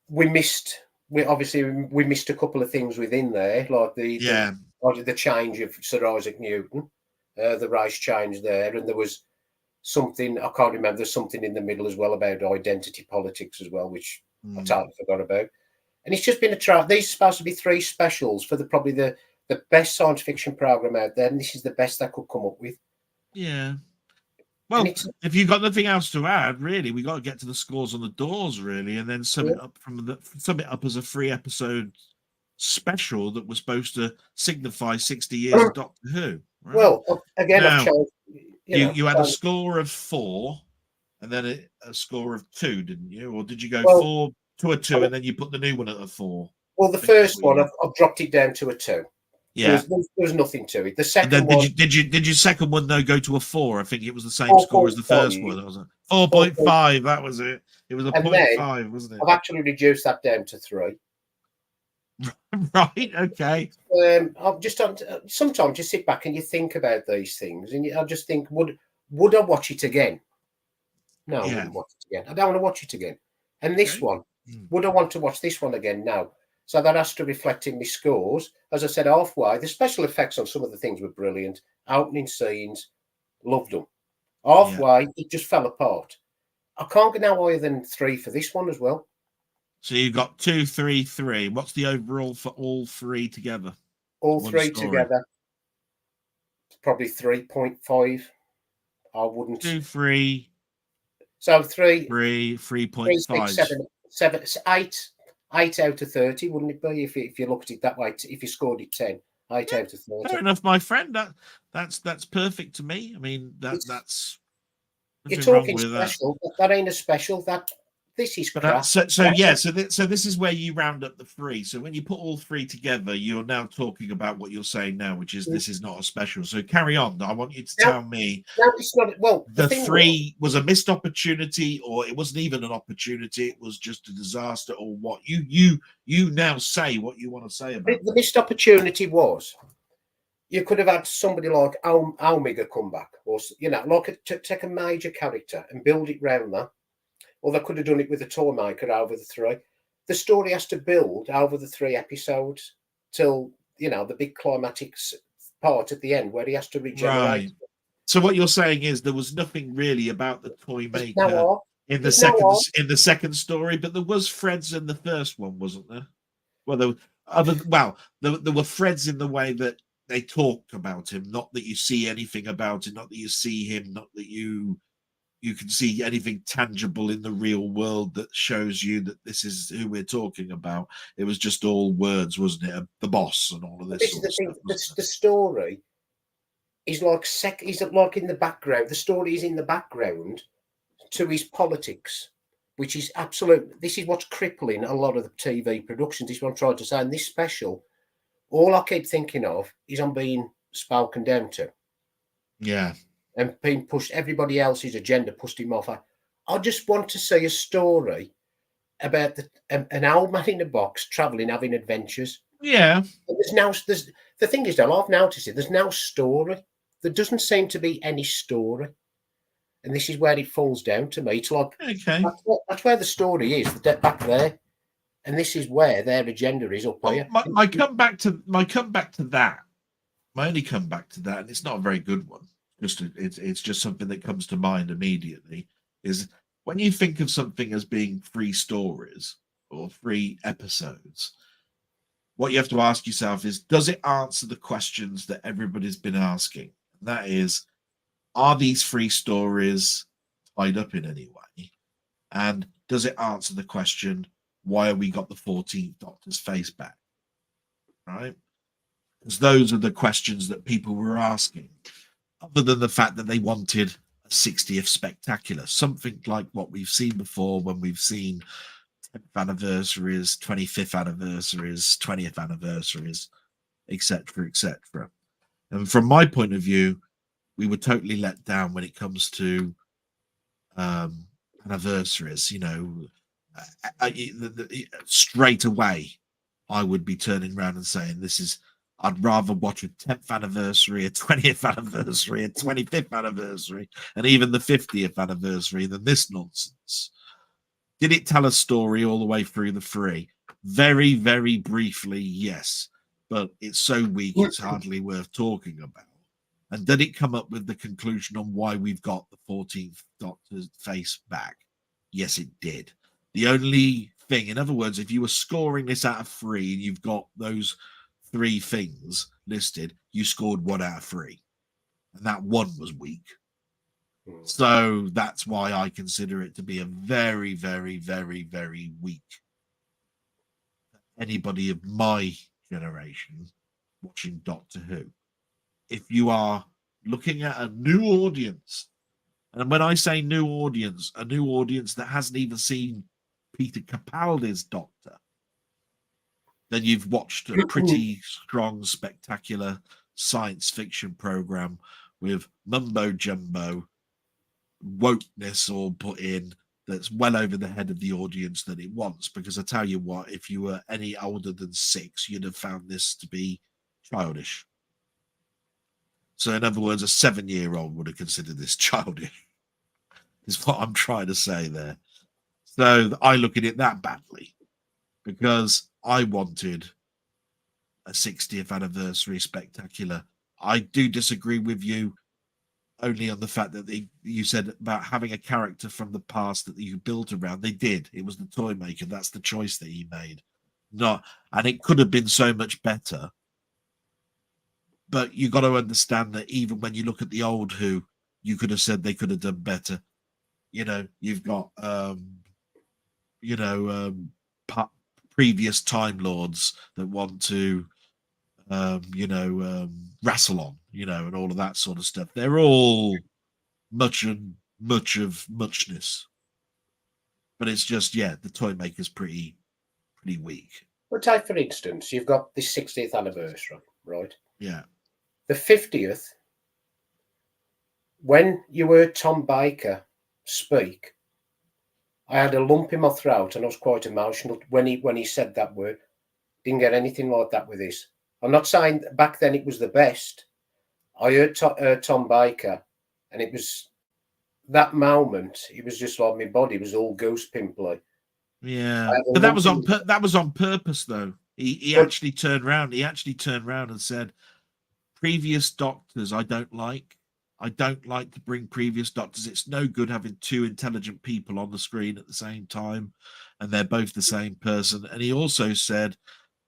we missed a couple of things within there, like the change of Sir Isaac Newton, the race change there, and there was something I can't remember. There's something in the middle as well about identity politics as well, which I totally forgot about. And it's just been these are supposed to be 3 specials for probably the best science fiction program out there, and this is the best I could come up with. Yeah. Well, if you've got nothing else to add, really, we got to get to the scores on the doors, really, and then sum it up as a 3-episode special that was supposed to signify 60 years of Doctor Who. Right? Well, again, I've chose, you had a score of 4, and then a score of 2, didn't you? Or did you go 4 to a 2, and then you put the new one at a 4? Well, the first one, I've dropped it down to a 2. Yeah, there was nothing to it. The second one, did your second one though go to a 4? I think it was the same score as the first one. That was 4.5. That was it. It was a 0.5, wasn't it? I've actually reduced that down to 3. Right. Okay. I'm just sometimes you sit back and you think about these things, and I just think, would I watch it again? No, I wouldn't watch it again. I don't want to watch it again. And this one, would I want to watch this one again? No. So that has to reflect in my scores. As I said, halfway, the special effects on some of the things were brilliant. Opening scenes, loved them. Halfway, it just fell apart. I can't get no higher than 3 for this one as well. So you've got 2, 3, 3. What's the overall for all three together? All One three story. together, probably 3.5. I wouldn't. 2, 3. So 3, 3.5. 6, 7, 8 out of 30, wouldn't it be if you looked at it that way? If you scored it 10, 8 out of 30. Fair enough, my friend. That's perfect to me. I mean, that's you're nothing wrong talking with that. special. That ain't a special. This is crap. So this is where you round up the three. So when you put all three together, you're now talking about what you're saying now, which is this is not a special. So carry on. I want you to tell me. No, it's not. Well, the three was a missed opportunity, or it wasn't even an opportunity. It was just a disaster, or what? You now say what you want to say about the missed opportunity was. You could have had somebody like Omega come back, or like take a major character and build it round that. Or they could have done it with a Toymaker over the three. The story has to build over the 3 episodes till the big climactic part at the end where he has to regenerate. Right. So what you're saying is there was nothing really about the Toymaker in the second story, but there was threads in the first one, wasn't there? Well, there were threads in the way that they talked about him, not that you see anything about him, not that you see him, not that you can see anything tangible in the real world that shows you that this is who we're talking about. It was just all words, wasn't it? The boss and all of this. This is the thing. The story is like in the background. The story is in the background to his politics, which is absolute. This is what's crippling a lot of the TV productions. This is what I'm trying to say. And this special, all I keep thinking of is I'm being spoken down to. Yeah. And being pushed, everybody else's agenda pushed him off. I just want to see a story about an old man in a box traveling, having adventures. Yeah. There's the thing is, though, I've noticed it. There's no story. There doesn't seem to be any story, and this is where it falls down to me. It's like that's where the story is, back there, and this is where their agenda is up here. My comeback to that. My only comeback to that, and it's not a very good one. It's just something that comes to mind immediately, is when you think of something as being 3 stories or 3 episodes, what you have to ask yourself is, does it answer the questions that everybody's been asking? And that is, are these 3 stories tied up in any way? And does it answer the question, why have we got the 14th Doctor's face back? Right? Because those are the questions that people were asking. Other than the fact that they wanted a 60th spectacular, something like what we've seen before when we've seen 10th anniversaries, 25th anniversaries, 20th anniversaries, etc., etc. And from my point of view, we were totally let down when it comes to anniversaries. Straight away, I would be turning around and saying, I'd rather watch a 10th anniversary, a 20th anniversary, a 25th anniversary, and even the 50th anniversary than this nonsense. Did it tell a story all the way through the 3? Very, very briefly, yes. But it's so weak, it's hardly worth talking about. And did it come up with the conclusion on why we've got the 14th Doctor's face back? Yes, it did. The only thing, in other words, if you were scoring this out of 3 and you've got those 3 things listed, you scored 1 out of 3, and that 1 was weak. So that's why I consider it to be a very, very, very, very weak. Anybody of my generation watching Doctor Who, if you are looking at a new audience, and when I say new audience, a new audience that hasn't even seen Peter Capaldi's Doctor, then you've watched a pretty strong, spectacular science fiction program with mumbo jumbo wokeness all put in that's well over the head of the audience that it wants. Because I tell you what, if you were any older than 6, you'd have found this to be childish. So in other words, a 7-year-old would have considered this childish, is what I'm trying to say there. So I look at it that badly, because I wanted a 60th anniversary spectacular. I do disagree with you. only on the fact that you said about having a character from the past that you built around. They did. It was the Toymaker. That's the choice that he made. And it could have been so much better. But you got to understand that even when you look at the old Who, you could have said they could have done better. You've got previous Time Lords that want to wrestle on, and all of that sort of stuff. They're all much of muchness. But it's just, the Toymaker's pretty weak. Well, take for instance, you've got the 60th anniversary, right? Yeah. The 50th, when you heard Tom Baker speak, I had a lump in my throat and I was quite emotional when he said that word. Didn't get anything like that with this. I'm not saying back then it was the best. I heard Tom Baker, and it was that moment. It was just like my body was all goose pimply. Yeah, but that was on purpose, though. He actually turned around. He actually turned around and said, "Previous Doctors, I don't like. I don't like to bring previous Doctors. It's no good having two intelligent people on the screen at the same time, and they're both the same person." And he also said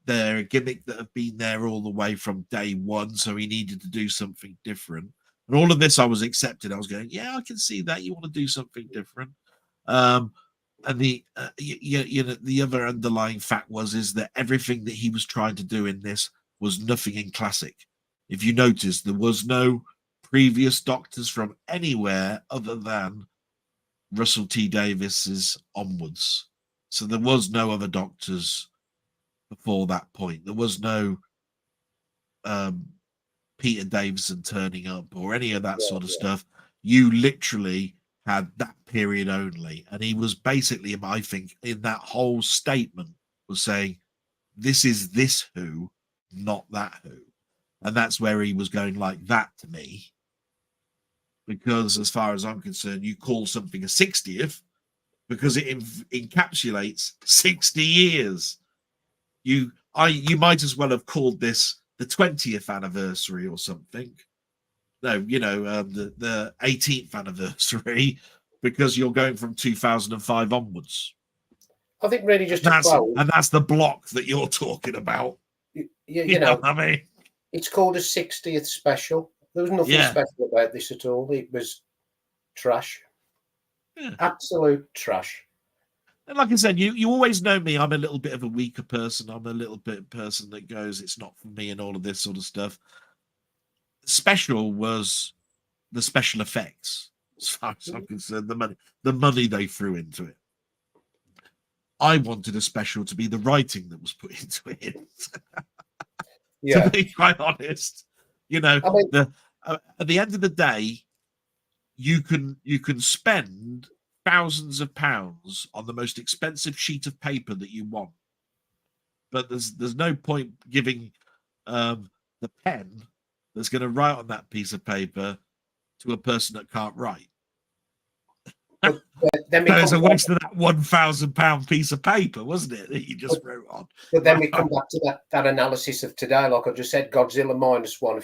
they're a gimmick that have been there all the way from day one, so he needed to do something different. And all of this I was accepted. I was going, yeah, I can see that. You want to do something different. And the the other underlying fact is that everything that he was trying to do in this was nothing in classic. If you notice, there was no previous Doctors from anywhere other than Russell T Davis's onwards. So there was no other Doctors before that point. There was no Peter Davison turning up or any of that sort of stuff. You literally had that period only. And he was basically, I think, in that whole statement was saying, this is this Who, not that Who. And that's where he was going like that to me. Because as far as I'm concerned, you call something a 60th because it encapsulates 60 years. You might as well have called this the 20th anniversary or something. No, the 18th anniversary, because you're going from 2005 onwards. I think really just and that's the block that you're talking about. You know what I mean? It's called a 60th special. There was nothing special about this at all. It was trash. Yeah. Absolute trash. And like I said, you always know me. I'm a little bit of a weaker person. I'm a little bit person that goes, it's not for me and all of this sort of stuff. Special was the special effects, as far as I'm concerned, the money they threw into it. I wanted a special to be the writing that was put into it. To be quite honest, at the end of the day, you can spend thousands of pounds on the most expensive sheet of paper that you want, but there's no point giving the pen that's going to write on that piece of paper to a person that can't write. But then it's a waste of that £1,000 piece of paper, wasn't it, that you just wrote on? But then we come back to that analysis of today. Like I just said, Godzilla -1, a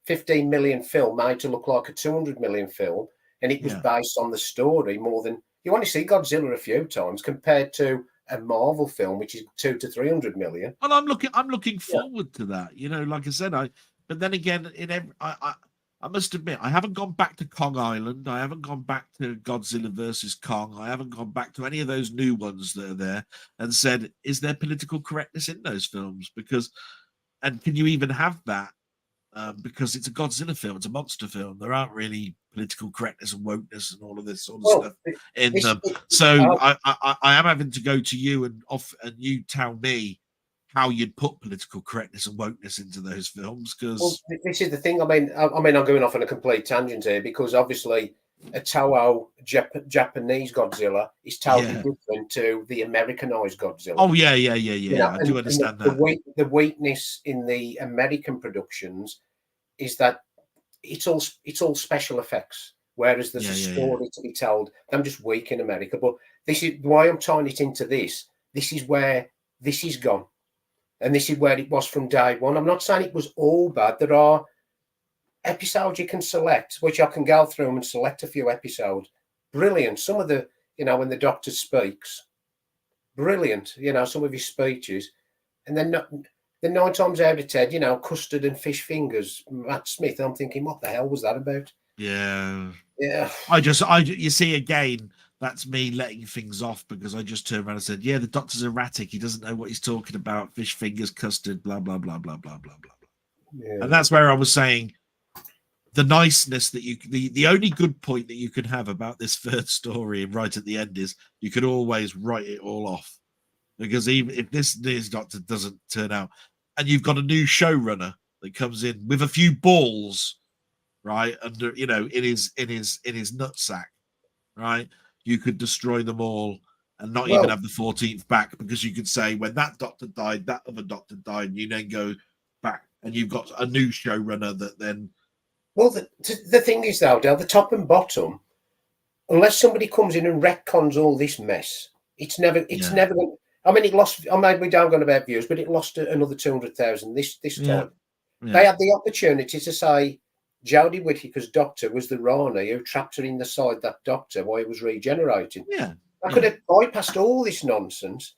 15 million film made to look like a 200 million film, and it was based on the story more than you want to see Godzilla a few times compared to a Marvel film, which is 200 to 300 million. Well, I'm looking forward to that. Like I said, but then again, I must admit, I haven't gone back to Kong Island. I haven't gone back to Godzilla versus Kong. I haven't gone back to any of those new ones that are there and said, is there political correctness in those films? And can you even have that? Because it's a Godzilla film, it's a monster film. There aren't really political correctness and wokeness and all of this sort of stuff in them. So I am having to go to you and you tell me how you'd put political correctness and wokeness into those films, because this is the thing. I mean, I'm going off on a complete tangent here, because obviously a Toho Japanese Godzilla is totally different to the Americanized Godzilla. Oh yeah. I do understand that. The weakness in the American productions is that it's all special effects, whereas there's a story to be told. I'm just weak in America, but this is why I'm tying it into this. This is where this is gone. And this is where it was from day one. I'm not saying it was all bad. There are episodes you can select, which I can go through and select a few episodes. Brilliant. Some of the, when the Doctor speaks, brilliant. Some of his speeches, and then the 9 times out of 10, custard and fish fingers, Matt Smith. I'm thinking, what the hell was that about? Yeah. Yeah. You see, again, that's me letting things off because I just turned around and said, yeah, the Doctor's erratic. He doesn't know what he's talking about. Fish fingers, custard, blah, blah, blah, blah, blah, blah, blah. Yeah. And that's where I was saying the niceness that the only good point that you can have about this third story and right at the end is you could always write it all off. Because even if this Doctor doesn't turn out, and you've got a new showrunner that comes in with a few balls, right, under in his nutsack, right, you could destroy them all and not even have the 14th back, because you could say when that Doctor died, that other Doctor died, and you then go back and you've got a new showrunner that then. Well, the thing is though, Del, the top and bottom, unless somebody comes in and retcons all this mess, it's never. I mean, it lost. I made me down on about views, but it lost another 200,000 this time. Yeah. They had the opportunity to say Jodie Whittaker's Doctor was the Rani who trapped her in the side that Doctor while he was regenerating. Yeah, I could have bypassed all this nonsense,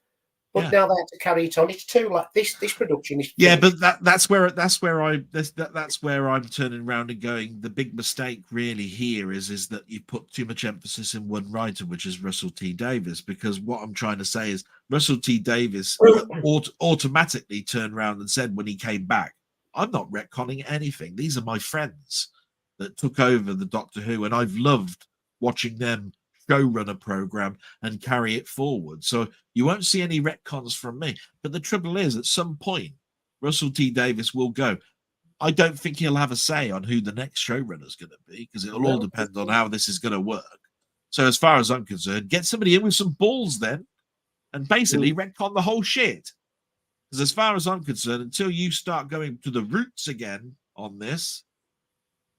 but now they have to carry it on. It's too like this production is. Yeah, but that's where I'm turning around and going. The big mistake really here is that you put too much emphasis in one writer, which is Russell T Davies. Because what I'm trying to say is Russell T Davies automatically turned around and said when he came back, "I'm not retconning anything. These are my friends that took over the Doctor Who, and I've loved watching them showrun a program and carry it forward. So you won't see any retcons from me." But the trouble is, at some point, Russell T Davies will go. I don't think he'll have a say on who the next showrunner is going to be, because it'll all depend on how this is going to work. So as far as I'm concerned, get somebody in with some balls then, and basically retcon the whole shit. Because as far as I'm concerned, until you start going to the roots again on this,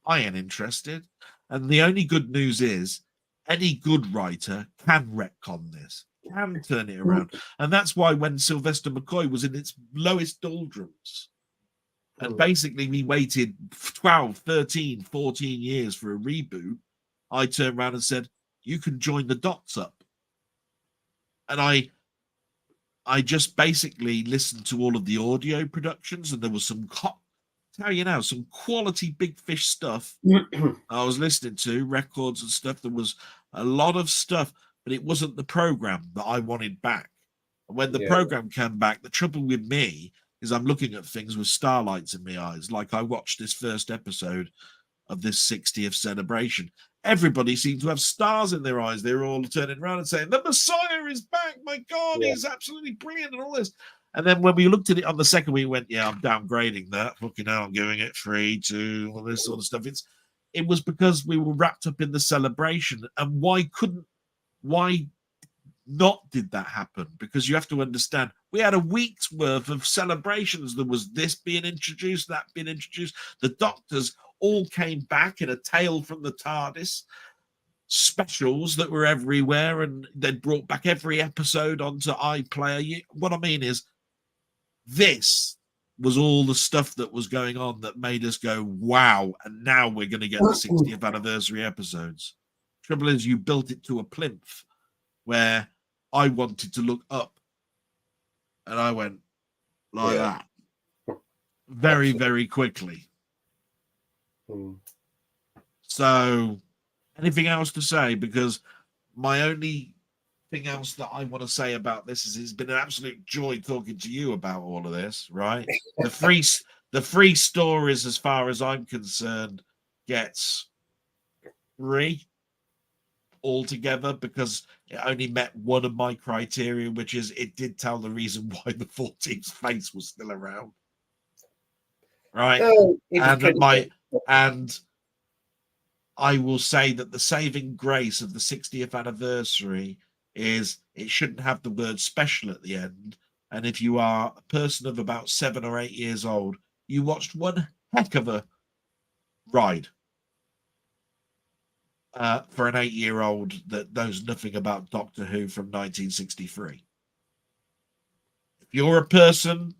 I ain't interested. And the only good news is, any good writer can retcon this, can turn it around. And that's why when Sylvester McCoy was in its lowest doldrums, and basically we waited 12, 13, 14 years for a reboot, I turned around and said, you can join the dots up. And I just basically listened to all of the audio productions, and there was some some quality big fish stuff I was listening to, records and stuff. There was a lot of stuff, but it wasn't the program that I wanted back. And when the program came back, the trouble with me is I'm looking at things with starlights in my eyes. Like I watched this first episode of this 60th celebration. Everybody seemed to have stars in their eyes. They were all turning around and saying, the Messiah is back. My God, he's absolutely brilliant and all this. And then when we looked at it on the second, we went, I'm downgrading that. Fucking hell, I'm giving it 3, 2, all this sort of stuff. It was because we were wrapped up in the celebration. And why not did that happen? Because you have to understand, we had a week's worth of celebrations. There was this being introduced, that being introduced. The Doctors all came back in a tale from the TARDIS. Specials that were everywhere, and they'd brought back every episode onto iPlayer. What I mean is, this was all the stuff that was going on that made us go, wow, and now we're going to get the 60th anniversary episodes. Trouble is, you built it to a plinth where I wanted to look up, and I went like that very, very quickly. So, anything else to say? Because my only thing else that I want to say about this is it's been an absolute joy talking to you about all of this, right? The free stories, as far as I'm concerned, gets 3 altogether, because it only met one of my criteria, which is it did tell the reason why the 14th face was still around, right? And I will say that the saving grace of the 60th anniversary is it shouldn't have the word special at the end. And if you are a person of about 7 or 8 years old, you watched one heck of a ride for an 8-year-old that knows nothing about Doctor Who from 1963. If you're a person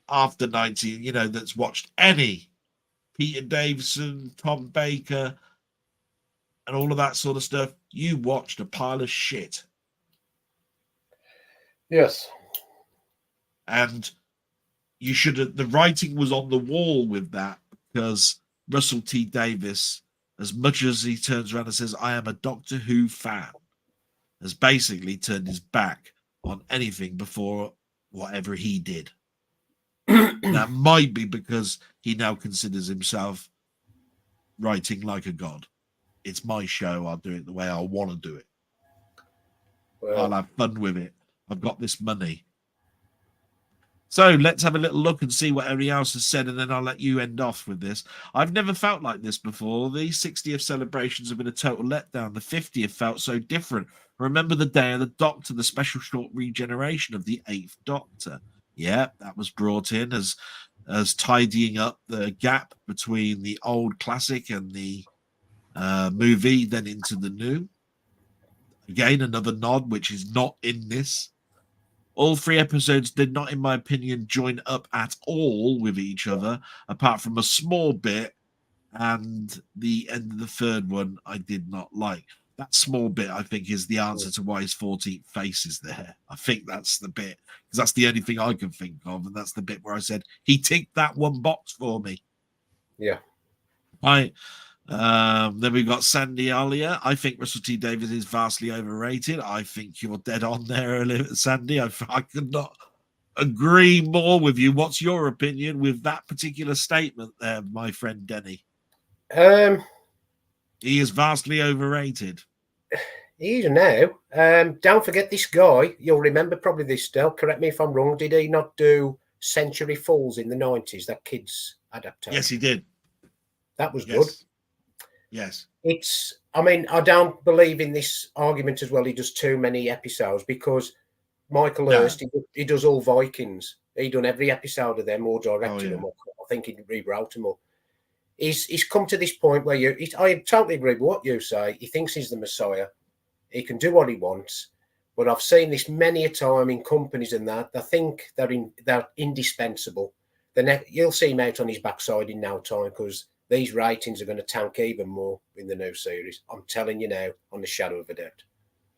after 19, that's watched any Peter Davison, Tom Baker, and all of that sort of stuff, you watched a pile of shit. Yes. And you should have, the writing was on the wall with that, because Russell T Davies, as much as he turns around and says, I am a Doctor Who fan, has basically turned his back on anything before whatever he did. That might be because he now considers himself writing like a god. It's my show. I'll do it the way I want to do it. Well, I'll have fun with it. I've got this money. So let's have a little look and see what everybody else has said, and then I'll let you end off with this. I've never felt like this before. The 60th celebrations have been a total letdown. The 50th felt so different. Remember the Day of the Doctor, the special short regeneration of the 8th Doctor. Yeah, that was brought in as tidying up the gap between the old classic and the movie, then into the new. Again, another nod, which is not in this. All 3 episodes did not, in my opinion, join up at all with each other, apart from a small bit, and the end of the 3rd one I did not like. That small bit, I think, is the answer to why his 14th face is there. I think that's the bit, because that's the only thing I can think of, and that's the bit where I said, he ticked that one box for me. Yeah. Then we've got Sandy Alia. I think Russell T Davies is vastly overrated. I think you're dead on there, Sandy. I could not agree more with you. What's your opinion with that particular statement there, my friend Denny? He is vastly overrated. He is now. Don't forget this guy. You'll remember probably this, Del. Correct me if I'm wrong. Did he not do Century Falls in the 90s, that kids adaptation? Yes, he did. That was good. Yes. I mean, I don't believe in this argument as well. He does too many episodes, because Michael Hurst, he does all Vikings. He done every episode of them or directed them. Or I think he rewrote them all. He's come to this point where I totally agree with what you say. He thinks he's the Messiah. He can do what he wants. But I've seen this many a time in companies and that. They think they're indispensable. You'll see him out on his backside in no time, because these ratings are going to tank even more in the new series. I'm telling you now, on the shadow of a doubt.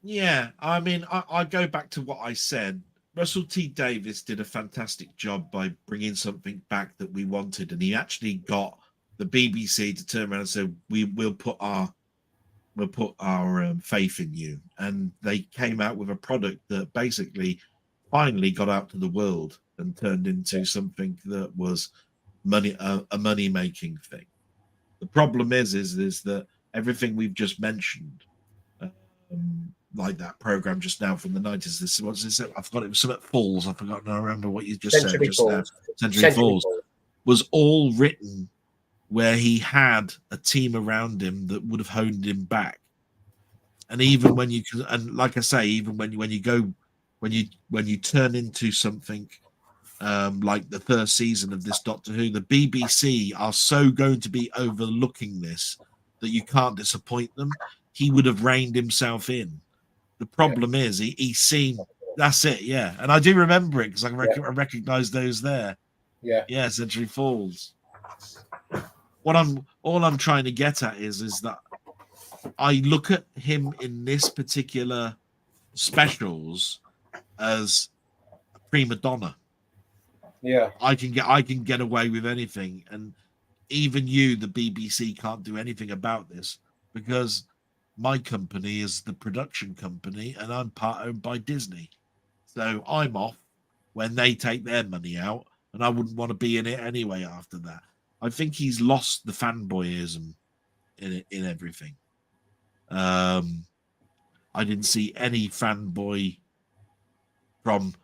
Yeah, I mean, I go back to what I said. Russell T Davies did a fantastic job by bringing something back that we wanted, and he actually got the BBC to turn around and say, we'll put our faith in you. And they came out with a product that basically finally got out to the world and turned into something that was a money making thing. The problem is that everything we've just mentioned, like that program just now from the 90s, this what's this? I've got it was something Falls. I've forgotten. I remember what you just said just now. Century Falls was all written where he had a team around him that would have honed him back. And even when like I say, even when you turn into something like the 1st season of this Doctor Who, the BBC are so going to be overlooking this that you can't disappoint them. He would have reined himself in. The problem is he's seen. That's it, yeah. And I do remember it because I recognize those there. Yeah, Century Falls. All I'm trying to get at is that I look at him in this particular specials as a prima donna. Yeah, I can get away with anything, and even you, the BBC, can't do anything about this because my company is the production company, and I'm part owned by Disney. So I'm off when they take their money out, and I wouldn't want to be in it anyway after that. I think he's lost the fanboyism in everything. I didn't see any fanboy from.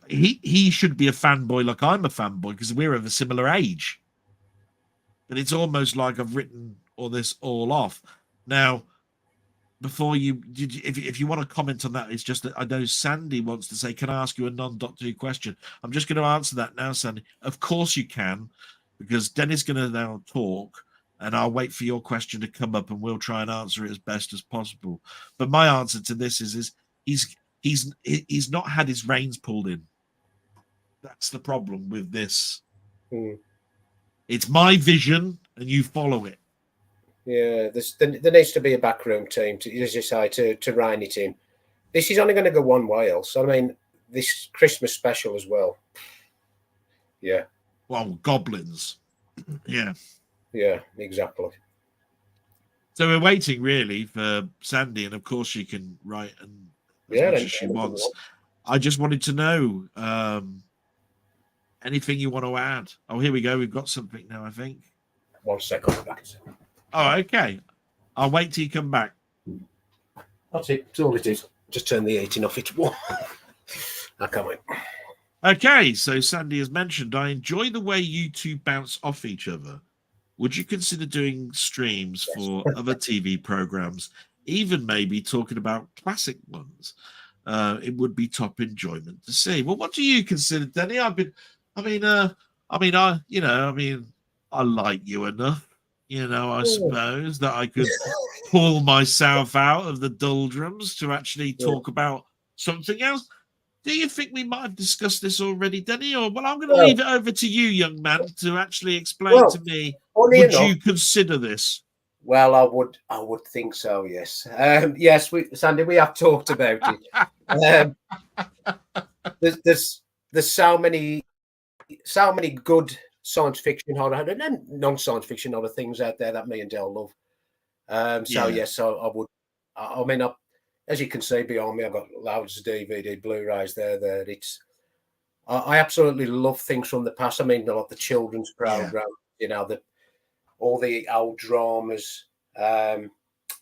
He should be a fanboy like I'm a fanboy because we're of a similar age. But it's almost like I've written all this all off. Now, before if you want to comment on that, it's just that I know Sandy wants to say, can I ask you a non-Doctor Who question? I'm just going to answer that now, Sandy. Of course you can, because Denny's going to now talk, and I'll wait for your question to come up, and we'll try and answer it as best as possible. But my answer to this is he's not had his reins pulled in. That's the problem with this. It's my vision, and you follow it. Yeah, there needs to be a backroom team to, as you say, to rein it in. This is only going to go one way, else. I mean, this Christmas special as well. Yeah. Well, goblins. Yeah. Yeah, exactly. So we're waiting really for Sandy, and of course she can write and as much as she wants. I just wanted to know anything you want to add. Oh, here we go. We've got something now, I think. 1 second. Oh, okay. I'll wait till you come back. That's it. That's all it is. Just turn the heating off. It's warm. I can't wait. Okay, so Sandy has mentioned, I enjoy the way you two bounce off each other. Would you consider doing streams for other TV programs, even maybe talking about classic ones? It would be top enjoyment to see. Well, what do you consider, Denny? I like you enough, I suppose that I could pull myself out of the doldrums to actually talk about something else. Do you think we might have discussed this already, Denny? Or I'm going to leave it over to you, young man, to actually explain to me. Would you consider this? Well, I would think so. Yes, yes, Sandy, we have talked about it. There's so many good science fiction horror and non-science fiction horror things out there that me and Del love. Yes, I would. I mean, as you can see behind me, I've got loads of DVD, Blu-rays there. I absolutely love things from the past. I mean, like the children's program, all the old dramas. I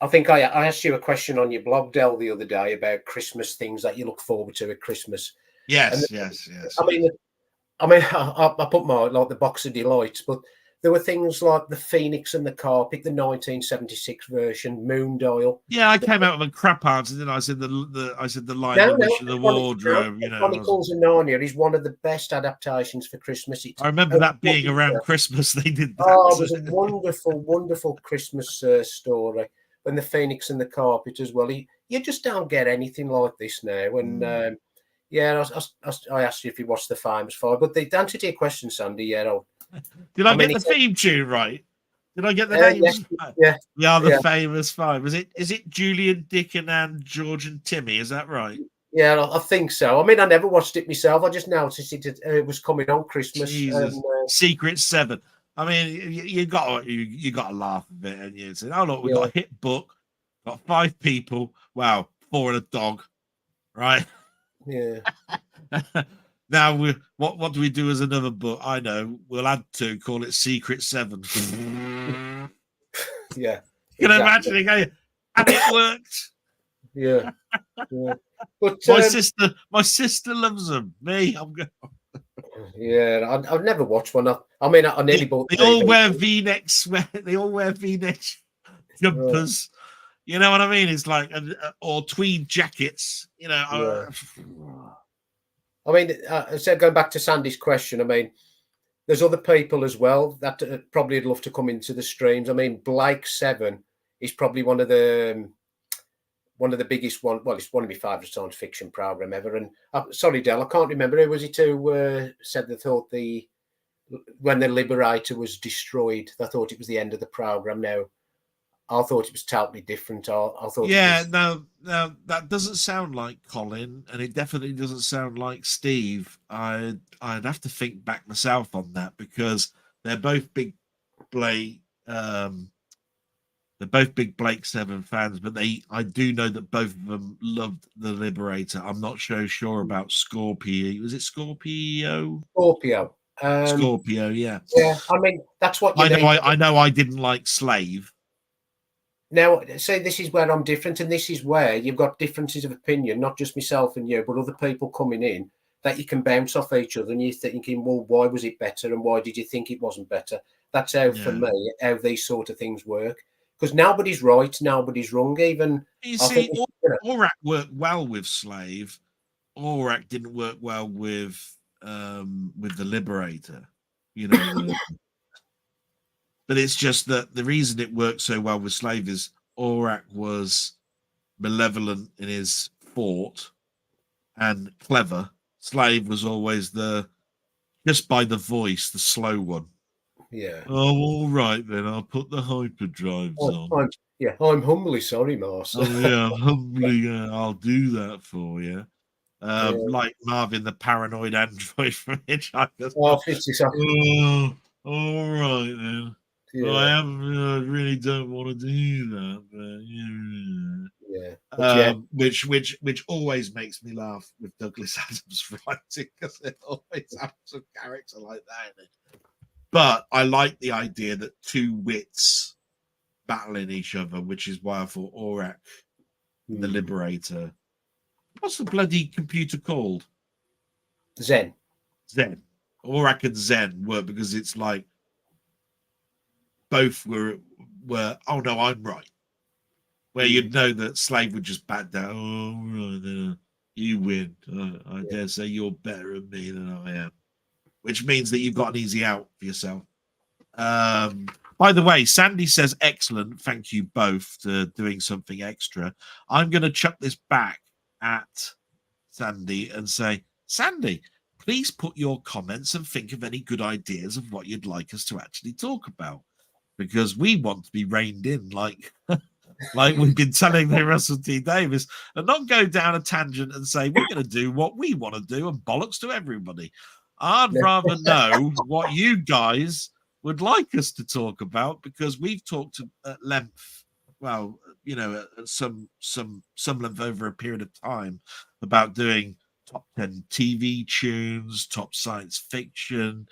think I asked you a question on your blog, Del, the other day about Christmas things that you look forward to at Christmas. Yes. I mean, I put my the box of delights, but there were things like the Phoenix and the Carpet, the 1976 version, Moondial. Yeah, I came out with a crap answer, didn't I? I said the Lion, the Witch, and the Wardrobe. Chronicles of Narnia is one of the best adaptations for Christmas. I remember that being around Christmas. They did that. Oh, it was a wonderful, wonderful Christmas story. And the Phoenix and the Carpet as well. You just don't get anything like this now. And I asked you if you watched the Famous Five, but the answer to your question, Sandy, Did I get the theme tune right? Did I get the names? Yeah. We are the Famous Five. Is it Julian, Dick, and Anne, George, and Timmy? Is that right? Yeah, I think so. I mean, I never watched it myself. I just noticed it was coming on Christmas. Jesus. Secret Seven. I mean, you got to laugh a bit, and you say, "Oh look, we got a hit book, got 5 people. Wow, 4 and a dog, right?" Yeah. Now what do we do as another book? I know. We'll add 2, call it Secret 7. Yeah. You can imagine it, and it worked. Yeah. But my sister loves them. Me, I'm going. Yeah, I've never watched one. I mean, I nearly bought. They all wear V-necks. They all wear V-neck jumpers. You know what I mean? It's like or tweed jackets. I mean, so going back to Sandy's question, I mean, there's other people as well that probably would love to come into the streams. I mean, Blake 7 is probably one of the biggest one. Well, it's one of my favourite science fiction program ever. And sorry, Del, I can't remember who was it who said they thought when the Liberator was destroyed, they thought it was the end of the program. Now, I thought it was totally different. I thought. Yeah, no, that doesn't sound like Colin, and it definitely doesn't sound like Steve. I'd have to think back myself on that because they're both big Blake. They're both big Blake 7 fans, but I do know that both of them loved the Liberator. I'm not so sure about Scorpio. Was it Scorpio? Scorpio. Scorpio, yeah. Yeah, I mean that's what you I know. I didn't like Slave. Now, say this is where I'm different, and this is where you've got differences of opinion, not just myself and you, but other people coming in that you can bounce off each other, and you're thinking, well, why was it better, and why did you think it wasn't better? That's how, for me, how these sort of things work. Because nobody's right, nobody's wrong. Even you see, Aurak worked well with Slave. Aurak didn't work well with the Liberator, But it's just that the reason it worked so well with Slave is Aurak was malevolent in his thought and clever. Slave was always just by the voice, the slow one. Yeah. Oh, all right then. I'll put the hyperdrives on. I'm humbly sorry, Master. Oh yeah, humbly, I'll do that for you. Yeah. Like Marvin, the paranoid android from Hitchhiker's. Oh, it's exactly. Oh, all right then. Well, Yeah. I really don't want to do that, but yeah. Yeah. But yeah. Which always makes me laugh with Douglas Adams writing because they always have some character like that in it. But I like the idea that two wits battling each other, which is why I thought Aurak and the Liberator. What's the bloody computer called? Zen. Zen. Aurak and Zen were, because it's like both were oh no, I'm right. Where you'd know that Slave would just back down. Oh, right, you win. I dare say you're better at me than I am. Which means that you've got an easy out for yourself. By the way, Sandy says, excellent. Thank you both for doing something extra. I'm going to chuck this back at Sandy and say, Sandy, please put your comments and think of any good ideas of what you'd like us to actually talk about. Because we want to be reined in like we've been telling the Russell T Davis, and not go down a tangent and say we're going to do what we want to do and bollocks to everybody. I'd rather know what you guys would like us to talk about, because we've talked at length, well, you know, at some length over a period of time about doing top 10 TV tunes, top science fiction,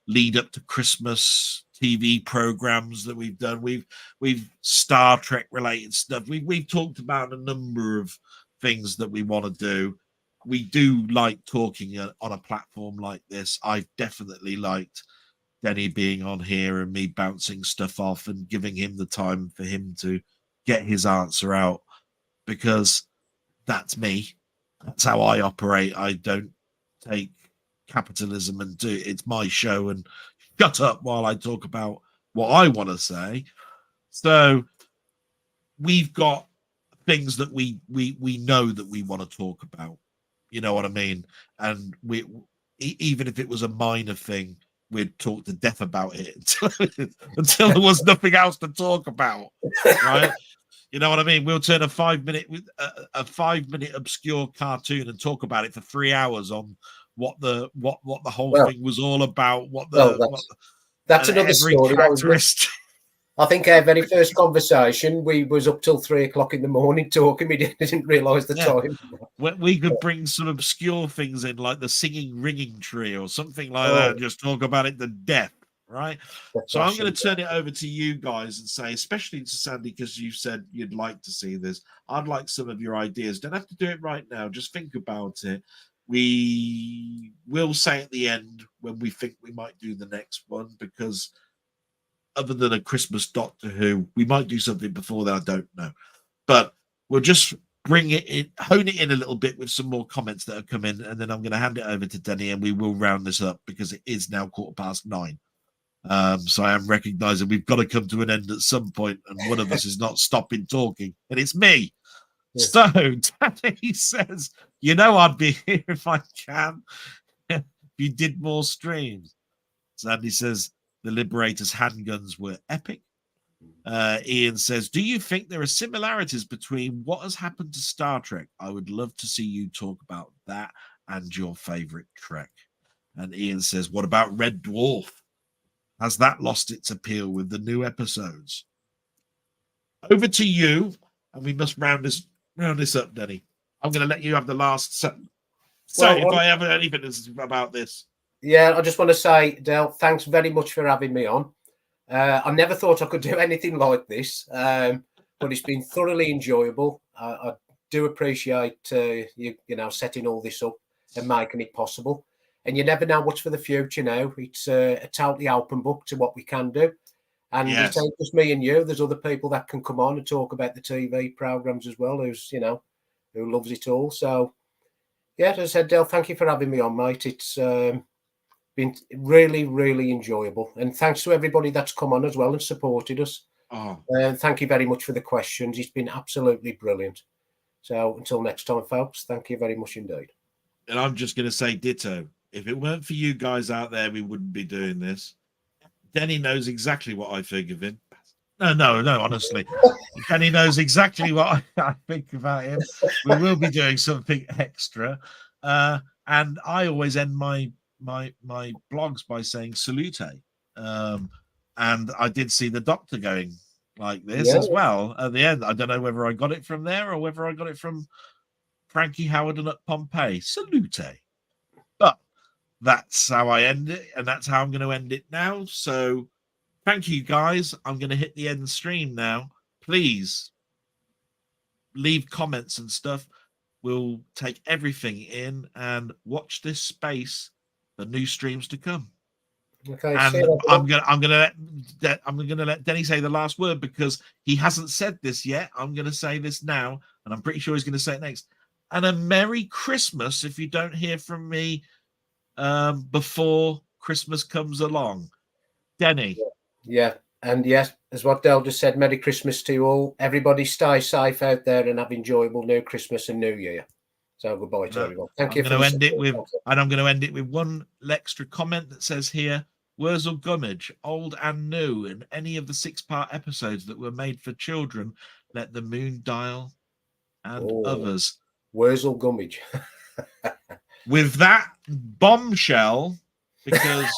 lead up to Christmas TV programs that we've done. We've Star Trek related stuff. We've talked about a number of things that we want to do. We do like talking on a platform like this. I've definitely liked Denny being on here and me bouncing stuff off and giving him the time for him to get his answer out, because that's me. That's how I operate. I don't take capitalism and do it's my show and shut up while I talk about what I want to say. So we've got things that we know that we want to talk about. You know what I mean? And we even if it was a minor thing, we'd talk to death about it until there was nothing else to talk about, right? You know what I mean? We'll turn a 5-minute obscure cartoon and talk about it for 3 hours on what the whole thing was all about. That's another every story. Characteristic. I think our very first conversation, we was up till 3 o'clock in the morning talking. We didn't realise the time. We could bring some obscure things in, like the singing ringing tree or something like that, and just talk about it to death. Right. So I'm going to turn it over to you guys and say, especially to Sandy, because you said you'd like to see this. I'd like some of your ideas. Don't have to do it right now. Just think about it. We will say at the end when we think we might do the next one, because other than a Christmas Doctor Who, we might do something before that. I don't know. But we'll just bring it in, hone it in a little bit with some more comments that have come in. And then I'm going to hand it over to Denny and we will round this up, because it is now 9:15. So I am recognizing we've got to come to an end at some point, and one of us is not stopping talking, and it's me. Yes. So Danny says, you know, I'd be here if I can. If you did more streams. Sandy says the Liberators' handguns were epic. Ian says, do you think there are similarities between what has happened to Star Trek? I would love to see you talk about that and your favorite Trek. And Ian says, what about Red Dwarf? Has that lost its appeal with the new episodes? Over to you, and we must round this up, Denny. I'm going to let you have the last sentence. Say if I have anything about this. Yeah, I just want to say, Del, thanks very much for having me on. I never thought I could do anything like this, but it's been thoroughly enjoyable. I do appreciate you setting all this up and making it possible. And you never know what's for the future now. It's a totally open book to what we can do. And It's not just me and you. There's other people that can come on and talk about the TV programs as well, who loves it all. So, yeah, as I said, Del, thank you for having me on, mate. It's been really, really enjoyable. And thanks to everybody that's come on as well and supported us. Thank you very much for the questions. It's been absolutely brilliant. So until next time, folks, thank you very much indeed. And I'm just going to say ditto. If it weren't for you guys out there, we wouldn't be doing this. Denny knows exactly what I think of him. No, honestly. Denny knows exactly what I think about him. We will be doing something extra. And I always end my blogs by saying salute. And I did see the doctor going like this as well at the end. I don't know whether I got it from there or whether I got it from Frankie Howard and at Pompeii. Salute. But that's how I end it, and that's how I'm going to end it now. So thank you, guys. I'm going to hit the end stream now. Please leave comments and stuff. We'll take everything in and watch this space for new streams to come. Okay, and I'm gonna let Denny say the last word because he hasn't said this yet. I'm gonna say this now, and I'm pretty sure he's gonna say it next. And a Merry Christmas if you don't hear from me before Christmas comes along. Denny. Yeah. And yes, as what Del just said, Merry Christmas to you all. Everybody stay safe out there and have enjoyable New Christmas and New Year. So goodbye to everyone. Thank you. I'm going to end it with one extra comment that says here, Wurzel Gummidge, old and new, in any of the 6-part episodes that were made for children, Let the Moon Dial and others. Wurzel Gummidge. With that bombshell, because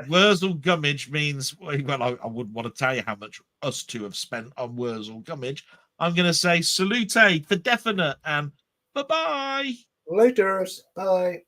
Wurzel Gummidge means, well, I wouldn't want to tell you how much us two have spent on Wurzel Gummidge. I'm going to say salute for definite and bye-bye. Later. Bye.